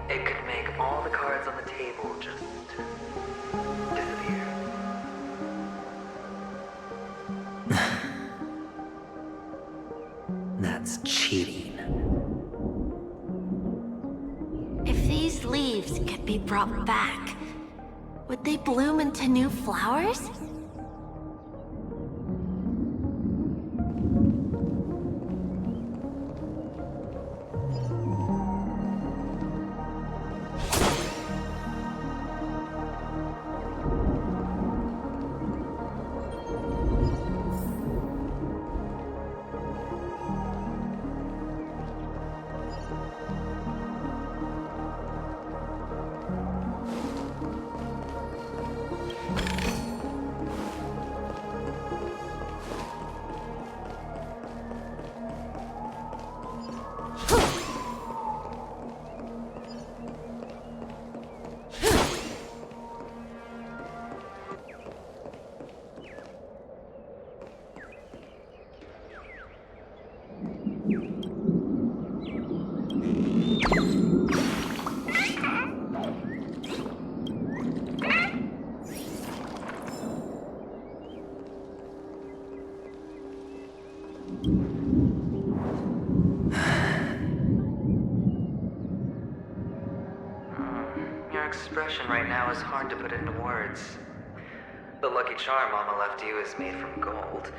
it could make all the cards on the table just disappear? That's cheating. If these leaves could be brought back, would they bloom into new flowers? expression right now is hard to put into words. The lucky charm Mama left you is made from gold.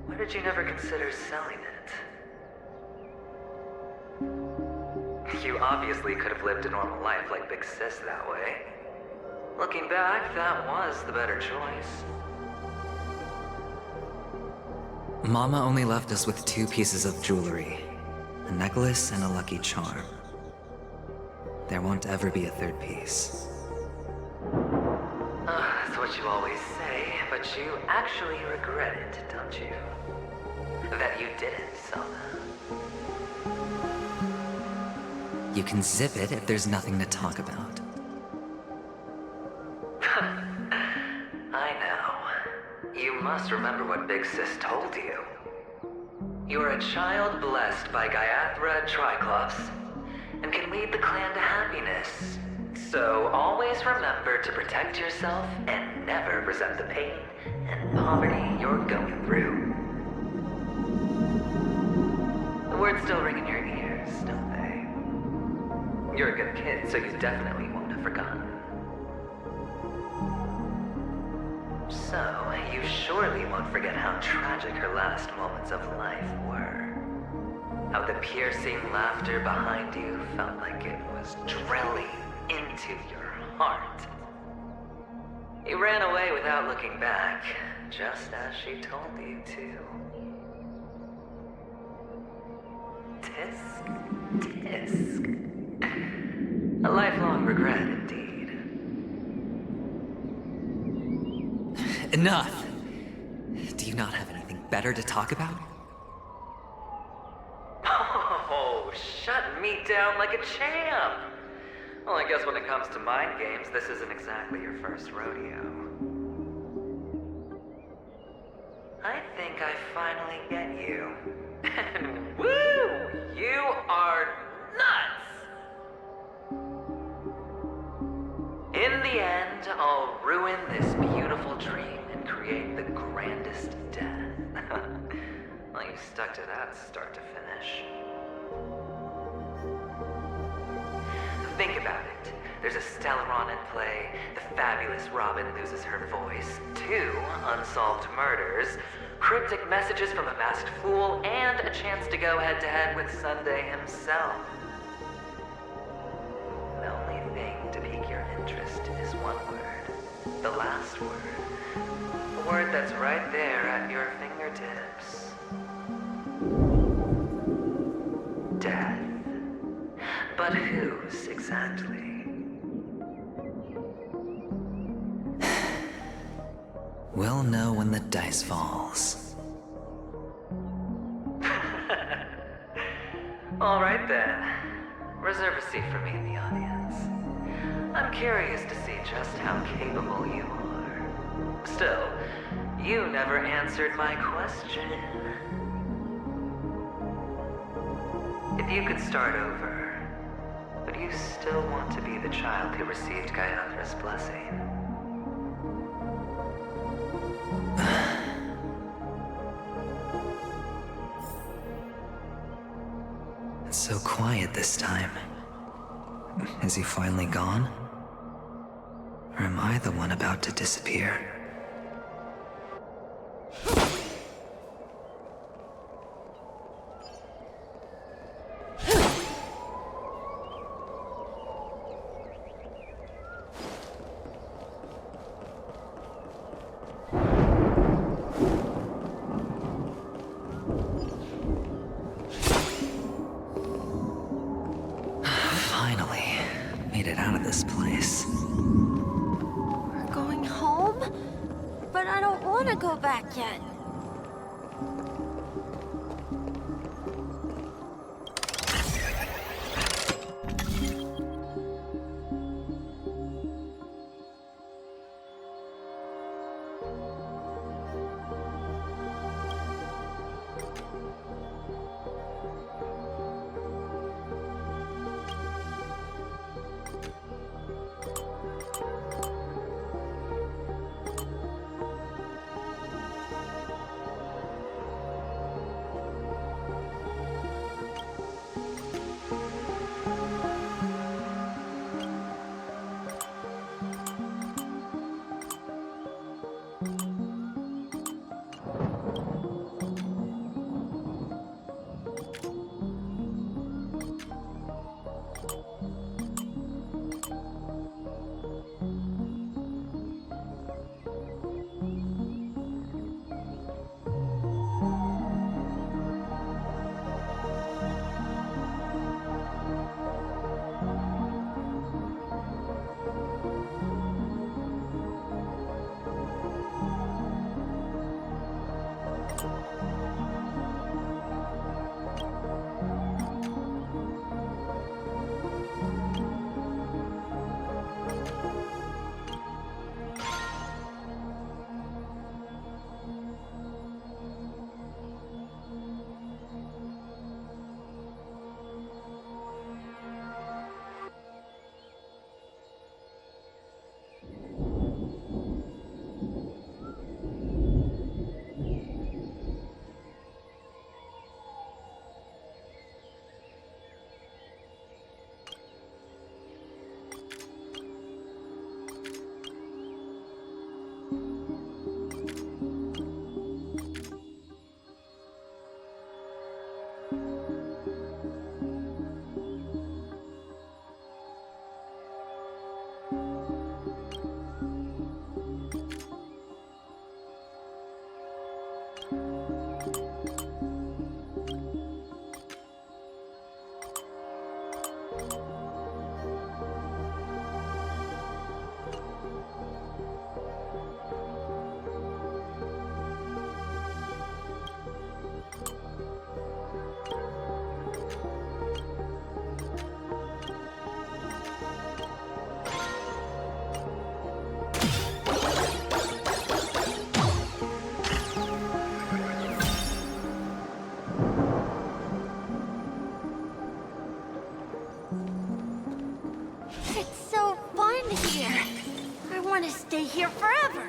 Why did you never consider selling it? You obviously could have lived a normal life like Big Sis that way. Looking back, that was the better choice. Mama only left us with 2 pieces of jewelry, a necklace and a lucky charm. There won't ever be a 3rd piece. That's what you always say, but you actually regret it, don't you? That you didn't sell them. You can zip it if there's nothing to talk about. I know. You must remember what Big Sis told you. You're a child blessed by Gaiathra Triclops, and can lead the clan to happiness. So always remember to protect yourself and never resent the pain and poverty you're going through. The words still ring in your ears, don't they? You're a good kid, so you definitely won't have forgotten. So, you surely won't forget how tragic her last moments of life were. How the piercing laughter behind you felt like it was drilling into your heart. You ran away without looking back, just as she told you to. Tisk, tisk. A lifelong regret indeed. Enough! Do you not have anything better to talk about? Oh, shut me down like a champ! Well, I guess when it comes to mind games, this isn't exactly your first rodeo. I think I finally get you. And woo! You are nuts! In the end, I'll ruin this beautiful dream and create the grandest death. Well, you stuck to that start to finish. Think about it. There's a Stellaron in play, the fabulous Robin loses her voice, 2 unsolved murders, cryptic messages from a masked fool, and a chance to go head-to-head with Sunday himself. The only thing to pique your interest is one word. The last word. The word that's right there at your fingertips. Death. But whose exactly? We'll know when the dice falls. All right then. Reserve a seat for me in the audience. I'm curious to see just how capable you are. Still, you never answered my question. If you could start over, would you still want to be the child who received Gaiathra's blessing? It's so quiet this time. Is he finally gone? Or am I the one about to disappear? Go back yet. It's so fun here. I want to stay here forever.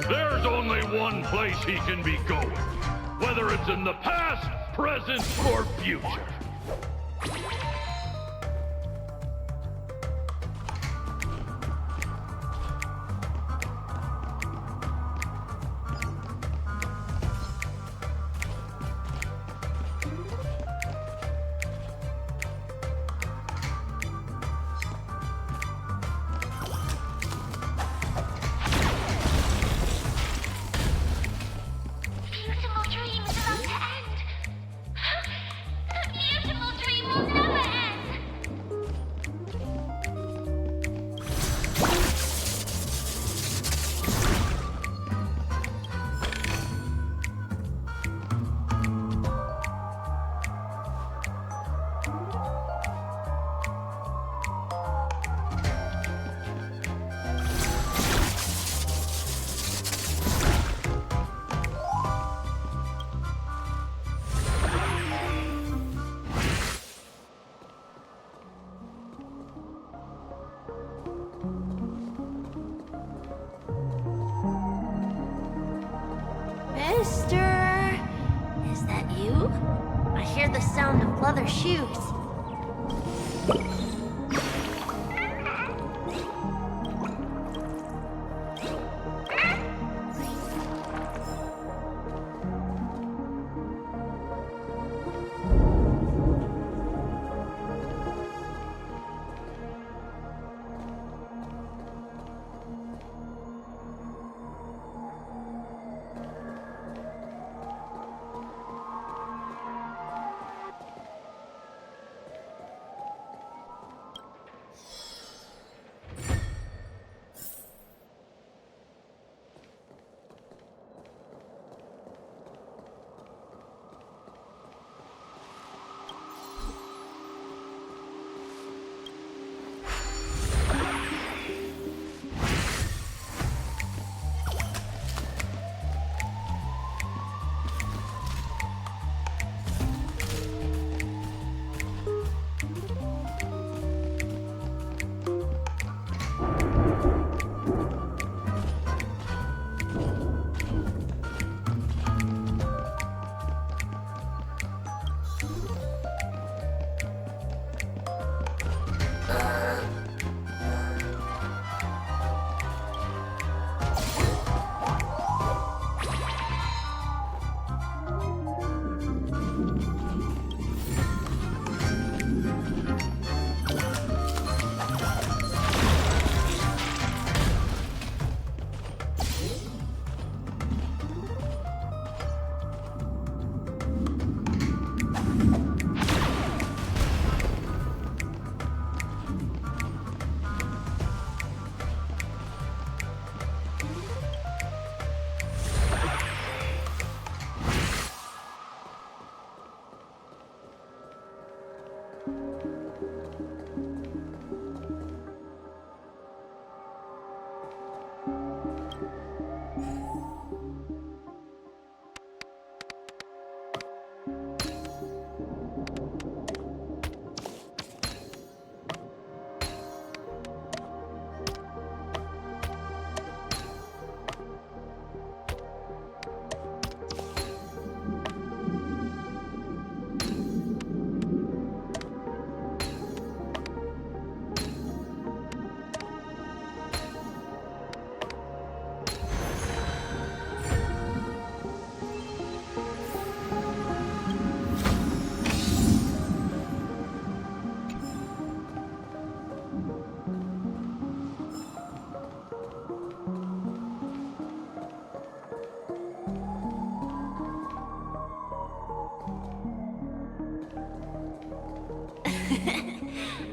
There's only one place he can be going, whether it's in the past, present, or future. Mister, is that you? I hear the sound of leather shoes.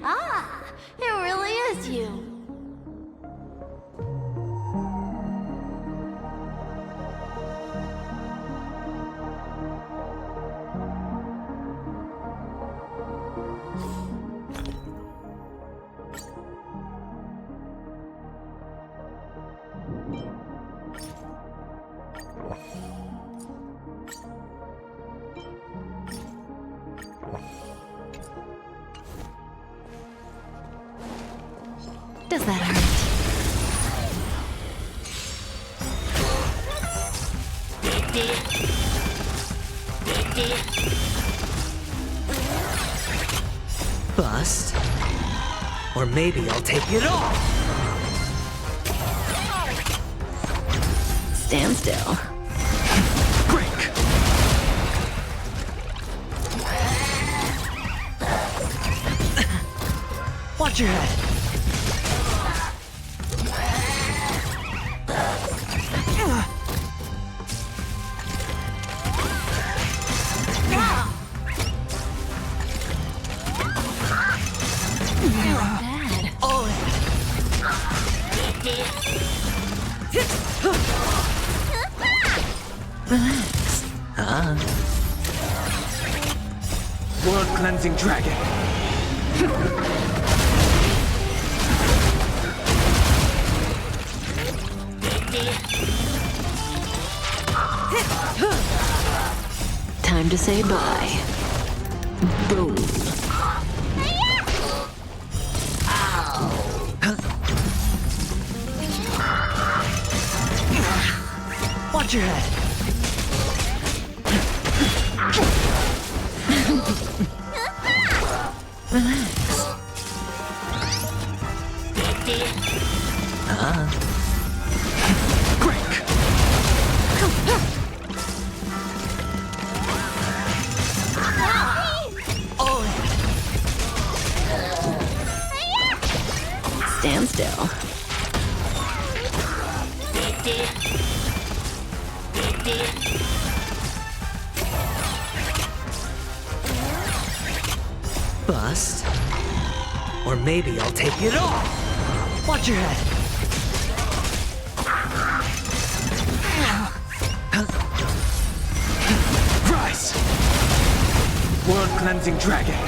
Ah, it really is you. Does that hurt? Bust. Or maybe I'll take it off. Stand still. Break. Watch your head. Relax. World cleansing dragon. Time to say bye. Boom. Watch your head. Relax. Break. Stand still. Bust. Or maybe I'll take it off. Watch your head. Rise! World cleansing dragon.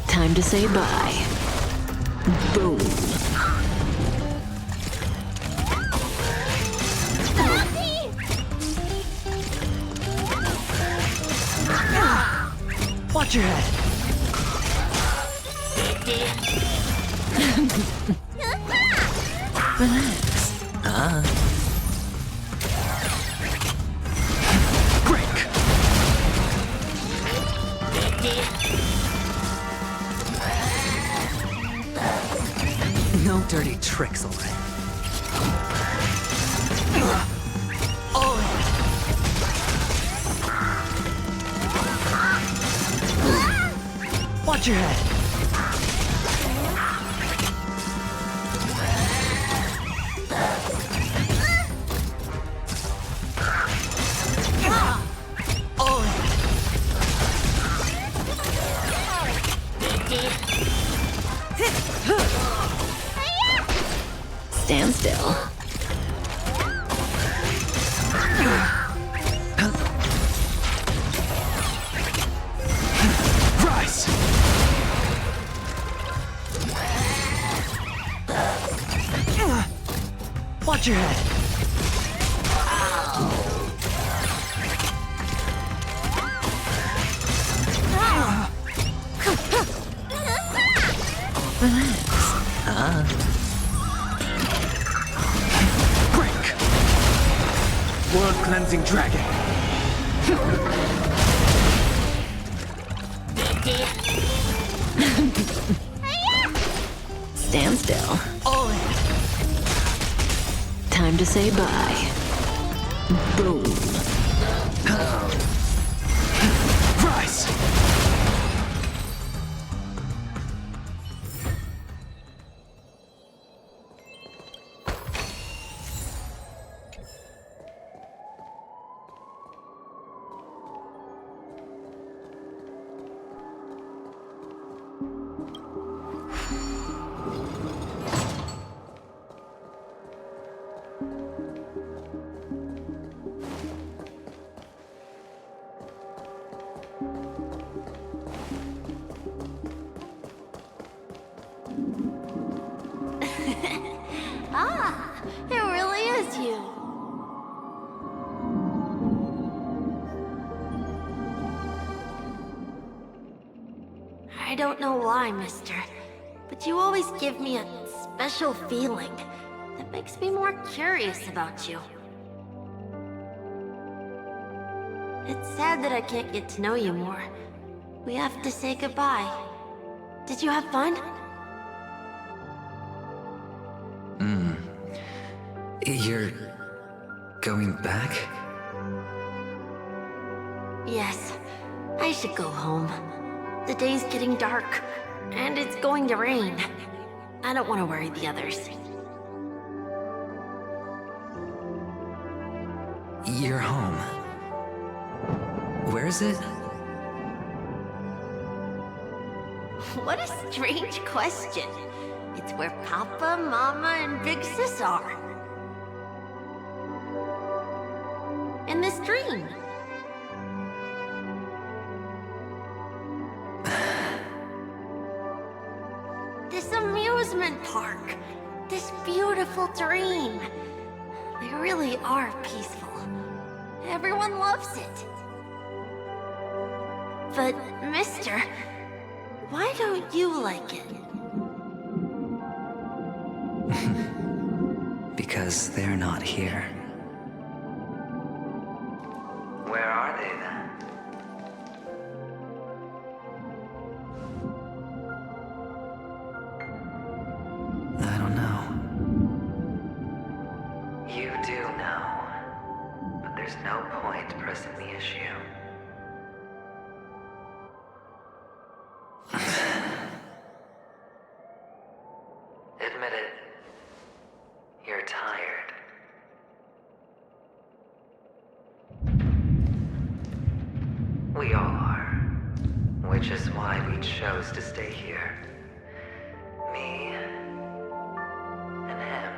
Time to say bye. Boom. Watch your head. Relax. Break. No dirty tricks, all right. Watch your head. Stand still. Rise! Watch your head. Break! World cleansing dragon. Stand still. All in. Time to say bye. Boom. Rise! Ah, it really is you. I don't know why, mister, but you always give me a special feeling that makes me more curious about you. It's sad that I can't get to know you more. We have to say goodbye. Did you have fun? You're going back? Yes, I should go home. The day's getting dark, and it's going to rain. I don't want to worry the others. You're home. Where is it? What a strange question. It's where Papa, Mama, and Big Sis are. In this dream. This amusement park. This beautiful dream. They really are peaceful. Everyone loves it. But, mister, why don't you like it? Because they're not here. Where are they then? I don't know. You do know. But there's no point pressing the issue. Admit it. You're tired. We all are. Which is why we chose to stay here. Me and him.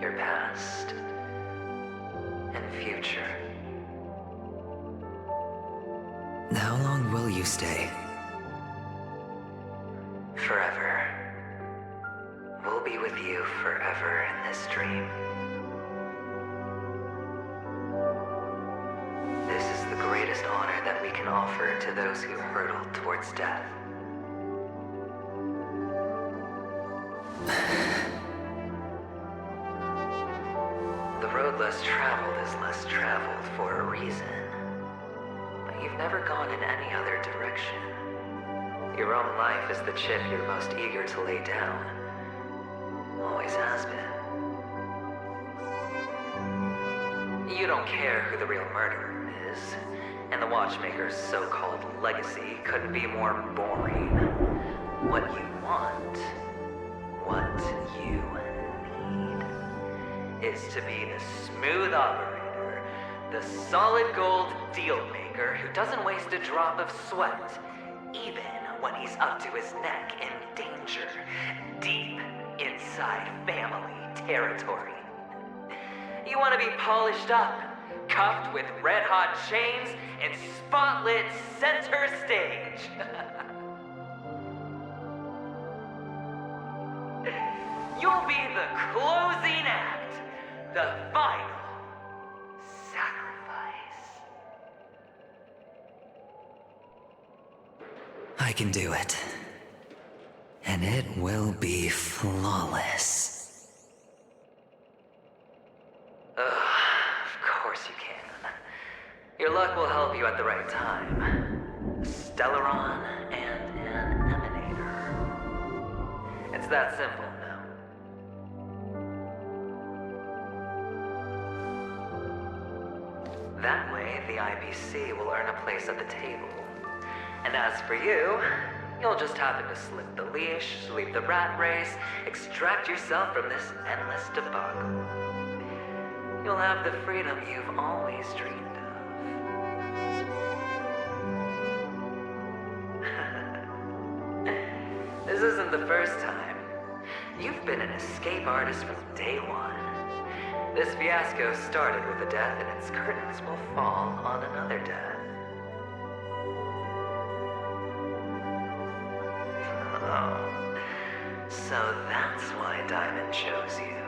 Your past and future. How long will you stay? Forever. We'll be with you forever in this dream. This is the greatest honor that we can offer to those who hurtle towards death. The road less traveled is less traveled for a reason. But you've never gone in any other direction. Your own life is the chip you're most eager to lay down. Always has been. You don't care who the real murderer is, and the Watchmaker's so-called legacy couldn't be more boring. What you want, what you need, is to be the smooth operator, the solid gold deal maker who doesn't waste a drop of sweat, even when he's up to his neck in danger, deep inside family territory. You want to be polished up, cuffed with red-hot chains, and spotlit center stage. You'll be the closing act, the final sacrifice. I can do it. And it will be flawless. Of course you can. Your luck will help you at the right time. A Stellaron and an Emanator. It's that simple now. That way, the IPC will earn a place at the table. And as for you, you'll just happen to slip the leash, sweep the rat race, extract yourself from this endless debacle. You'll have the freedom you've always dreamed of. This isn't the first time. You've been an escape artist from day one. This fiasco started with a death, and its curtains will fall on another death. Oh, so that's why Diamond chose you.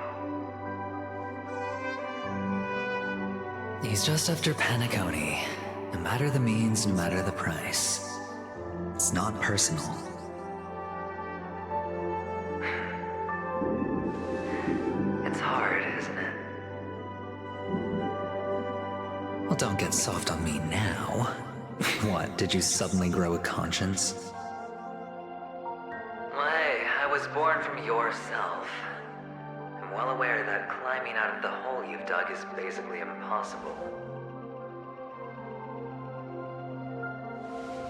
He's just after Paniconi. No matter the means, no matter the price. It's not personal. It's hard, isn't it? Well, don't get soft on me now. What, did you suddenly grow a conscience? Well, hey, I was born from yourself. I'm well aware that climbing out of the hole you've dug is basically impossible.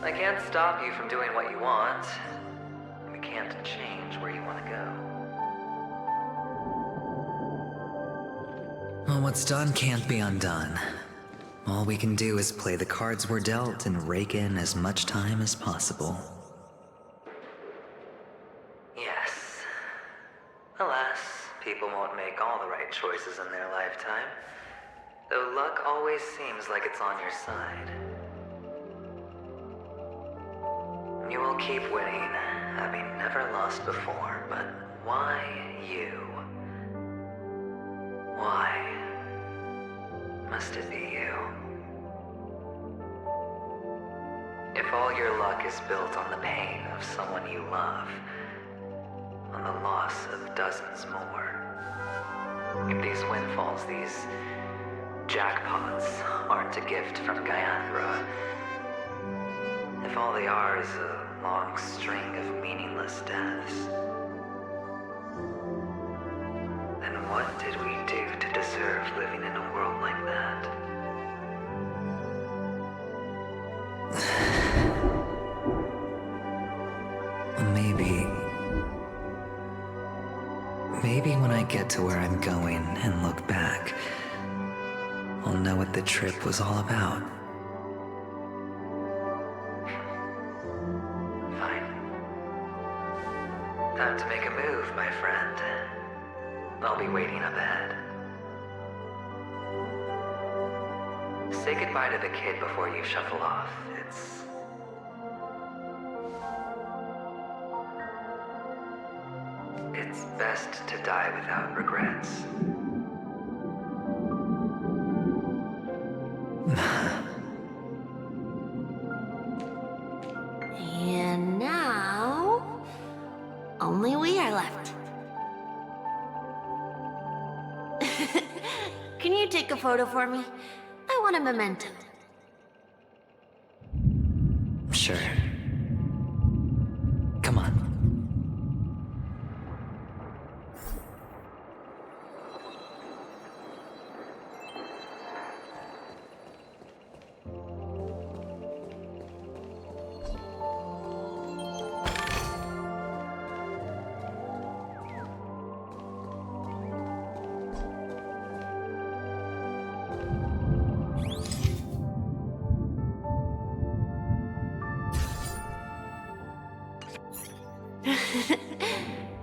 I can't stop you from doing what you want. We can't change where you want to go. Well, what's done can't be undone. All we can do is play the cards we're dealt and rake in as much time as possible. Yes. Alas, people won't make all the right choices in their lifetime. Though luck always seems like it's on your side. You will keep winning, having never lost before, but why you? Why must it be you? If all your luck is built on the pain of someone you love, on the loss of dozens more, if these windfalls, these jackpots, aren't a gift from Gaiathra, if all they are is a long string of meaningless deaths, then what did we do to deserve living in a world like that? Maybe when I get to where I'm going and look back, I'll know what the trip was all about. Time to make a move, my friend. I'll be waiting up ahead. Say goodbye to the kid before you shuffle off. It's best to die without regrets. And now, only we are left. Can you take a photo for me? I want a memento. Sure. Come on.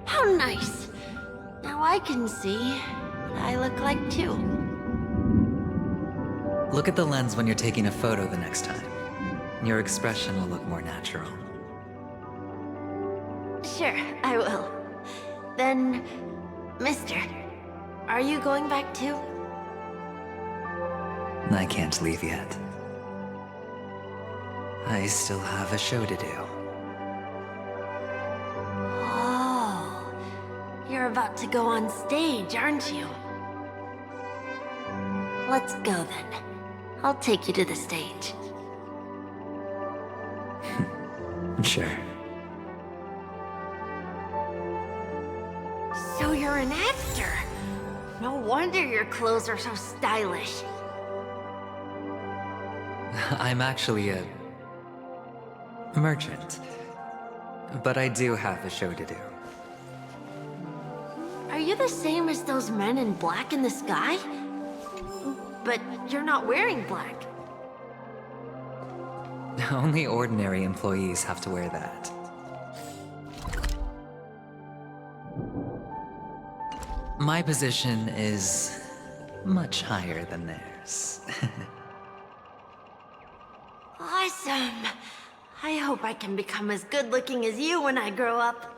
How nice. Now I can see what I look like too. Look at the lens when you're taking a photo the next time. Your expression will look more natural. Sure, I will. Then, Mister, are you going back too? I can't leave yet. I still have a show to do. Oh, you're about to go on stage, aren't you? Let's go then. I'll take you to the stage. Sure. So you're an actor. No wonder your clothes are so stylish. I'm actually a merchant. But I do have a show to do. Are you the same as those men in black in the sky? But you're not wearing black. Only ordinary employees have to wear that. My position is much higher than theirs. Awesome. I hope I can become as good looking as you when I grow up.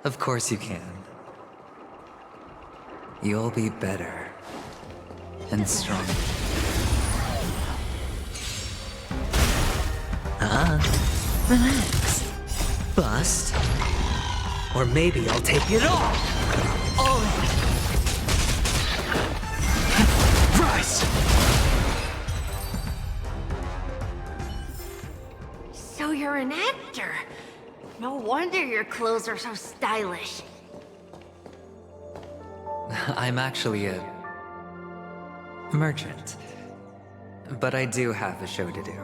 Of course you can. You'll be better and stronger. Relax. Bust. Or maybe I'll take it all. Rise! So you're an actor. No wonder your clothes are so stylish. I'm actually a merchant. But I do have a show to do.